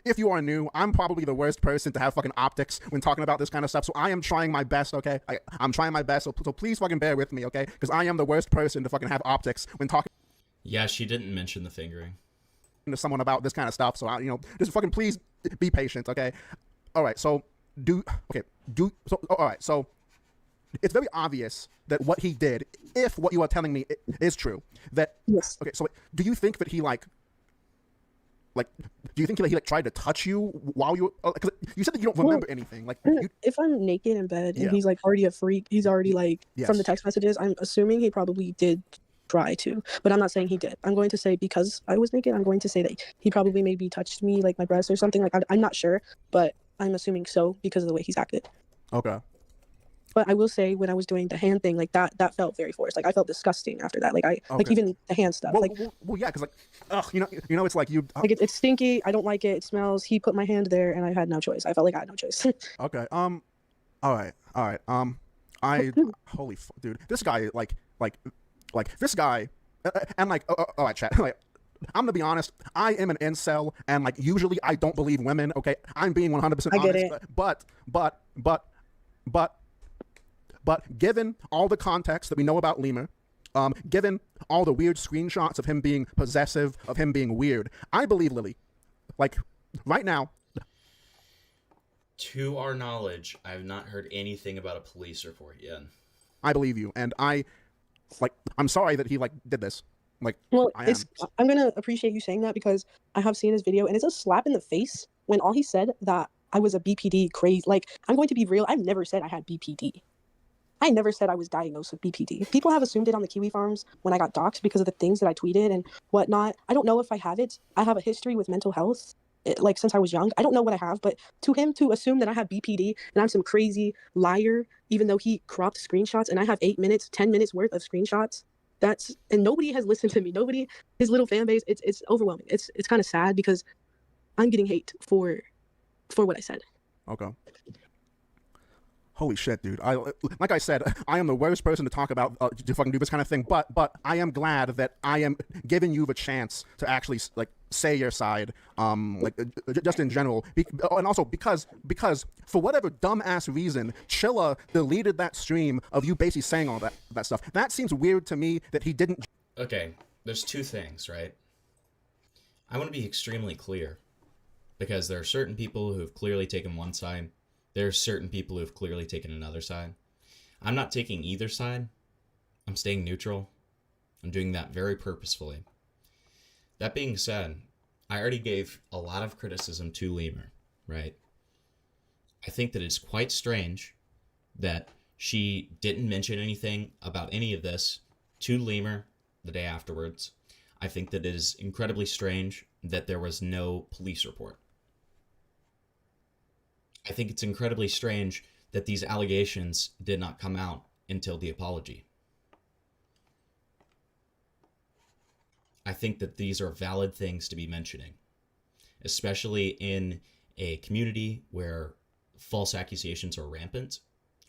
If you are new, I'm probably the worst person to have fucking optics when talking about this kind of stuff. So I am trying my best, okay? I'm trying my best. So please fucking bear with me, okay? Because I am the worst person to fucking have optics when talking Yeah, she didn't mention the fingering. to someone about this kind of stuff. So I, just fucking please be patient, okay? All right, so all right, so it's very obvious that what he did, if what you are telling me is true, that Yes. okay. So do you think that he like do you think he like tried to touch you while you were? Because you said that you don't remember anything. Like, If I'm naked in bed and Yeah. he's like already a freak, he's already like from the Yes. text messages, I'm assuming he probably did try to, but I'm not saying he did. I'm going to say because I was naked, I'm going to say that he probably maybe touched me like my breast or something. Like I'm not sure, but I'm assuming so because of the way he's acted. okay. But I will say when I was doing the hand thing, like that felt very forced. Like I felt disgusting after that. Like like Okay. even the hand stuff. Well, Like yeah, because like, ugh, it's like you. it's stinky. I don't like it. It smells. He put my hand there, and I had no choice. I felt like I had no choice. Okay. All right. Holy dude, this guy like this guy, and like, all right, chat. Like, I'm gonna be honest. I am an incel, and like usually I don't believe women. Okay, I'm being 100% I honest. get it. But given all the context that we know about Lemur, given all the weird screenshots of him being possessive, of him being weird, I believe Lily. Like right now, To our knowledge, I have not heard anything about a police report yet. I believe you, and I'm sorry that he like did this. Like, Well, I am. I'm gonna appreciate you saying that because I have seen his video and it's a slap in the face when all he said that I was a BPD crazy. Like, I'm going to be real. I've never said I had BPD. I never said I was diagnosed with BPD. People have assumed it on the Kiwi farms when I got doxxed because of the things that I tweeted and whatnot. I don't know if I have it. I have a history with mental health, like since I was young. I don't know what I have, but to him to assume that I have BPD and I'm some crazy liar, even though he cropped screenshots and I have 8 minutes, 10 minutes worth of screenshots. And nobody has listened to me. Nobody, his little fan base, it's overwhelming. It's kind of sad because I'm getting hate for what I said. Okay. Holy shit, dude! Like I said, I am the worst person to talk about to fucking do this kind of thing. But I am glad that I am giving you the chance to actually like say your side, just in general, and also because for whatever dumbass reason, Chilla deleted that stream of you basically saying all that stuff. That seems weird to me that he didn't. Okay, there's two things, right? I want to be extremely clear because there are certain people who have clearly taken one side. There are certain people who have clearly taken another side. I'm not taking either side. I'm staying neutral. I'm doing that very purposefully. That being said, I already gave a lot of criticism to Lemur, right? I think that it's quite strange that she didn't mention anything about any of this to Lemur the day afterwards. I think that it is incredibly strange that there was no police report. I think it's incredibly strange that these allegations did not come out until the apology. I think that these are valid things to be mentioning, especially in a community where false accusations are rampant,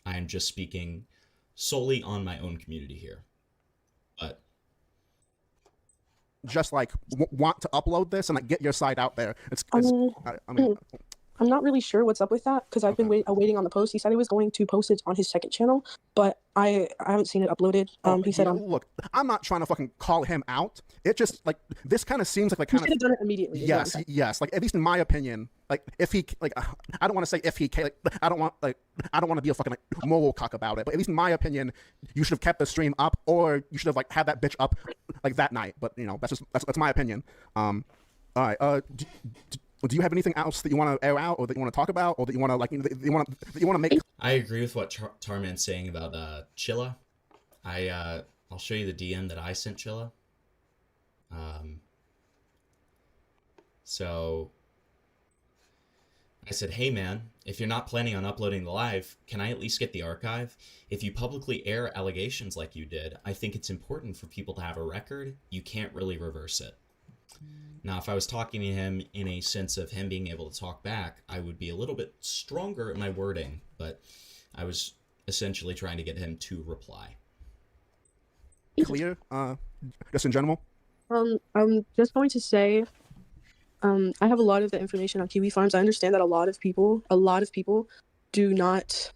I am just speaking solely on my own community here. But just like want to upload this and like get your site out there. I mean, I'm not really sure what's up with that because I've been waiting on the post. He said he was going to post it on his second channel, but I haven't seen it uploaded. He said, "Look, I'm not trying to fucking call him out. It just like this kind of seems like he should have done it immediately." Yes, yes. Like at least in my opinion, like if he like, I don't want to say if he like, I don't want to be a fucking like moral cuck about it. But at least in my opinion, you should have kept the stream up, or you should have like had that bitch up like that night. But you know, that's my opinion. All right. Do you have anything else that you want to air out, or that you want to talk about, or that you want to like that you want to make? I agree with what Tarman's saying about Chilla. I'll show you the DM that I sent Chilla. So I said, hey man, if you're not planning on uploading the live, can I at least get the archive? If you publicly air allegations like you did, I think it's important for people to have a record. You can't really reverse it. Now, if I was talking to him in a sense of him being able to talk back, I would be a little bit stronger in my wording, but I was essentially trying to get him to reply. Clear, just in general. I'm just going to say, I have a lot of the information on Kiwi Farms. I understand that a lot of people do not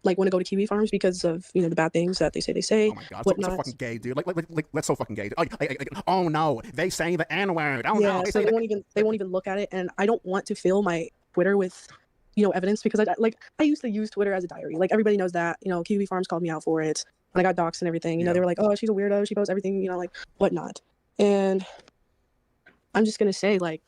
like want to go to Kiwi Farms because of, you know, the bad things that they say. Oh my god, it's so fucking gay, dude. Like that's so fucking gay. Oh no, they say the N-word. Oh yeah, no, so they won't even look at it, and I don't want to fill my Twitter with, you know, evidence because I used to use Twitter as a diary. Like everybody knows that, you know, Kiwi Farms called me out for it when I got doxxed and everything. You know, they were like, oh, she's a weirdo. She posts everything, you know, like whatnot. And I'm just gonna say, like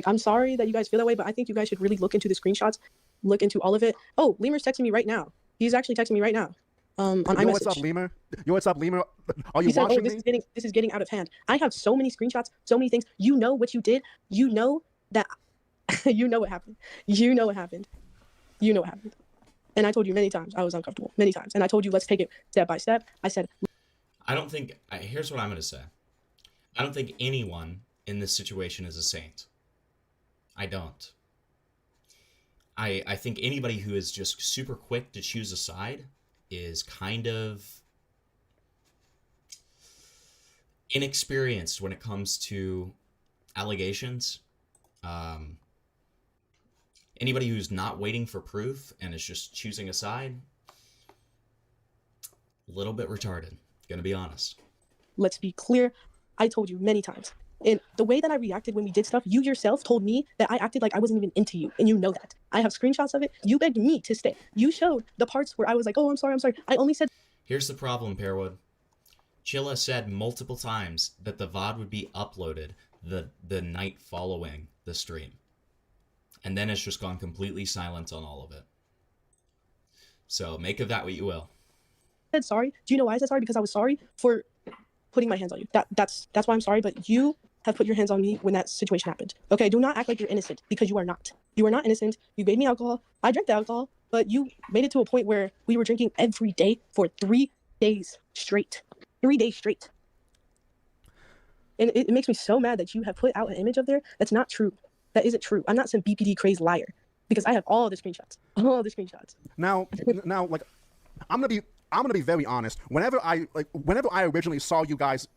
I'm sorry that you guys feel that way, but I think you guys should really look into the screenshots. Look into all of it. Oh, Lemur's texting me right now. He's actually texting me right now. On iMessage. What's up, Lemur? Yo, what's up, Lemur? Are you he said, watching me? This is getting out of hand. I have so many screenshots, so many things. You know what you did. You know that. You know what happened. You know what happened. You know what happened. And I told you many times I was uncomfortable, many times. And I told you let's take it step by step. I said, I don't think. Here's what I'm going to say. I don't think anyone in this situation is a saint. I don't. I think anybody who is just super quick to choose a side is kind of inexperienced when it comes to allegations. Anybody who's not waiting for proof and is just choosing a side, a little bit retarded, gonna be honest. let's be clear. I told you many times. And the way that I reacted when we did stuff, you yourself told me that I acted like I wasn't even into you. And you know that. I have screenshots of it. You begged me to stay. You showed the parts where I was like, oh, I'm sorry. I only said... Here's the problem, Pearwood. Chilla said multiple times that the VOD would be uploaded the night following the stream. And then it's just gone completely silent on all of it. So make of that what you will. I said sorry. Do you know why I said sorry? Because I was sorry for putting my hands on you. That's why I'm sorry, but you have put your hands on me when that situation happened. Okay, do not act like you're innocent, because you are not. You are not innocent. You gave me alcohol. I drank the alcohol, but you made it to a point where we were drinking every day for 3 days straight. 3 days straight. And it makes me so mad that you have put out an image up there that's not true. That isn't true. I'm not some BPD crazed liar, because I have all the screenshots. All the screenshots. Now, like, I'm gonna be very honest. Whenever I originally saw you guys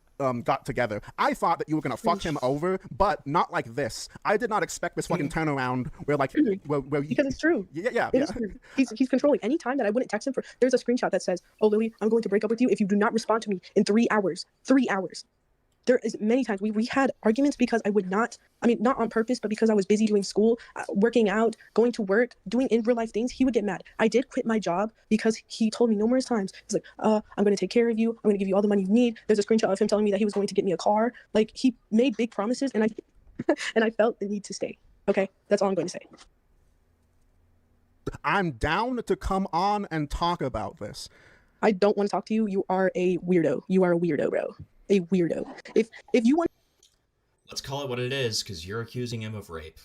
got together, I thought that you were gonna fuck him over, but not like this. I did not expect this fucking turnaround where like where you, because it's true. Yeah. It is true. He's controlling. Anytime that I wouldn't text him for, there's a screenshot that says, "Oh Lily, I'm going to break up with you if you do not respond to me in 3 hours." 3 hours. There is many times we had arguments because I would not, I mean, not on purpose, but because I was busy doing school, working out, going to work, doing in real life things, he would get mad. I did quit my job because he told me numerous times, he's like, I'm going to take care of you. I'm going to give you all the money you need. There's a screenshot of him telling me that he was going to get me a car. Like, he made big promises, and I felt the need to stay. Okay, that's all I'm going to say. I'm down to come on and talk about this. I don't want to talk to you. You are a weirdo. You are a weirdo, bro. A weirdo. If you want, let's call it what it is, because you're accusing him of rape.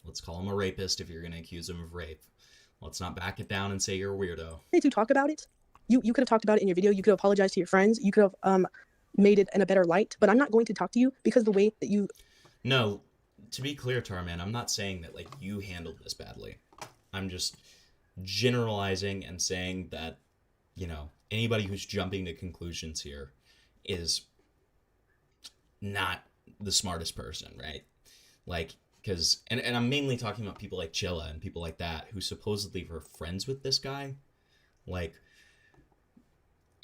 Let's call him a rapist if you're going to accuse him of rape. Let's not back it down and say you're a weirdo. To talk about it, you could have talked about it in your video. You could have apologized to your friends. You could have made it in a better light. But I'm not going to talk to you because the way that you. No, to be clear, Tarman, I'm not saying that like you handled this badly. I'm just generalizing and saying that, you know, anybody who's jumping to conclusions here is not the smartest person, right? Like, because, and I'm mainly talking about people like Chilla and people like that who supposedly were friends with this guy. Like,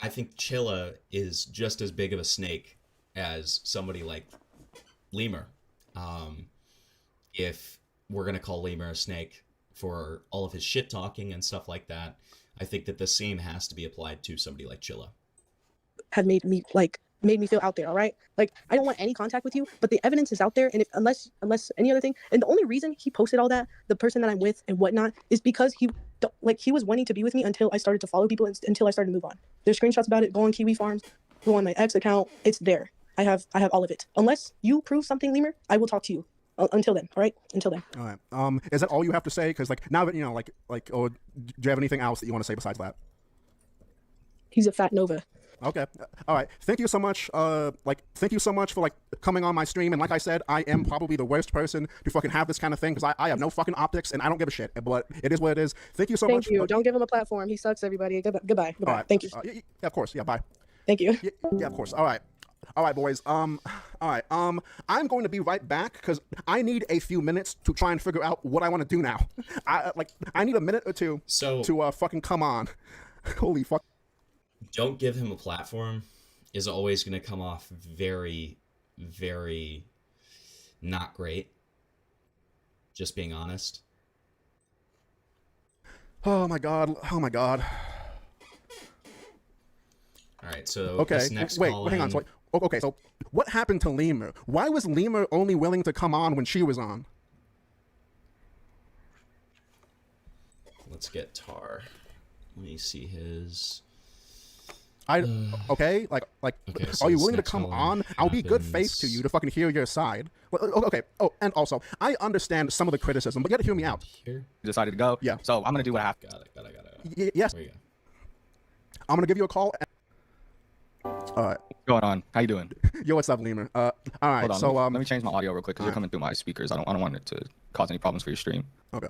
I think Chilla is just as big of a snake as somebody like Lemur. If we're going to call Lemur a snake for all of his shit talking and stuff like that, I think that the same has to be applied to somebody like Chilla. Have made me feel out there, all right? Like, I don't want any contact with you, but the evidence is out there, and if unless any other thing, and the only reason he posted all that, the person that I'm with and whatnot, is because he was wanting to be with me until I started to follow people and until I started to move on. There's screenshots about it. Go on Kiwi Farms, go on my ex account. It's there. I have all of it. Unless you prove something, Lemur, I will talk to you. Until then, all right? Until then. All right. Is that all you have to say? Because like now that you know, or do you have anything else that you want to say besides that? He's a fat Nova. Okay. All right. Thank you so much. Thank you so much for like coming on my stream. And like I said, I am probably the worst person to fucking have this kind of thing because I have no fucking optics and I don't give a shit. But it is what it is. Thank you so much. Thank you. Don't give him a platform. He sucks, everybody. Goodbye. All right. Thank you. Yeah, of course. Yeah. Bye. Thank you. Yeah, of course. All right. All right, boys. All right. I'm going to be right back because I need a few minutes to try and figure out what I want to do now. I need a minute or two to fucking come on. Holy fuck. Don't give him a platform is always going to come off very, very not great. Just being honest. Oh my god. Oh my god. All right, so okay. this next Wait, call hang on. So, okay, so what happened to Lemur? Why was Lemur only willing to come on when she was on? Let's get Tar. Let me see his. Okay, okay, so are you this willing to next come call on? I'll be good faith to happens- you to fucking hear your side. Okay. Oh, and also, I understand some of the criticism, but you gotta hear me out. Here. Decided to go. Yeah. So I'm gonna do what I have to. Got it. Yes, There you go. I'm gonna give you a call. All right. What's going on? How you doing? Yo, what's up, Lemur? All right. Hold on. So let me change my audio real quick because you're alright. coming through my speakers. I don't want it to cause any problems for your stream. Okay.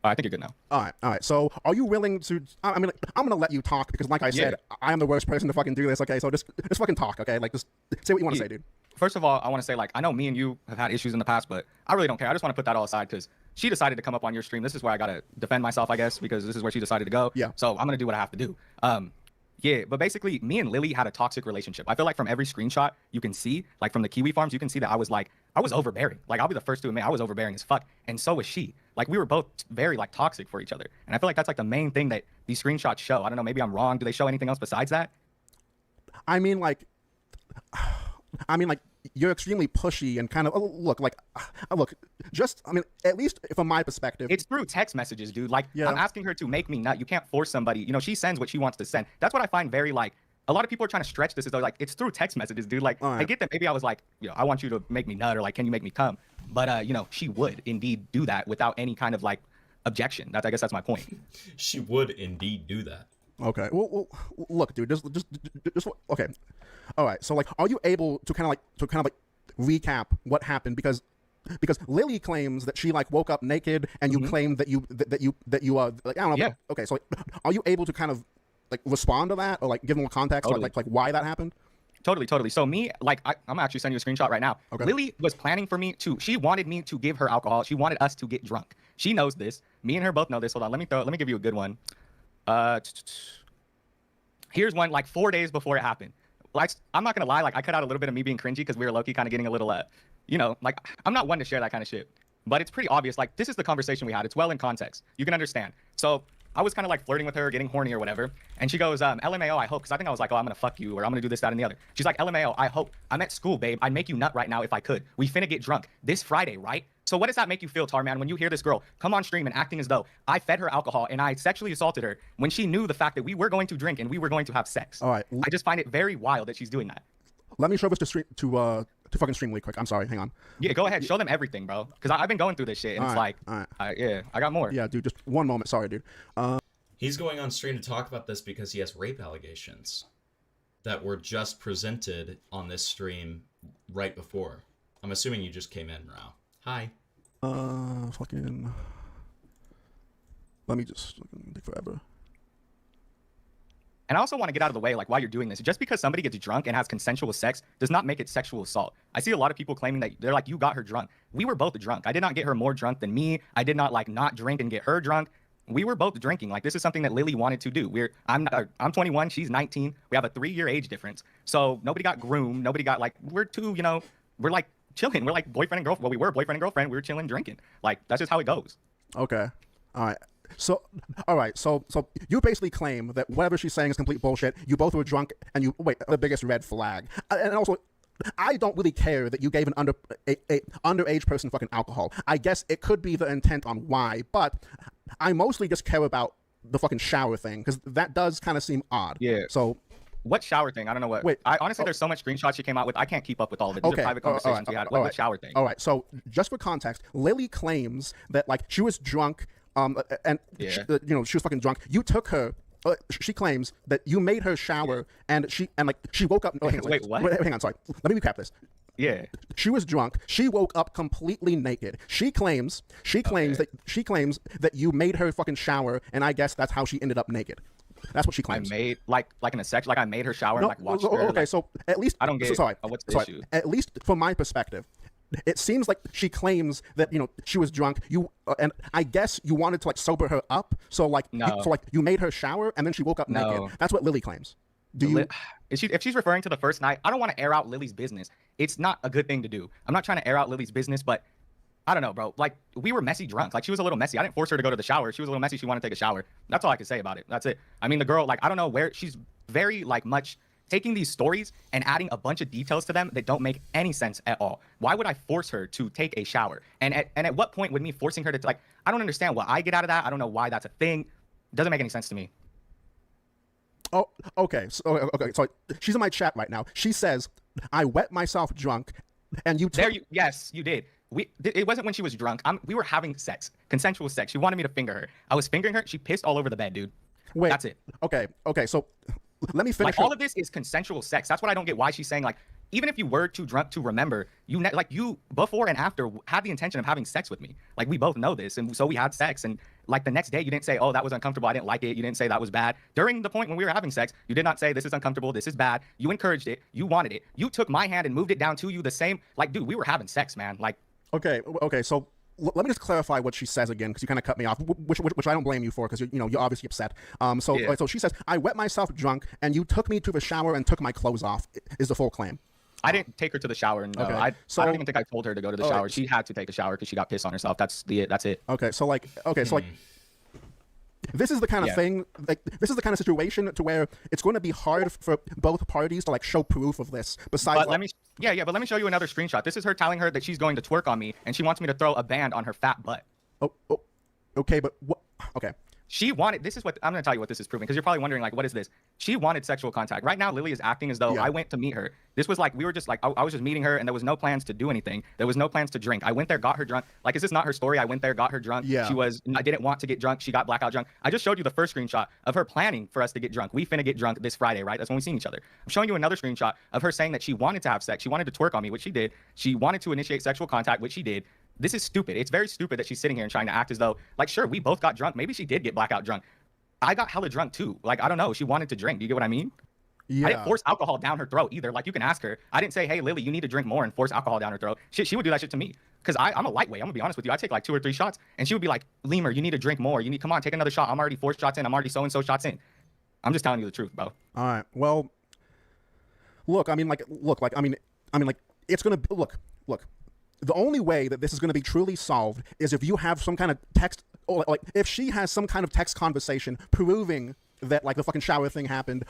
I think you're good now. All right. So, are you willing to? I mean, I'm gonna let you talk because, like I said, I am the worst person to fucking do this. Okay, so just fucking talk. Okay, like just say what you want to say, dude. First of all, I want to say, like, I know me and you have had issues in the past, but I really don't care. I just want to put that all aside because she decided to come up on your stream. This is where I gotta defend myself, I guess, because this is where she decided to go. Yeah. So I'm gonna do what I have to do. Yeah, but basically, me and Lily had a toxic relationship. I feel like from every screenshot you can see, like from the Kiwi Farms, you can see that I was overbearing. Like, I'll be the first to admit I was overbearing as fuck, and so was she. Like, we were both very like toxic for each other, and I feel like that's like the main thing that these screenshots show. I don't know, maybe I'm wrong. Do they show anything else besides that? I mean, like, you're extremely pushy and kind of look. Just, I mean, at least from my perspective, It's through text messages, dude. Like, Yeah. I'm asking her to make me nut. You can't force somebody. You know, she sends what she wants to send. That's what I find very like. A lot of people are trying to stretch this as though like it's through text messages, dude. Like, Alright. I get that maybe I was like, I want you to make me nut, or like, can you make me come? But she would indeed do that without any kind of like objection. I guess that's my point. She would indeed do that. Okay. Well, look, dude. Just okay. All right. So, like, are you able to kind of like recap what happened? Because Lily claims that she like woke up naked, and you claim that you like, I don't know. Yeah. Okay. So, like, are you able to kind of like respond to that or like give more context Totally. like why that happened? Totally. So me, like, I'm actually sending you a screenshot right now. Okay. Lily was planning for me to. She wanted me to give her alcohol. She wanted us to get drunk. She knows this. Me and her both know this. Hold on. Let me give you a good one. Here's one like 4 days before it happened. Like, I'm not gonna lie. Like, I cut out a little bit of me being cringy because we were low-key kind of getting a little, like, I'm not one to share that kind of shit. But it's pretty obvious. Like, this is the conversation we had. It's well in context. You can understand. So I was kind of like flirting with her, getting horny or whatever. And she goes, LMAO, I hope. Because I think I was like, oh, I'm going to fuck you, or I'm going to do this, that, and the other. She's like, LMAO, I hope. I'm at school, babe. I'd make you nut right now if I could. We finna get drunk this Friday, right? So what does that make you feel, Tarman, when you hear this girl come on stream and acting as though I fed her alcohol and I sexually assaulted her when she knew the fact that we were going to drink and we were going to have sex? All right. I just find it very wild that she's doing that. Let me show this to fucking stream really quick. I'm sorry. Hang on. Yeah, go ahead. Show them everything, bro. Because I've been going through this shit and it's Alright, like, alright. yeah, I got more. Yeah, dude. Just one moment. Sorry, dude. He's going on stream to talk about this because he has rape allegations that were just presented on this stream right before. I'm assuming you just came in, Rao. Hi. Fucking. Let me just take forever. And I also want to get out of the way, like, while you're doing this, just because somebody gets drunk and has consensual sex does not make it sexual assault. I see a lot of people claiming that they're like, you got her drunk. We were both drunk. I did not get her more drunk than me. I did not like not drink and get her drunk. We were both drinking. Like, this is something that Lily wanted to do. I'm 21, she's 19. We have a 3-year age difference. So nobody got groomed. Nobody got like, we're two, we're like chilling. We're like boyfriend and girlfriend. Well, we were boyfriend and girlfriend. We were chilling, drinking. Like, that's just how it goes. Okay. All right. So, all right. So you basically claim that whatever she's saying is complete bullshit. You both were drunk, and you wait. The biggest red flag. And also, I don't really care that you gave an underage person fucking alcohol. I guess it could be the intent on why, but I mostly just care about the fucking shower thing because that does kind of seem odd. Yeah. So. What shower thing? I don't know what. Wait. I honestly, there's so much screenshots she came out with. I can't keep up with all of it. These are private conversations we had. Like, what shower thing? All right. So just for context, Lily claims that like she was drunk, and Yeah. she was fucking drunk. You took her. She claims that you made her shower, and she woke up. Oh, hang on, Wait, what? Hang on, sorry. Let me recap this. Yeah. She was drunk. She woke up completely naked. She claims that you made her fucking shower, and I guess that's how she ended up naked. That's what she claims. I made like in a sex, like I made her shower and like watched her. Okay, like, so at least I don't get. Sorry, what's the sorry. issue? At least from my perspective, it seems like she claims that she was drunk. You and I guess you wanted to like sober her up. So like No. you made her shower and then she woke up No. naked. That's what Lily claims. Do you? If she's referring to the first night, I don't want to air out Lily's business. It's not a good thing to do. I'm not trying to air out Lily's business, but I don't know, bro. Like, we were messy drunk. Like, she was a little messy. I didn't force her to go to the shower. She was a little messy. She wanted to take a shower. That's all I can say about it. That's it. I mean, the girl, like, I don't know where she's very, like, much taking these stories and adding a bunch of details to them that don't make any sense at all. Why would I force her to take a shower? And at what point would me forcing her to, like, I don't understand what I get out of that. I don't know why that's a thing. It doesn't make any sense to me. Oh, okay. So she's in my chat right now. She says, "I wet myself drunk, and you." Yes, you did. It wasn't when she was drunk. We were having sex, consensual sex. She wanted me to finger her. I was fingering her. She pissed all over the bed, dude. Wait. That's it. Okay. So let me finish. Like, all of this is consensual sex. That's what I don't get. Why she's saying, like, even if you were too drunk to remember, you before and after had the intention of having sex with me. Like, we both know this, and so we had sex. And like the next day, you didn't say, "Oh, that was uncomfortable. I didn't like it." You didn't say that was bad. During the point when we were having sex, you did not say, "This is uncomfortable. This is bad." You encouraged it. You wanted it. You took my hand and moved it down to you. The same. Like, dude, we were having sex, man. Like. Okay. So let me just clarify what she says again, because you kind of cut me off, which I don't blame you for, because you're obviously upset. So she says, "I wet myself drunk, and you took me to the shower and took my clothes off." Is the full claim? I didn't take her to the shower. No, Okay. I don't even think I told her to go to the shower. She had to take a shower because she got pissed on herself. That's it. Okay. So this is the kind of thing, like, this is the kind of situation to where it's going to be hard for both parties to like show proof of this. Besides, but let me show you another screenshot. This is her telling her that she's going to twerk on me, and she wants me to throw a band on her fat butt. Okay, but what? Okay. She wanted. This is what I'm going to tell you what this is proving, because you're probably wondering, like, what is this? She wanted sexual contact. Right now, Lily is acting as though I went to meet her. This was like, we were just like, I was just meeting her, and there was no plans to do anything. There was no plans to drink. I went there, got her drunk. Like, is this not her story? I went there, got her drunk. Yeah. I didn't want to get drunk. She got blackout drunk. I just showed you the first screenshot of her planning for us to get drunk. We finna get drunk this Friday, right? That's when we seen each other. I'm showing you another screenshot of her saying that she wanted to have sex. She wanted to twerk on me, which she did. She wanted to initiate sexual contact, which she did. This is stupid. It's very stupid that she's sitting here and trying to act as though, like, sure, we both got drunk. Maybe she did get blackout drunk. I got hella drunk too. Like, I don't know. She wanted to drink. Do you get what I mean? Yeah. I didn't force alcohol down her throat either. Like, you can ask her. I didn't say, "Hey, Lily, you need to drink more," and force alcohol down her throat. She would do that shit to me. Because I'm a lightweight. I'm going to be honest with you. I take like 2 or 3 shots. And she would be like, "Lemur, you need to drink more. Come on, take another shot. I'm already 4 shots in. I'm already so-and-so shots in." I'm just telling you the truth, bro. All right. Well, look, it's going to look. The only way that this is going to be truly solved is if you have some kind of text, or like if she has some kind of text conversation proving that like the fucking shower thing happened,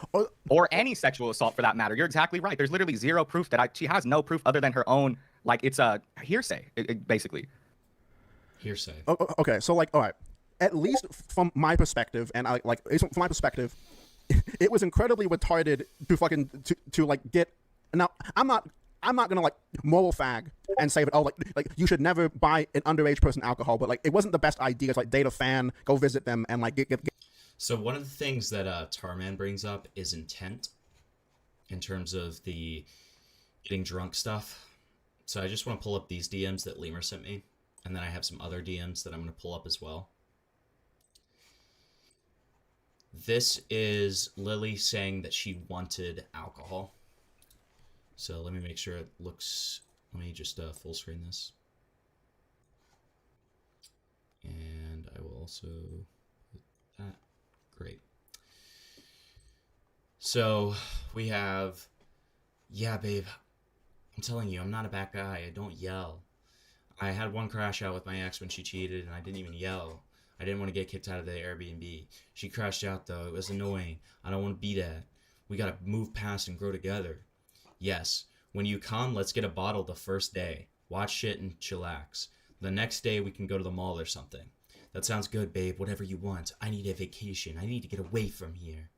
or any sexual assault for that matter. You're exactly right. There's literally zero proof she has no proof other than her own. Like, it's a hearsay, basically. Hearsay. Okay, so like, all right, at least from my perspective, and from my perspective, it was incredibly retarded to fucking to like get. Now, I'm not gonna like moral fag and say that, oh, like you should never buy an underage person alcohol, but like it wasn't the best idea. It's like date a fan, go visit them, and like get. So one of the things that Tarman brings up is intent in terms of the getting drunk stuff. So I just want to pull up these DMs that Lemur sent me, and then I have some other DMs that I'm going to pull up as well. this is Lily saying that she wanted alcohol. So let me make sure it looks. Let me just full screen this. And I will also put that. Great. So we have, yeah, babe, I'm telling you, I'm not a bad guy. I don't yell. I had one crash out with my ex when she cheated, and I didn't even yell. I didn't want to get kicked out of the Airbnb. She crashed out, though. It was annoying. I don't want to be that. We got to move past and grow together. Yes, when you come, let's get a bottle the first day. Watch shit and chillax. The next day, we can go to the mall or something. That sounds good, babe. Whatever you want. I need a vacation. I need to get away from here.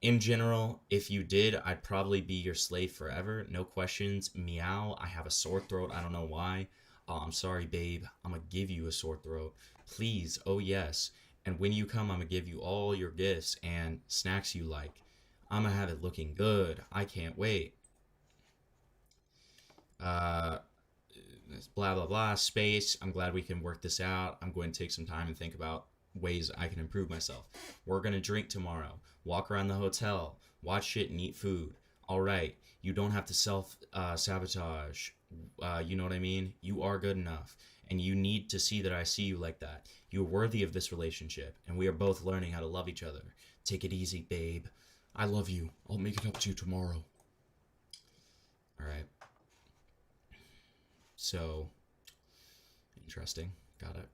In general, if you did, I'd probably be your slave forever. No questions. Meow. I have a sore throat. I don't know why. Oh, I'm sorry, babe. I'm gonna give you a sore throat. Please. Oh, yes. And when you come, I'm gonna give you all your gifts and snacks you like. I'm gonna have it looking good. I can't wait. Blah, blah, blah. Space. I'm glad we can work this out. I'm going to take some time and think about ways I can improve myself. We're gonna drink tomorrow. Walk around the hotel. Watch shit and eat food. All right. You don't have to sabotage. You know what I mean? You are good enough. And you need to see that I see you like that. You're worthy of this relationship. And we are both learning how to love each other. Take it easy, babe. I love you. I'll make it up to you tomorrow. All right. So, interesting. Got it.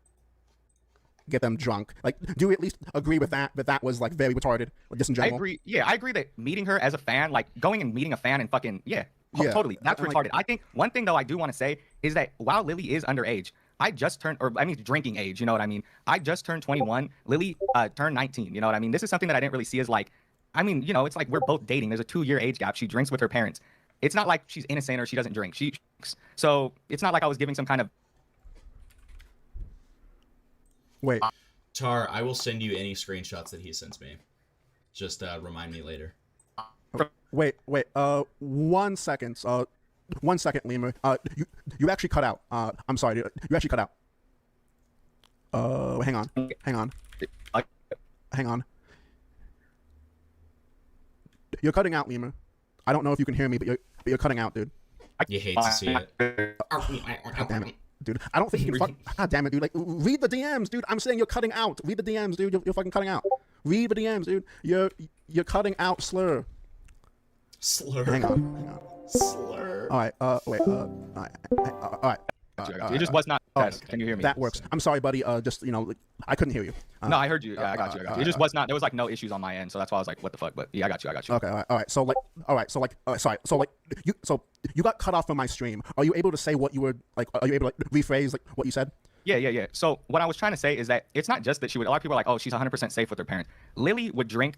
Get them drunk. Like, do you at least agree with that? That was like very retarded, like, just in I general. agree. Yeah, I agree that meeting her as a fan, like going and meeting a fan and fucking Yeah. totally. That's And, retarded. I think one thing though I do want to say is that while Lily is underage, I just turned, or I mean drinking age. You know what I mean? I just turned 21. Lily turned 19. You know what I mean? This is something that I didn't really see as like, I mean, you know, it's like we're both dating. There's a 2-year age gap. She drinks with her parents. It's not like she's innocent or she doesn't drink. She drinks. So it's not like I was giving some kind of. Wait. Tar, I will send you any screenshots that he sends me. Just remind me later. Wait. 1 second. 1 second, Lemur. You actually cut out. I'm sorry. You actually cut out. Hang on. You're cutting out, Lemur. I don't know if you can hear me, but you're cutting out, dude. You hate to see it. God damn it, dude. I don't think you can. God damn it, dude. Like, read the DMs, dude. I'm saying you're cutting out. Read the DMs, dude. You're fucking cutting out. Read the DMs, dude. You're cutting out. Slur. Hang on. Slur. All right. Wait. All right. It just was not. Yes. Can you hear me? That works. I'm sorry, buddy. Just I couldn't hear you. No, I heard you. Yeah, I got you. It just was not. There was like no issues on my end, so that's why I was like, "What the fuck?" But yeah, I got you. Okay. All right. So you got cut off from my stream. Are you able to say what you were like? Are you able to rephrase like what you said? Yeah. So what I was trying to say is that it's not just that she would. A lot of people are like, "Oh, she's 100% safe with her parents." Lily would drink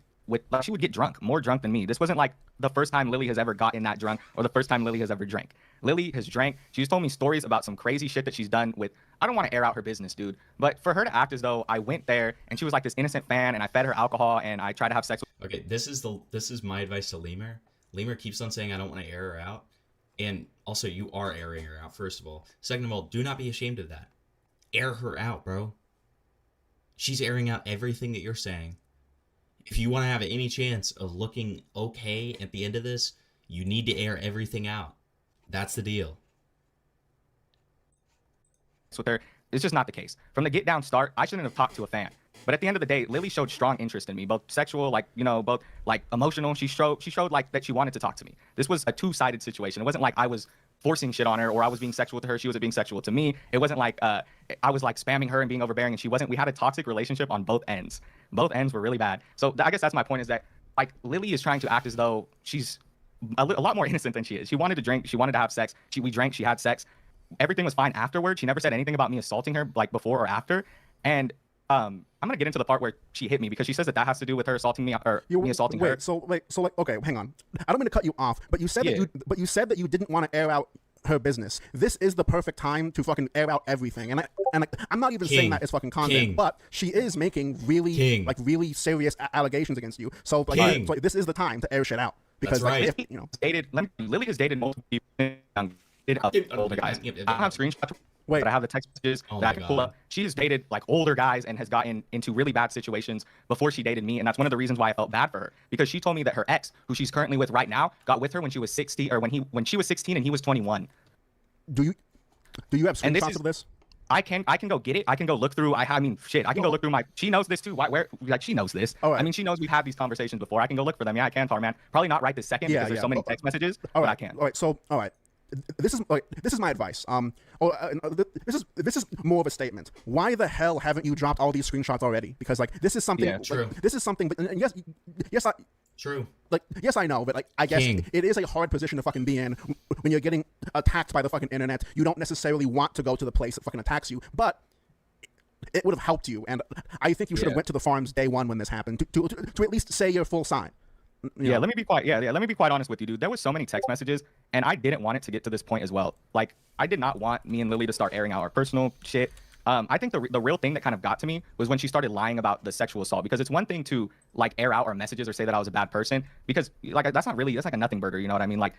like she would get drunk, more drunk than me. This wasn't like the first time Lily has ever gotten that drunk or the first time Lily has ever drank. Lily has drank. She's told me stories about some crazy shit that she's done with. I don't want to air out her business, dude. But for her to act as though I went there and she was like this innocent fan and I fed her alcohol and I tried to have sex with. Okay, this is my advice to Lemur. Lemur keeps on saying I don't want to air her out, and also you are airing her out. First of all, second of all, do not be ashamed of that. Air her out, bro. She's airing out everything that you're saying. If you want to have any chance of looking okay at the end of this, you need to air everything out. That's the deal. With her, it's just not the case. From the get down start, I shouldn't have talked to a fan. But at the end of the day, Lily showed strong interest in me, both sexual, like, you know, both like emotional. She showed like that she wanted to talk to me. This was a two-sided situation. It wasn't like I was forcing shit on her or I was being sexual to her. She was being sexual to me. It wasn't like I was like spamming her and being overbearing and she wasn't. We had a toxic relationship on both ends. Both ends were really bad. So I guess that's my point, is that like Lily is trying to act as though she's a lot more innocent than she is. She wanted to drink. She wanted to have sex. We drank. She had sex. Everything was fine afterward. She never said anything about me assaulting her like before or after. And I'm gonna get into the part where she hit me because she says that has to do with her assaulting me or me assaulting her. So like, okay, hang on. I don't mean to cut you off, but you said that you didn't want to air out her business. This is the perfect time to fucking air out everything. And I'm not even saying that it's fucking content, but she is making really really serious allegations against you. So like, this is the time to air shit out because right. Lily has dated multiple people. Older guys. I don't have screenshots. Wait. But I have the text messages Oh that I my can pull God. up. She has dated like older guys and has gotten into really bad situations before she dated me, and that's one of the reasons why I felt bad for her, because she told me that her ex, who she's currently with right now, got with her when she was 60, or when she was 16 and he was 21. Do you have And this screenshots is- of this? I can go get it. I can go look through. I mean, shit. I can go look through my. She knows this too. Like she knows this. All right. I mean, she knows we've had these conversations before. I can go look for them. Yeah, I can, Tar Man. Probably not right this second Yeah, because there's yeah. so many Oh, text messages. All But right. I can. All right. So, all right. This is my advice. This is more of a statement. Why the hell haven't you dropped all these screenshots already? Because like this is something. Yeah, like, true. this is something. But and yes, True. yes, I know, but like I guess King. it is a hard position to fucking be in when you're getting attacked by the fucking internet. You don't necessarily want to go to the place that fucking attacks you, but it would have helped you. And I think you should have Yeah. went to the farms day one when this happened to at least say your full side. You Yeah, know? let me be quite. Yeah, let me be quite honest with you, dude. There was so many text messages, and I didn't want it to get to this point as well. Like, I did not want me and Lily to start airing out our personal shit. I think the real thing that kind of got to me was when she started lying about the sexual assault. Because it's one thing to like air out our messages or say that I was a bad person, because like that's like a nothing burger. You know what I mean? Like,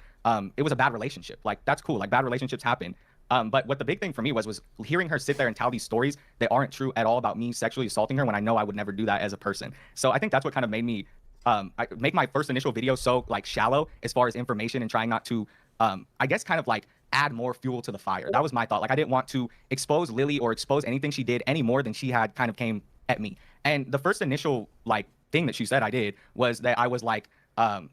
it was a bad relationship. Like that's cool. Like bad relationships happen. But what the big thing for me was hearing her sit there and tell these stories that aren't true at all about me sexually assaulting her when I know I would never do that as a person. So I think that's what kind of made me I make my first initial video so like shallow as far as information and trying not to I guess kind of like add more fuel to the fire. That was my thought. Like I didn't want to expose Lily or expose anything she did any more than she had kind of came at me. And the first initial like thing that she said I did was that I was like that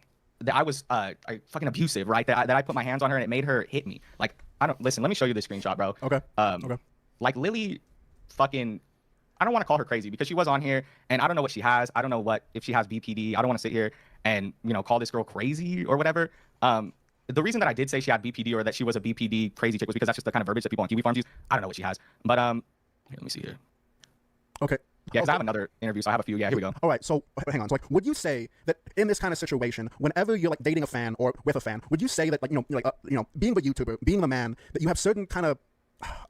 I was fucking abusive, right? That I put my hands on her and it made her hit me. Like I don't listen, let me show you this screenshot, bro. Okay. Okay. Like Lily fucking I don't want to call her crazy because she was on here and I don't know what she has. I don't know if she has BPD. I don't want to sit here and, you know, call this girl crazy or whatever. The reason that I did say she had BPD or that she was a BPD crazy chick was because that's just the kind of verbiage that people on Kiwi Farms use. I don't know what she has. But here, let me see here. Okay. Yeah, 'cause Okay. I have another interview, so I have a few. Yeah, here we go. All right, so hang on. So, like, would you say that in this kind of situation, whenever you're like dating a fan or with a fan, would you say that like being a YouTuber, being the man, that you have certain kind of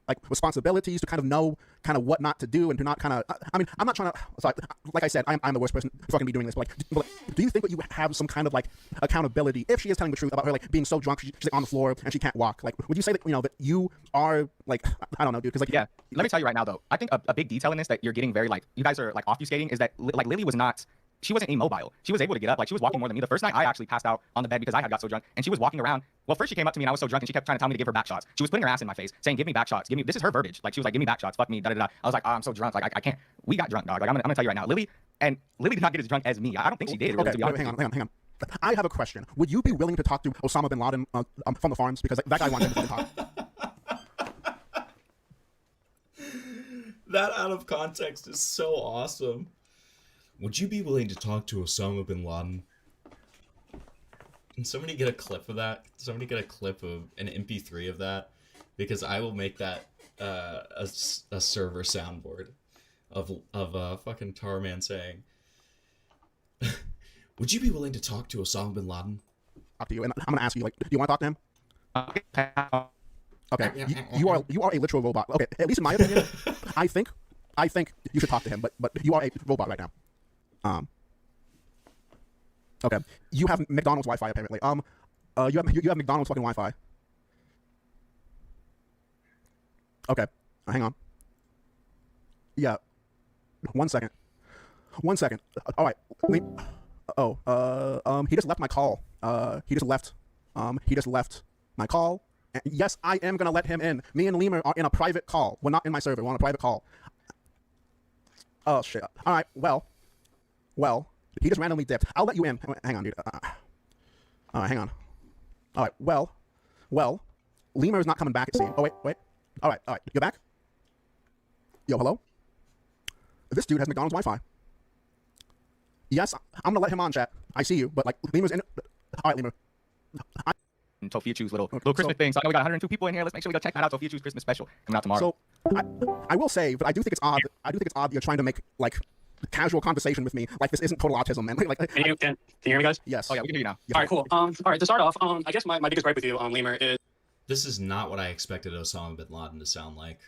like responsibilities to kind of know kind of what not to do and to not kind of I mean, I'm not trying to sorry, like I said, I'm the worst person to fucking be doing this, but like do you think that you have some kind of like accountability if she is telling the truth about her like being so drunk she's like on the floor and she can't walk? Like would you say that that you are like I don't know, dude, because like Yeah, let me tell you right now though. I think a big detail in this that you're getting very like you guys are like obfuscating is that like Lily was not. She wasn't immobile. She was able to get up. Like she was walking more than me. The first night I actually passed out on the bed because I had got so drunk, and she was walking around. Well, first she came up to me and I was so drunk, and she kept trying to tell me to give her back shots. She was putting her ass in my face, saying, "Give me back shots. Give me." This is her verbiage. Like she was like, "Give me back shots. Fuck me." Da da da. I was like, oh, "I'm so drunk. Like I can't." We got drunk, dog. Like I'm gonna tell you right now, Lily did not get as drunk as me. I don't think she did. Really, okay, to be wait, honest hang on. I have a question. Would you be willing to talk to Osama bin Laden from the farms because like, that guy wants to talk? That out of context is so awesome. Would you be willing to talk to Osama bin Laden? Can somebody get a clip of that? Can somebody get a clip of an MP3 of that? Because I will make that a server soundboard of fucking Tarman saying, "Would you be willing to talk to Osama bin Laden?" Up to you, and I'm gonna ask you like, do you want to talk to him? to. Okay, you are a literal robot. Okay, at least in my opinion, I think you should talk to him. But you are a robot right now. Okay, you have McDonald's Wi-Fi apparently. You have McDonald's fucking Wi-Fi. Okay, hang on. Yeah, 1 second. 1 second. All right. He just left my call. He just left my call. And yes, I am gonna let him in. Me and Lemur are in a private call. We're not in my server. We're on a private call. Oh shit. All right. Well, he just randomly dipped. I'll let you in. Hang on, dude. All right, hang on. All right. Well, Lemur is not coming back. It seems. Oh wait. All right. You're back. Yo, hello. This dude has McDonald's Wi-Fi. Yes, I'm gonna let him on, chat. I see you, but like Lemur's in. All right, Lemur. And Tofiachu's little Christmas thing. So I know we got 102 people in here. Let's make sure we go check that out. Tofiachu's Christmas special coming out tomorrow. So, I will say, but I do think it's odd. You're trying to make like casual conversation with me. Like this isn't total autism, man. Like Can you hear me, guys? yes. Oh yeah, we can hear you now. Yes, All right, cool. All right, to start off, I guess my biggest gripe with you, Lemur, is This is not what I expected Osama bin Laden to sound like.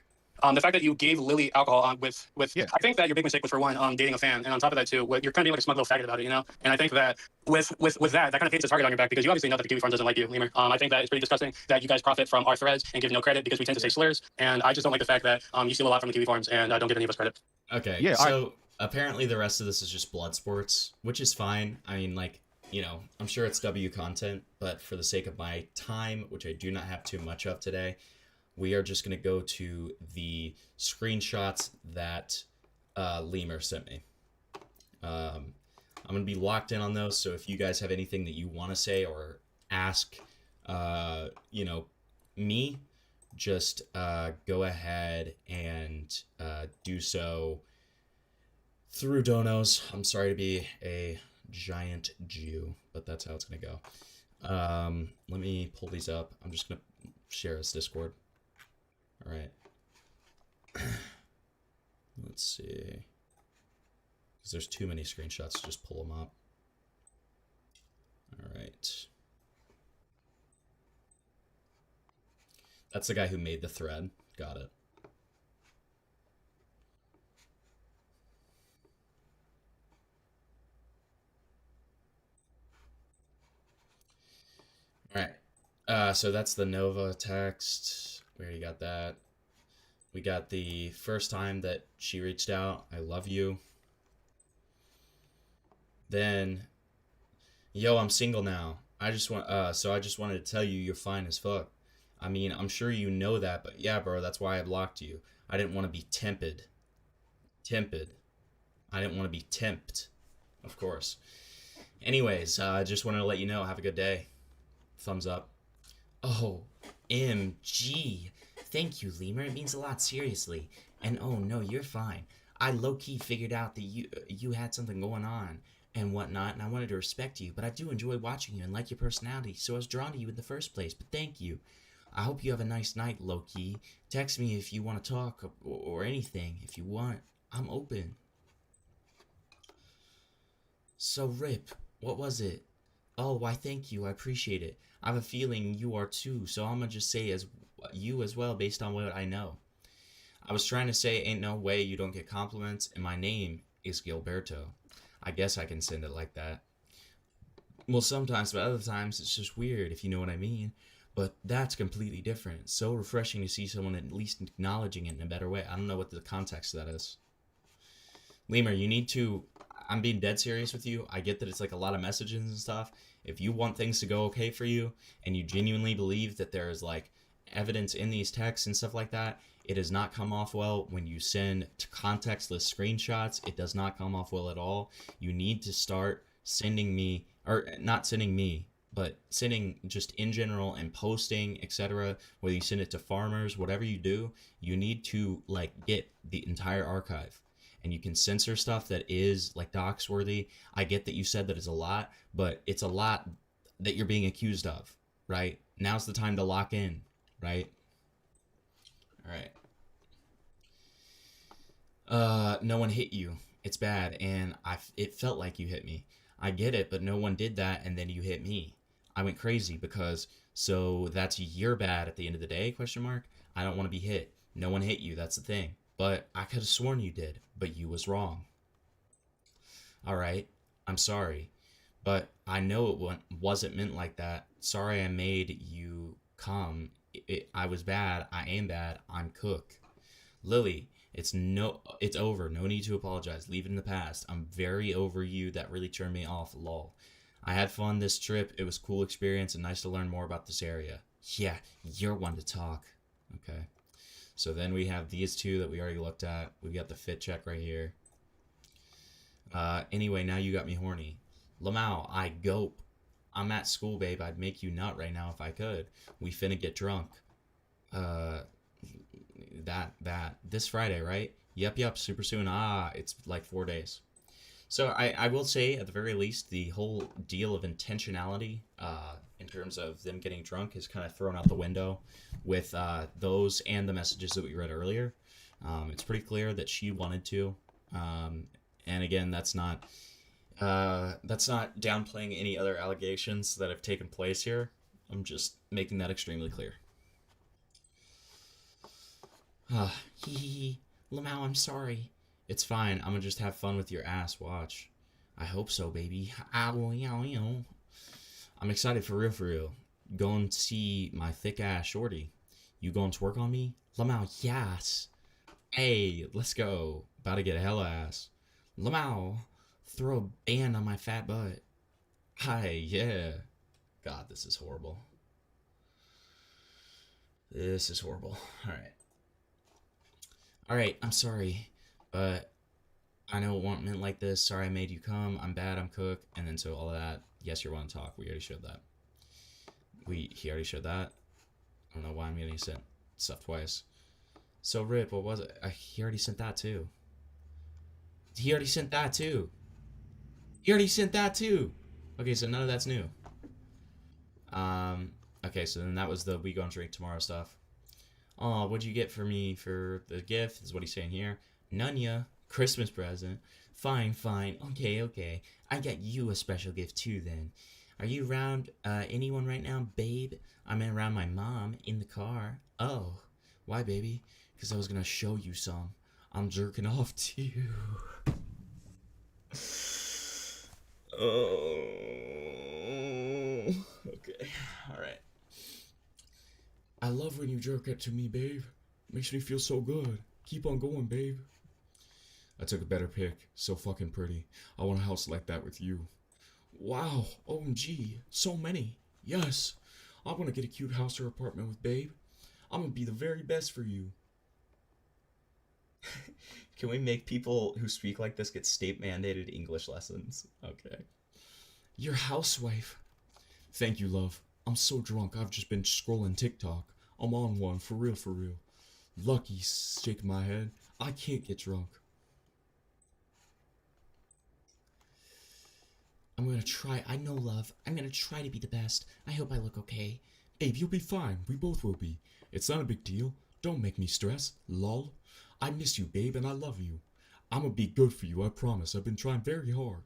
The fact that you gave Lily alcohol with Yeah. I think that your big mistake was, for one, dating a fan, and on top of that too, you're kind of being like a smug little faggot about it, you know. And I think that with that kind of paints a target on your back, because you obviously know that the Kiwi Farms doesn't like you, Lemur. I think that it's pretty disgusting that you guys profit from our threads and give no credit because we tend to say slurs, and I just don't like the fact that you steal a lot from the Kiwi Farms and don't give any of us credit. Okay, Yeah, so apparently the rest of this is just blood sports, which is fine. I mean, like, you know, I'm sure it's W content, but for the sake of my time, which I do not have too much of today, we are just going to go to the screenshots that Lemur sent me. I'm going to be locked in on those, so if you guys have anything that you want to say or ask, you know, me, just go ahead and do so through donos. I'm sorry to be a giant Jew, but that's how it's going to go. Let me pull these up. I'm just going to share this Discord. All right. Let's see. Because there's too many screenshots to just pull them up. All right. That's the guy who made the thread. Got it. All right. So that's the Nova text. We already got that. We got the first time that she reached out. I love you. Then, yo, I'm single now. I just wanted to tell you you're fine as fuck. I mean, I'm sure you know that, but yeah, bro, that's why I blocked you. I didn't want to be tempted. I didn't want to be tempted, of course. Anyways, I just wanted to let you know. Have a good day. Thumbs up. Oh, MG. Thank you, Lemur. It means a lot, seriously. And oh no, you're fine. I low-key figured out that you had something going on and whatnot, and I wanted to respect you, but I do enjoy watching you and like your personality, so I was drawn to you in the first place, but thank you. I hope you have a nice night, low-key. Text me if you want to talk or anything. If you want, I'm open. So, Rip, what was it? Oh, why thank you, I appreciate it. I have a feeling you are too, so I'm gonna just say as you as well based on what I know. I was trying to say ain't no way you don't get compliments, and my name is Gilberto. I guess I can send it like that. Well, sometimes, but other times it's just weird, if you know what I mean. But that's completely different. So refreshing to see someone at least acknowledging it in a better way. I don't know what the context of that is. Lemur, you need to... I'm being dead serious with you. I get that it's like a lot of messages and stuff. If you want things to go okay for you, and you genuinely believe that there is like evidence in these texts and stuff like that, it does not come off well when you send contextless screenshots. It does not come off well at all. You need to start sending me, or not sending me, but sending just in general and posting, etc. Whether you send it to farmers, whatever you do, you need to like get the entire archive. And you can censor stuff that is like dox worthy. I get that you said that it's a lot, but it's a lot that you're being accused of, right? Now's the time to lock in, right? All right. No one hit you. It's bad, and it felt like you hit me. I get it, but no one did that, and then you hit me. I went crazy because, so that's your bad at the end of the day, question mark? I don't want to be hit. No one hit you, that's the thing. But I could have sworn you did, but you was wrong. All right, I'm sorry, but I know it wasn't meant like that. Sorry I made you come. I was bad. I am bad. I'm Cook. Lily, it's over. No need to apologize. Leave it in the past. I'm very over you. That really turned me off. Lol. I had fun this trip. It was a cool experience and nice to learn more about this area. Yeah, you're one to talk. Okay. So then we have these two that we already looked at. We've got the fit check right here. Anyway, now you got me horny. Lamau, I gope. I'm at school, babe. I'd make you nut right now if I could. We finna get drunk. This Friday, right? Yep, super soon. It's like 4 days. So I will say, at the very least, the whole deal of intentionality in terms of them getting drunk is kind of thrown out the window with those and the messages that we read earlier. It's pretty clear that she wanted to. And again, that's not downplaying any other allegations that have taken place here. I'm just making that extremely clear. Hee hee hee. Lamau, I'm sorry. It's fine. I'm gonna just have fun with your ass. Watch. I hope so, baby. Ow, yow, yow. I'm excited for real. Go and see my thick ass shorty. You going to work on me? Lamau, yes. Hey, let's go. About to get a hella ass. Lamau, throw a band on my fat butt. Hi, yeah. God, this is horrible. This is horrible. Alright, I'm sorry. But I know it wasn't meant like this. Sorry I made you come. I'm bad, I'm cook. And then so all of that. Yes, you're one to talk. We already showed that. He already showed that. I don't know why I'm getting sent stuff twice. So Rip, what was it? He already sent that too. He already sent that too. Okay, so none of that's new. Okay, so then that was the we gonna drink tomorrow stuff. Oh, what'd you get for me for the gift? Is what he's saying here. Nunya, Christmas present. Fine. Okay. I got you a special gift too then. Are you around anyone right now, babe? I'm around my mom in the car. Oh, why, baby? Because I was gonna show you some. I'm jerking off to you. Oh. Okay. Alright. I love when you jerk it to me, babe. Makes me feel so good. Keep on going, babe. I took a better pic. So fucking pretty. I want a house like that with you. Wow. OMG. So many. Yes. I want to get a cute house or apartment with babe. I'm gonna be the very best for you. Can we make people who speak like this get state mandated English lessons? Okay. Your housewife. Thank you, love. I'm so drunk. I've just been scrolling TikTok. I'm on one, for real. Lucky, shaking my head. I can't get drunk. I'm gonna try. I know, love. I'm gonna try to be the best. I hope I look okay. Babe, you'll be fine. We both will be. It's not a big deal. Don't make me stress. Lol. I miss you, babe, and I love you. I'm gonna be good for you, I promise. I've been trying very hard.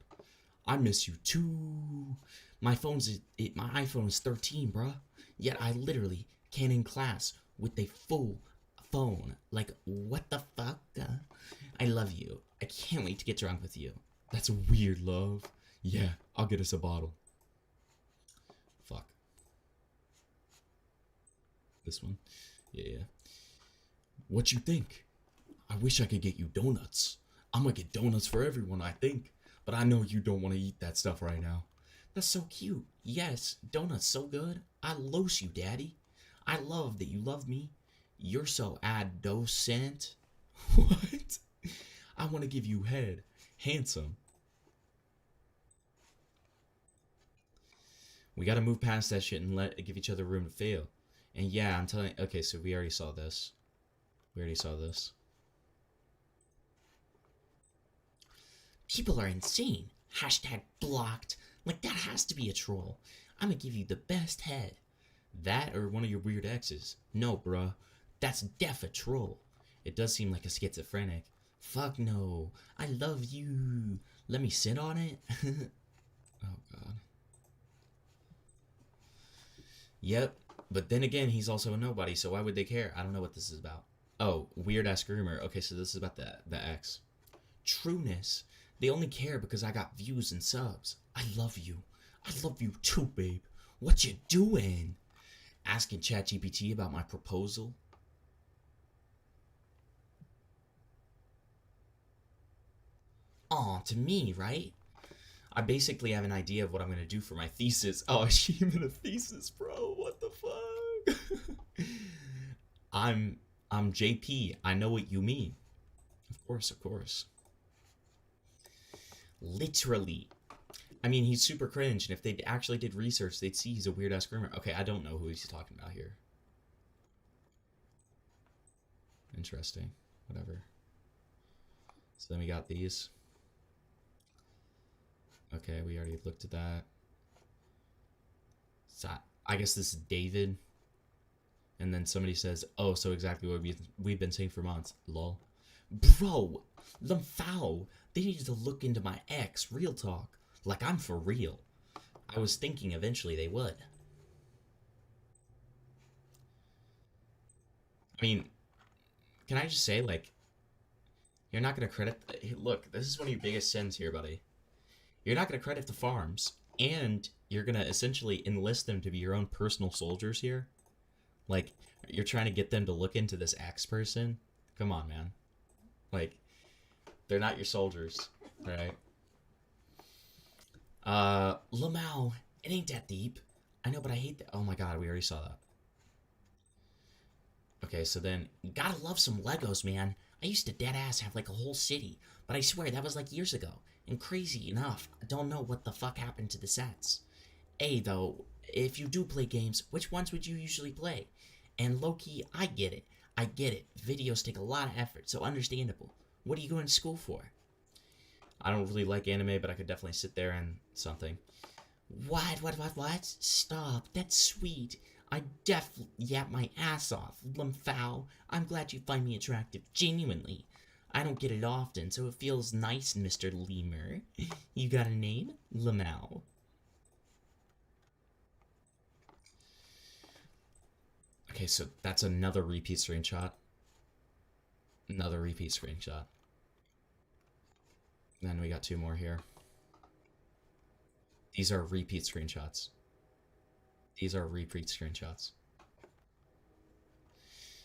I miss you too. My iPhone is 13, bruh. Yet I literally can in class with a full phone. Like, what the fuck? I love you. I can't wait to get drunk with you. That's weird, love. Yeah, I'll get us a bottle. Fuck. This one? Yeah. What you think? I wish I could get you donuts. I'm gonna get donuts for everyone, I think. But I know you don't want to eat that stuff right now. That's so cute. Yes, donuts so good. I loves you, daddy. I love that you love me. You're so adolescent. What? I want to give you head. Handsome. We gotta move past that shit and give each other room to fail. And yeah, I'm telling. Okay, so we already saw this. People are insane. Hashtag blocked. Like, that has to be a troll. I'm gonna give you the best head. That or one of your weird exes. No, bruh. That's def a troll. It does seem like a schizophrenic. Fuck no. I love you. Let me sit on it. Oh, God. Yep. But then again, he's also a nobody, so why would they care? I don't know what this is about. Oh, weird ass groomer. Okay, so this is about the ex. Trueness. They only care because I got views and subs. I love you. I love you too, babe. What you doing? Asking ChatGPT about my proposal? Aw, to me, right? I basically have an idea of what I'm gonna do for my thesis. Oh, she even a thesis, bro. What the fuck? I'm JP. I know what you mean. Of course. Literally. I mean, he's super cringe, and if they actually did research, they'd see he's a weird-ass groomer. Okay, I don't know who he's talking about here. Interesting. Whatever. So then we got these. Okay, we already looked at that. So I guess this is David. And then somebody says, oh, so exactly what we've been saying for months. Lol. Bro, Lemfow, they needed to look into my ex. Real talk. Like, I'm for real. I was thinking eventually they would. I mean, can I just say, like, you're not gonna credit. Look, this is one of your biggest sins here, buddy. You're not gonna credit the farms, and you're gonna essentially enlist them to be your own personal soldiers here. Like, you're trying to get them to look into this X person. Come on, man. Like, they're not your soldiers, right? Lamau, it ain't that deep. I know, but I hate that. Oh my god, we already saw that. Okay, so then, you gotta love some Legos, man. I used to deadass have like a whole city, but I swear that was like years ago. And crazy enough, I don't know what the fuck happened to the sets. Hey, though, if you do play games, which ones would you usually play? And low-key, I get it. I get it. Videos take a lot of effort, so understandable. What are you going to school for? I don't really like anime, but I could definitely sit there and something. What? Stop. That's sweet. I yap my ass off, Lumfow. I'm glad you find me attractive, genuinely. I don't get it often, so it feels nice, Mr. Lemur. You got a name? Lamau. Okay, so that's another repeat screenshot. Another repeat screenshot. Then we got two more here. These are repeat screenshots. These are repeat screenshots.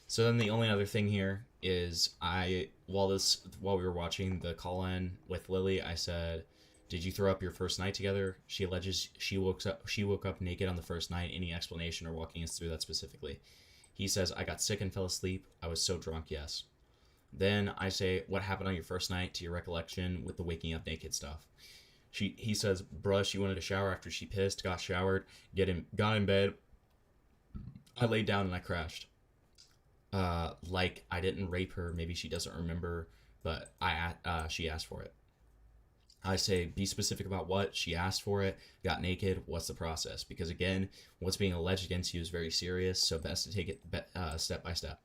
So then the only other thing here is while we were watching the call-in with Lily, I said, "Did you throw up your first night together?" She alleges she woke up naked on the first night. Any explanation or walking us through that specifically? He says, "I got sick and fell asleep. I was so drunk, yes." Then I say, "What happened on your first night to your recollection with the waking up naked stuff?" He says, "Bruh, she wanted a shower after she pissed, got showered, got in bed. I laid down and I crashed. Like I didn't rape her. Maybe she doesn't remember, but she asked for it." I say, "Be specific about what she asked for it. Got naked. What's the process?" Because again, what's being alleged against you is very serious, so best to take it step by step.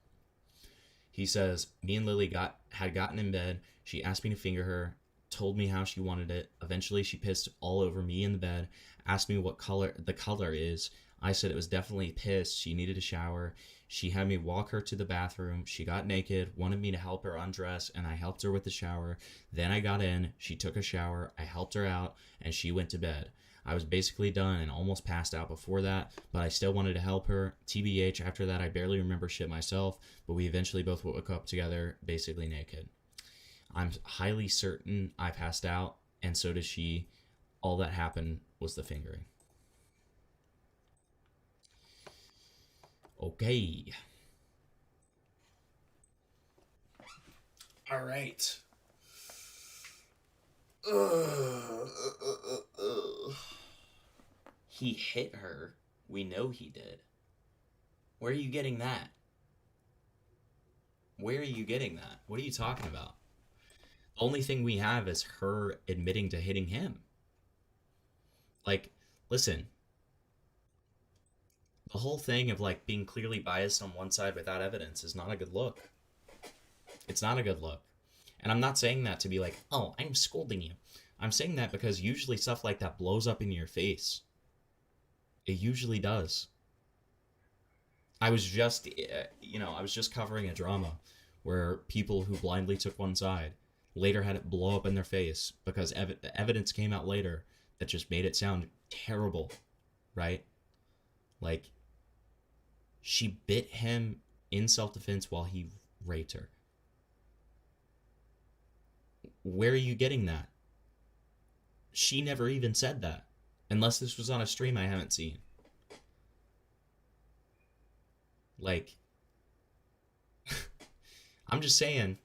He says, "Me and Lily had gotten in bed. She asked me to finger her, told me how she wanted it. Eventually, she pissed all over me in the bed, asked me what color the color is. I said it was definitely piss. She needed a shower. She had me walk her to the bathroom. She got naked, wanted me to help her undress, and I helped her with the shower. Then I got in, she took a shower, I helped her out, and she went to bed. I was basically done and almost passed out before that, but I still wanted to help her. TBH, after that, I barely remember shit myself, but we eventually both woke up together, basically naked. I'm highly certain I passed out, and so did she. All that happened was the fingering." Okay. All right. He hit her. We know he did. Where are you getting that? Where are you getting that? What are you talking about? The only thing we have is her admitting to hitting him. Like, listen. The whole thing of like being clearly biased on one side without evidence is not a good look. It's not a good look. And I'm not saying that to be like, "Oh, I'm scolding you." I'm saying that because usually stuff like that blows up in your face. It usually does. I was just covering a drama where people who blindly took one side later had it blow up in their face because evidence came out later that just made it sound terrible, right? Like, she bit him in self-defense while he raped her. Where are you getting that? She never even said that. Unless this was on a stream I haven't seen. Like, I'm just saying,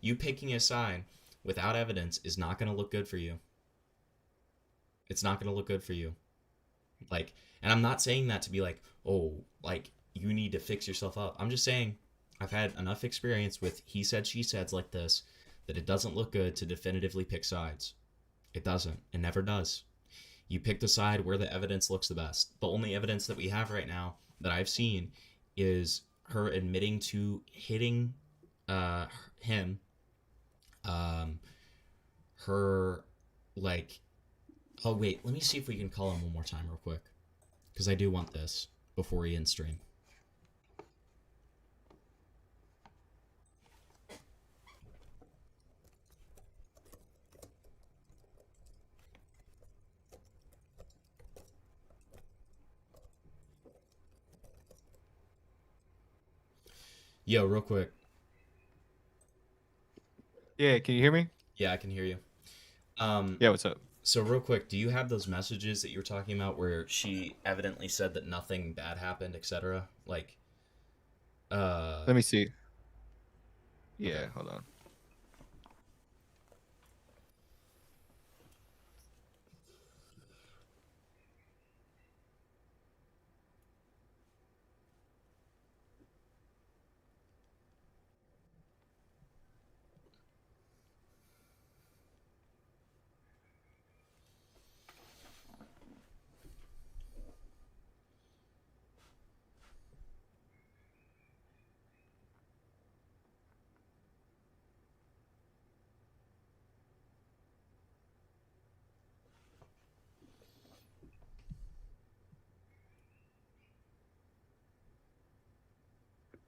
you picking a side without evidence is not going to look good for you. It's not going to look good for you. Like, and I'm not saying that to be like, "Oh, like, you need to fix yourself up." I'm just saying, I've had enough experience with he said, she said like this, that it doesn't look good to definitively pick sides. It doesn't. It never does. You pick the side where the evidence looks the best. The only evidence that we have right now that I've seen is her admitting to hitting him. Her, like, oh wait, let me see if we can call him one more time real quick, because I do want this before he ends stream. Yo, real quick. Yeah, can you hear me? Yeah, I can hear you. Yeah, what's up? So real quick, do you have those messages that you were talking about where she evidently said that nothing bad happened, etc.? Like, Let me see. Yeah, okay. hold on.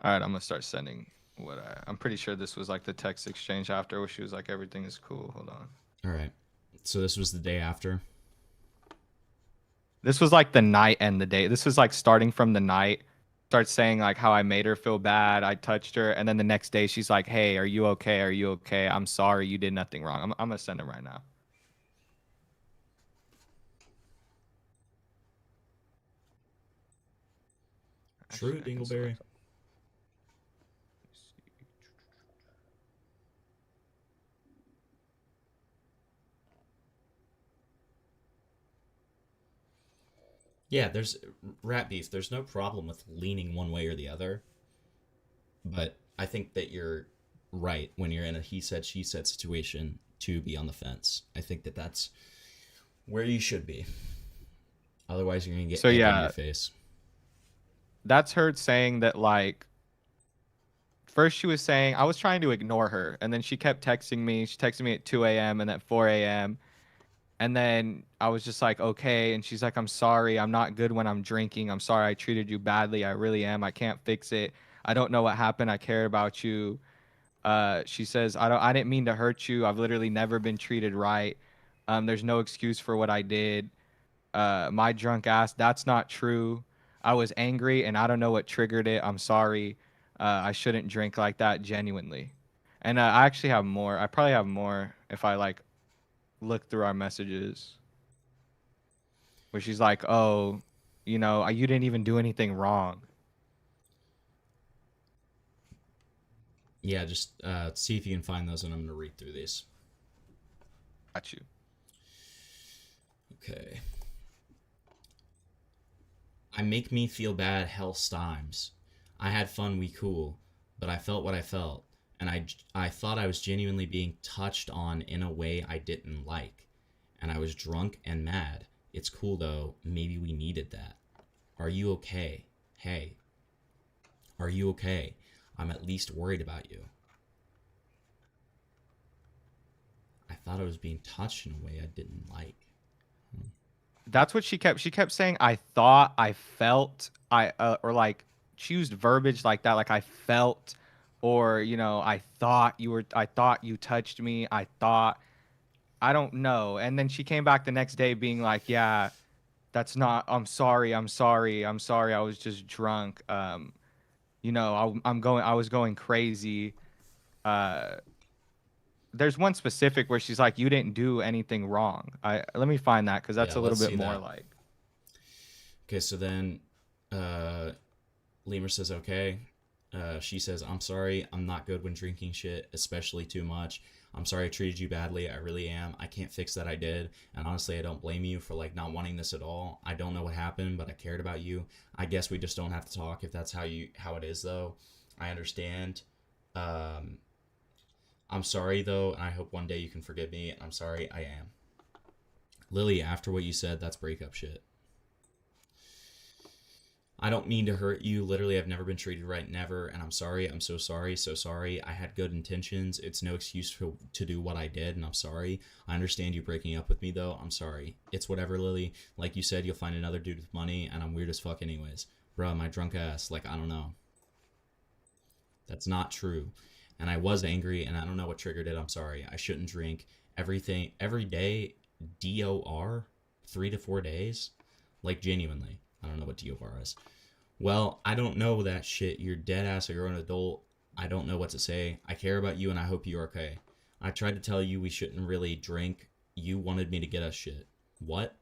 All right, I'm gonna start sending what I'm pretty sure this was like the text exchange after where she was like everything is cool. Hold on. All right. So this was the day after. This was like the night and the day. This was like starting from the night. Starts saying like how I made her feel bad. I touched her, and then the next day she's like, "Hey, are you okay? Are you okay? I'm sorry, you did nothing wrong." I'm gonna send him right now. True, Actually, I can Dingleberry. select. Yeah, there's rat beef. There's no problem with leaning one way or the other. But I think that you're right when you're in a he said, she said situation to be on the fence. I think that that's where you should be. Otherwise, you're going to get So egg in yeah, your face. that's her saying that like first she was saying I was trying to ignore her, and then she kept texting me. She texted me at 2 a.m. and at 4 a.m. And then I was just like, okay. And she's like, I'm sorry. I'm not good when I'm drinking. I'm sorry I treated you badly. I really am. I can't fix it. I don't know what happened. I care about you. She says, I didn't mean to hurt you. I've literally never been treated right. There's no excuse for what I did. My drunk ass, that's not true. I was angry and I don't know what triggered it. I'm sorry. I shouldn't drink like that, genuinely. And I actually have more. I probably have more if I like look through our messages where she's like, "Oh, you didn't even do anything wrong." Yeah, just see if you can find those, and I'm going to read through these. Got you. Okay. I make me feel bad hell times. I had fun, we cool, but I felt what I felt, and I thought I was genuinely being touched on in a way I didn't like, and I was drunk and mad. It's cool though, maybe we needed that. Are you okay? Hey, are you okay? I'm at least worried about you. I thought I was being touched in a way I didn't like. That's what she kept saying. I thought, I felt, or like she used verbiage like that, like I felt, or I thought you touched me. I don't know. And then she came back the next day being like, yeah, that's not. I'm sorry. I'm sorry. I'm sorry. I was just drunk. I was going crazy. Uh, there's one specific where she's like, "You didn't do anything wrong." Let me find that because that's Yeah, a little let's bit see more that. like. Okay, so then Lemur says, okay. She says, I'm sorry. I'm not good when drinking shit, especially too much. I'm sorry I treated you badly. I really am. I can't fix that I did. And honestly, I don't blame you for like not wanting this at all. I don't know what happened, but I cared about you. I guess we just don't have to talk if that's how it is though. I understand. Um, I'm sorry though, and I hope one day you can forgive me. I'm sorry, I am. Lily, after what you said, that's breakup shit. I don't mean to hurt you. Literally, I've never been treated right, never. And I'm sorry. I'm so sorry. So sorry. I had good intentions. It's no excuse to do what I did, and I'm sorry. I understand you breaking up with me, though. I'm sorry. It's whatever, Lily. Like you said, you'll find another dude with money, and I'm weird as fuck anyways. Bruh, my drunk ass. Like, I don't know. That's not true. And I was angry, and I don't know what triggered it. I'm sorry. I shouldn't drink everything every day. DOR? 3 to 4 days? Like, genuinely. I don't know what DOR is. Well, I don't know that shit. You're dead ass a grown adult. I don't know what to say. I care about you and I hope you're okay. I tried to tell you we shouldn't really drink. You wanted me to get us shit. What?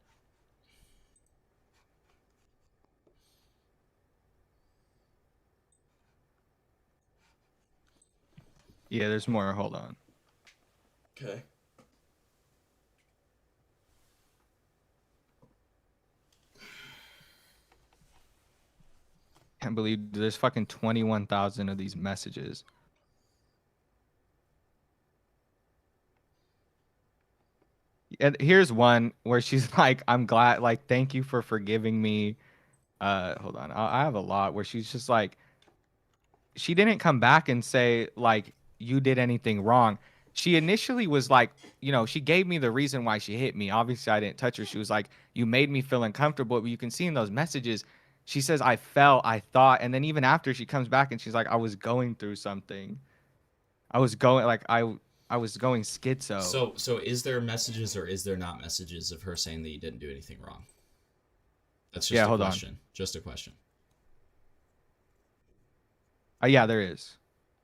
Yeah, there's more. Hold on. Okay. Can't believe there's fucking 21,000 of these messages. And here's one where she's like, I'm glad, like, thank you for forgiving me. Hold on. I have a lot where she's just like, she didn't come back and say, like, you did anything wrong. She initially was like, you know, she gave me the reason why she hit me. Obviously, I didn't touch her. She was like, you made me feel uncomfortable. But you can see in those messages, she says, I felt, I thought. And then even after she comes back and she's like, I was going through something. I was going, like, I was going schizo. So is there messages or is there not messages of her saying that you didn't do anything wrong? That's just a question. Just a question. Yeah, there is.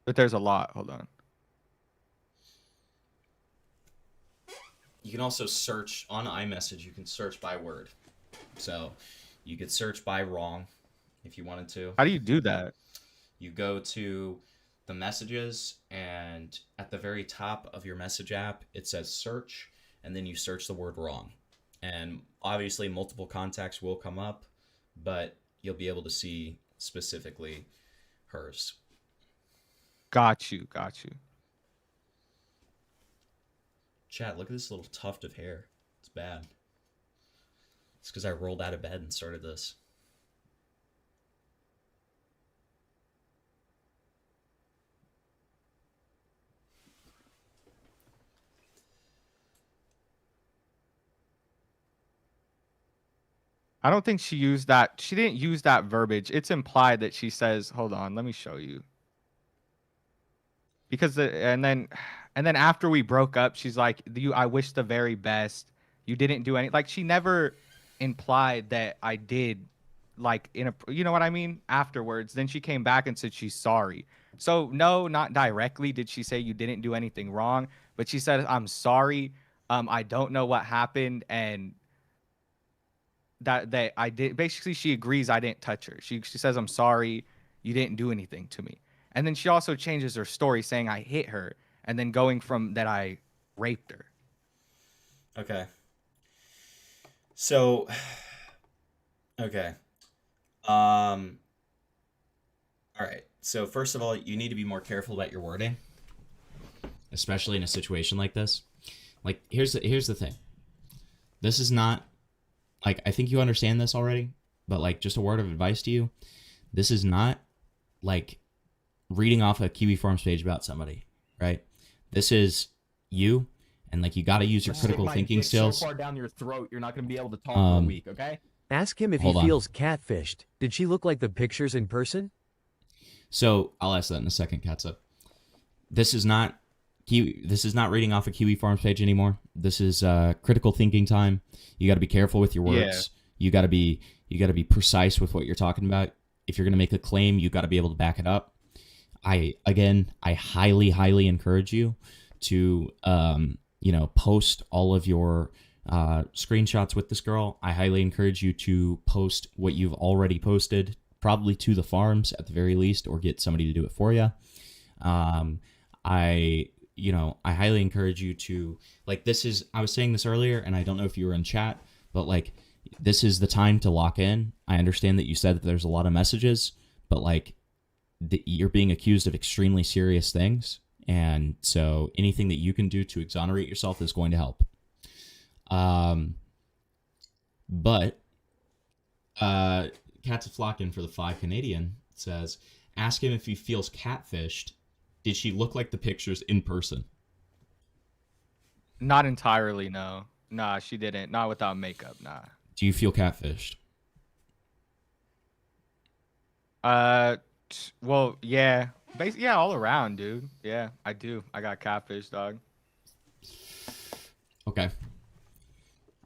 But there's a lot. Hold on. You can also search on iMessage. You can search by word. So you could search by wrong if you wanted to. How do you do that? You go to the messages, and at the very top of your message app, it says search, and then you search the word wrong. And obviously multiple contacts will come up, but you'll be able to see specifically hers. Got you. Chat, look at this little tuft of hair. It's bad. It's because I rolled out of bed and started this. I don't think she used that. She didn't use that verbiage. It's implied that she says, hold on, let me show you. Because and then after we broke up, she's like, I wish the very best. You didn't do any, like, she never implied that I did, like, you know what I mean? Afterwards, then she came back and said she's sorry. So no, not directly did she say you didn't do anything wrong, but she said, I'm sorry. I don't know what happened, and that I did. Basically, she agrees I didn't touch her. She says, I'm sorry, you didn't do anything to me. And then she also changes her story saying I hit her, and then going from that I raped her. Okay. So, okay. All right. So first of all, you need to be more careful about your wording, especially in a situation like this. Like, here's the thing. This is not, like, I think you understand this already, but, like, just a word of advice to you. This is not, like, reading off a Kiwi Forms page about somebody, right? This is you, and, like, you got to use your critical thinking skills. So far down your throat, you're not going to be able to talk for a week, okay? Ask him if he feels catfished. Did she look like the pictures in person? So I'll ask that in a second, Katza. This is not reading off a Kiwi Farms page anymore. This is critical thinking time. You got to be careful with your words. Yeah. You got to be precise with what you're talking about. If you're going to make a claim, you got to be able to back it up. I highly encourage you to post all of your screenshots with this girl. I highly encourage you to post what you've already posted, probably to the farms at the very least, or get somebody to do it for you. I highly encourage you to, like, I was saying this earlier, and I don't know if you were in chat, but, like, this is the time to lock in. I understand that you said that there's a lot of messages, but, like, you're being accused of extremely serious things. And so anything that you can do to exonerate yourself is going to help. But Cat's Flockin for the 5 Canadian says, ask him if he feels catfished. Did she look like the pictures in person? Not entirely, no. Nah, she didn't. Not without makeup, nah. Do you feel catfished? Well, yeah. Yeah, all around, dude. Yeah, I do. I got catfished, dog. Okay.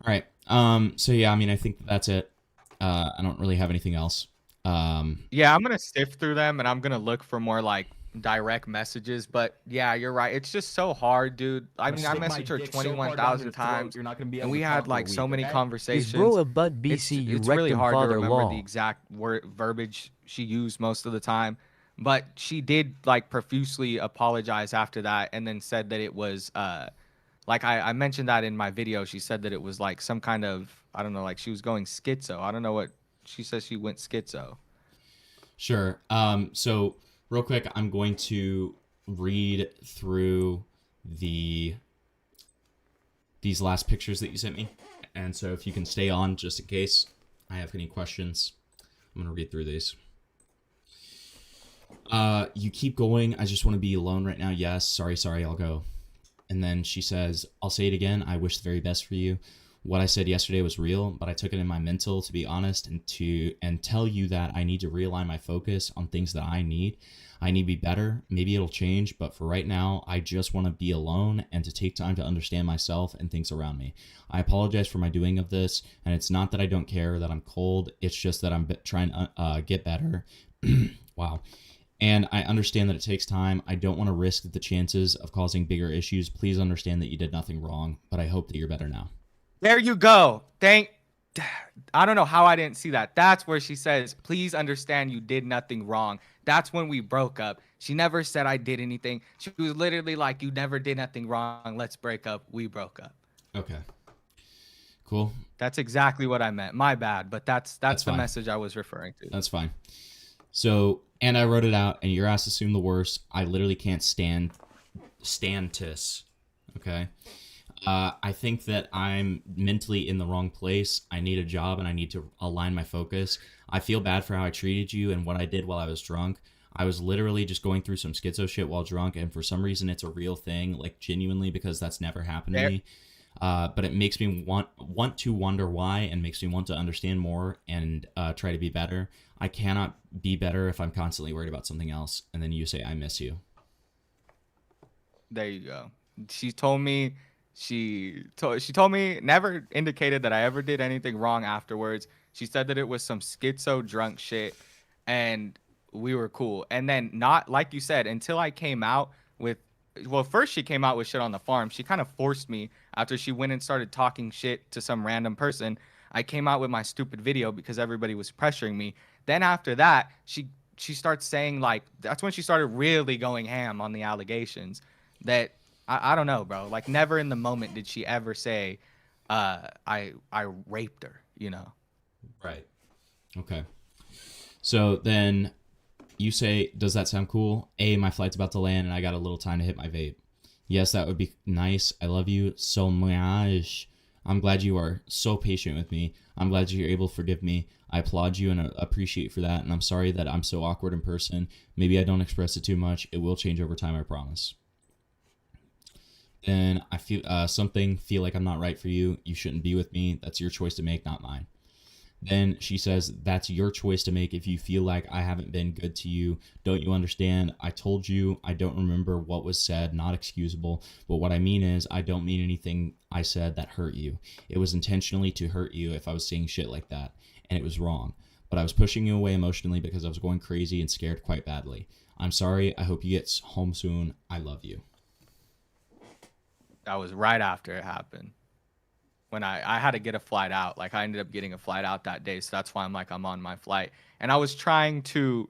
All right. So yeah, I mean, I think that's it. I don't really have anything else. Yeah, I'm gonna sift through them, and I'm gonna look for more, like, direct messages, but yeah, you're right. It's just so hard, dude. I mean, I Stick my messaged her dick so far down 21,000 your throat, times, you're not gonna be able and to we talk had for a like so week, many okay? Is conversations. bro a butt It's BC you it's really rectum hard to father remember the lol. exact verbiage she used most of the time, but she did like profusely apologize after that, and then said that it was like I mentioned that in my video. She said that it was like some kind of, I don't know, like she was going schizo. I don't know what she says. She went schizo. Sure. So real quick, I'm going to read through these last pictures that you sent me. And so if you can stay on just in case I have any questions, I'm going to read through these. You keep going. I just want to be alone right now. Yes. Sorry, I'll go. And then she says, I'll say it again. I wish the very best for you. What I said yesterday was real, but I took it in my mental, to be honest, and tell you that I need to realign my focus on things that I need. I need to be better. Maybe it'll change, but for right now, I just want to be alone and to take time to understand myself and things around me. I apologize for my doing of this, and it's not that I don't care that I'm cold. It's just that I'm trying to get better. Wow. And I understand that it takes time. I don't want to risk the chances of causing bigger issues. Please understand that you did nothing wrong, but I hope that you're better now. There you go. I don't know how I didn't see that. That's where she says, please understand you did nothing wrong. That's when we broke up. She never said I did anything. She was literally like, you never did nothing wrong. Let's break up. We broke up. Okay. Cool. That's exactly what I meant. My bad, but that's the fine. message I was referring to. That's fine. So, and I wrote it out, and your ass assumed the worst. I literally can't stand this. Okay. I think that I'm mentally in the wrong place. I need a job and I need to align my focus. I feel bad for how I treated you and what I did while I was drunk. I was literally just going through some schizo shit while drunk, and for some reason it's a real thing, like genuinely, because that's never happened to me. But it makes me want to wonder why, and makes me want to understand more and try to be better. I cannot be better if I'm constantly worried about something else. And then you say, I miss you. There you go. She told me, never indicated that I ever did anything wrong afterwards. She said that it was some schizo drunk shit and we were cool. And then, not like you said, until I came out with, well, first she came out with shit on the farm. She kind of forced me after she went and started talking shit to some random person. I came out with my stupid video because everybody was pressuring me. Then after that, she starts saying, like, that's when she started really going ham on the allegations that I don't know, bro. Like, never in the moment did she ever say, I raped her, you know? Right. Okay. So then you say, does that sound cool? A, my flight's about to land and I got a little time to hit my vape. Yes, that would be nice. I love you so much. I'm glad you are so patient with me. I'm glad you're able to forgive me. I applaud you and appreciate for that. And I'm sorry that I'm so awkward in person. Maybe I don't express it too much. It will change over time, I promise. Then I feel feel like I'm not right for you. You shouldn't be with me. That's your choice to make, not mine. Then she says, that's your choice to make if you feel like I haven't been good to you. Don't you understand? I told you I don't remember what was said, not excusable. But what I mean is I don't mean anything I said that hurt you. It was intentionally to hurt you if I was saying shit like that. And it was wrong. But I was pushing you away emotionally because I was going crazy and scared quite badly. I'm sorry. I hope you get home soon. I love you. That was right after it happened. When I had to get a flight out. Like, I ended up getting a flight out that day. So that's why I'm on my flight. And I was trying to,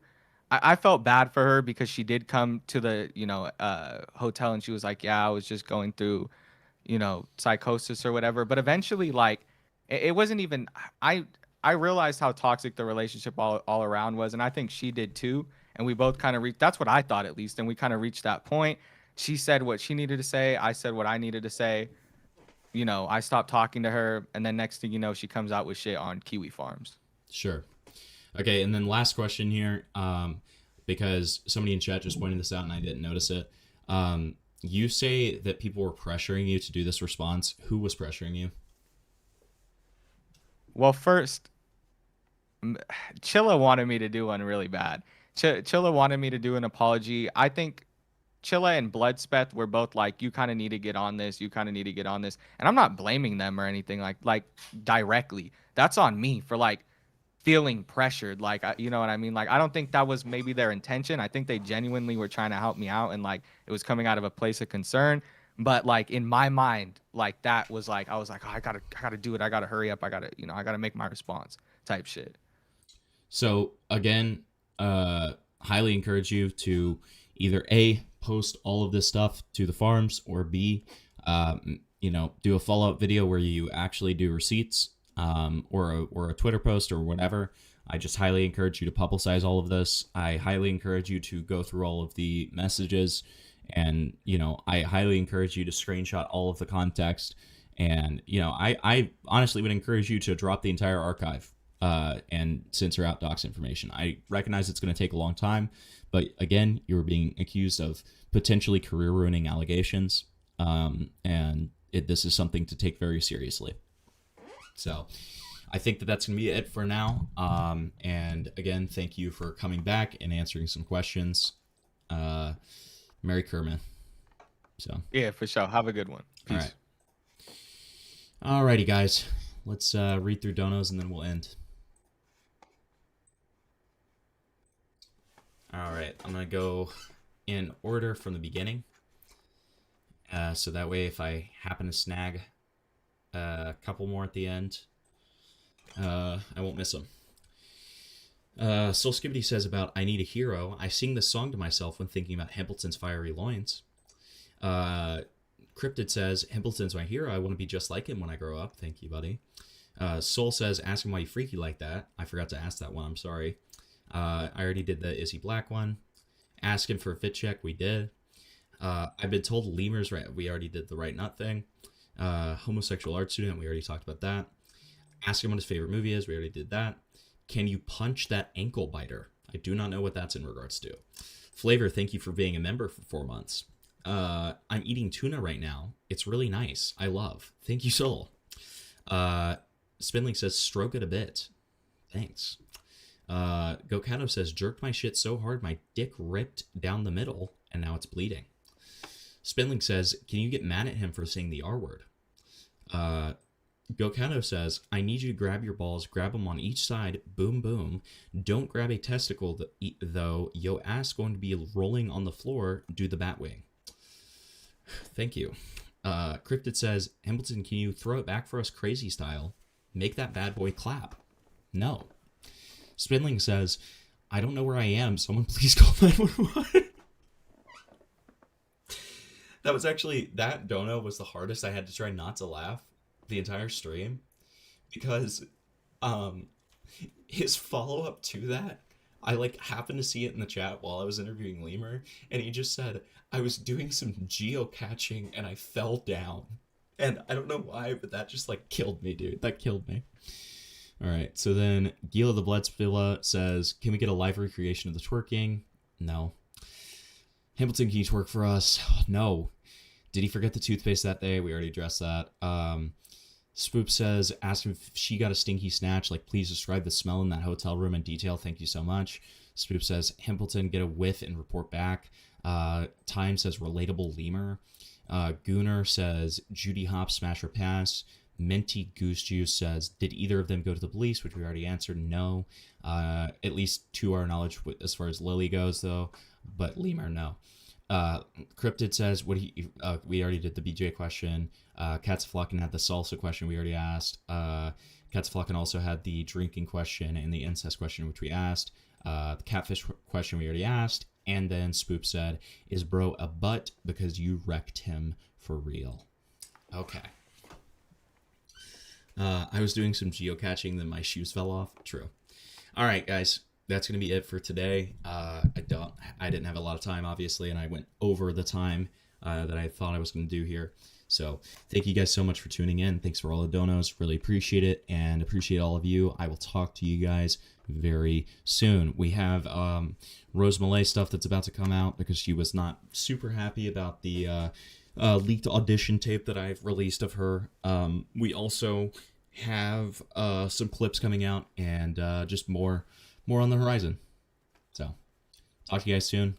I felt bad for her because she did come to the, hotel and she was like, yeah, I was just going through, psychosis or whatever. But eventually, like, it wasn't even, I realized how toxic the relationship all around was. And I think she did too. And we both kind of reached, that's what I thought at least. And we kind of reached that point. She said what she needed to say. I said what I needed to say. I stopped talking to her, and then next thing you know, she comes out with shit on Kiwi Farms. Sure. Okay, and then last question here, because somebody in chat just pointed this out and I didn't notice it. You say that people were pressuring you to do this response. Who was pressuring you? Well, first, Chilla wanted me to do one really bad. Chilla wanted me to do an apology. I think Chilla and Bloodspeth were both like, you kind of need to get on this. You kind of need to get on this. And I'm not blaming them or anything like directly. That's on me for feeling pressured. Like, you know what I mean? Like, I don't think that was maybe their intention. I think they genuinely were trying to help me out, and like it was coming out of a place of concern. But like in my mind, like that was like I was like, oh, I gotta do it. I gotta hurry up. I gotta make my response type shit. So again, highly encourage you to either A, post all of this stuff to the farms, or B, do a follow-up video where you actually do receipts, or a Twitter post or whatever. I just highly encourage you to publicize all of this. I highly encourage you to go through all of the messages, and I highly encourage you to screenshot all of the context. And I honestly would encourage you to drop the entire archive and censor out docs information. I recognize it's going to take a long time, but again, you were being accused of potentially career-ruining allegations, and this is something to take very seriously. So I think that's going to be it for now. And again, thank you for coming back and answering some questions. Merry Kerman. So Yeah, for sure. Have a good one. Peace. All right. Alrighty, guys. Let's read through donos and then we'll end. All right. I'm going to go in order from the beginning. So that way, if I happen to snag a couple more at the end, I won't miss them. Soul Skibbity says about I Need a Hero. I sing this song to myself when thinking about Hempleton's fiery loins. Cryptid says, Hempleton's my hero. I want to be just like him when I grow up. Thank you, buddy. Soul says, ask him why you freaky like that. I forgot to ask that one. I'm sorry. I already did the Is He Black one. Ask him for a fit check. We did. I've been told Lemur's right. We already did the right nut thing. Homosexual art student. We already talked about that. Ask him what his favorite movie is. We already did that. Can you punch that ankle biter? I do not know what that's in regards to. Flavor, thank you for being a member for 4 months. I'm eating tuna right now. It's really nice. I love. Thank you, Soul. Spinling says, stroke it a bit. Thanks. Gokado says, jerked my shit so hard my dick ripped down the middle and now it's bleeding. Spinling says, can you get mad at him for saying the R word? Gokado says, I need you to grab your balls, grab them on each side, boom, boom. Don't grab a testicle, though. Yo ass going to be rolling on the floor. Do the bat wing. Thank you. Cryptid says, Hambleton, can you throw it back for us crazy style? Make that bad boy clap. No. Spinling says, I don't know where I am. Someone please call 911. That dono was the hardest. I had to try not to laugh the entire stream because his follow-up to that, I happened to see it in the chat while I was interviewing Lemur, and he just said, I was doing some geocaching and I fell down. And I don't know why, but that just killed me, dude. That killed me. All right, so then Gila the Bloodspilla says, can we get a live recreation of the twerking? No. Hamilton, can you twerk for us? No. Did he forget the toothpaste that day? We already addressed that. Spoop says, ask him if she got a stinky snatch. Please describe the smell in that hotel room in detail. Thank you so much. Spoop says, Hempleton, get a whiff and report back. Time says, relatable lemur. Gooner says, Judy Hop, smash or pass. Minty Goose Juice says, did either of them go to the police? Which we already answered, no. At least to our knowledge, as far as Lily goes, though. But lemur, no. Cryptid says, we already did the BJ question. Cats Flockin had the salsa question we already asked. Cats Flockin also had the drinking question and the incest question, which we asked. The catfish question we already asked. And then Spoop said, is bro a butt because you wrecked him for real? Okay. I was doing some geocaching, then my shoes fell off. True. All right, guys. That's going to be it for today. I didn't have a lot of time, obviously, and I went over the time that I thought I was going to do here. So thank you guys so much for tuning in. Thanks for all the donos. Really appreciate it and appreciate all of you. I will talk to you guys very soon. We have Rose Malay stuff that's about to come out because she was not super happy about the leaked audition tape that I've released of her. We also have some clips coming out and just more on the horizon. So talk to you guys soon.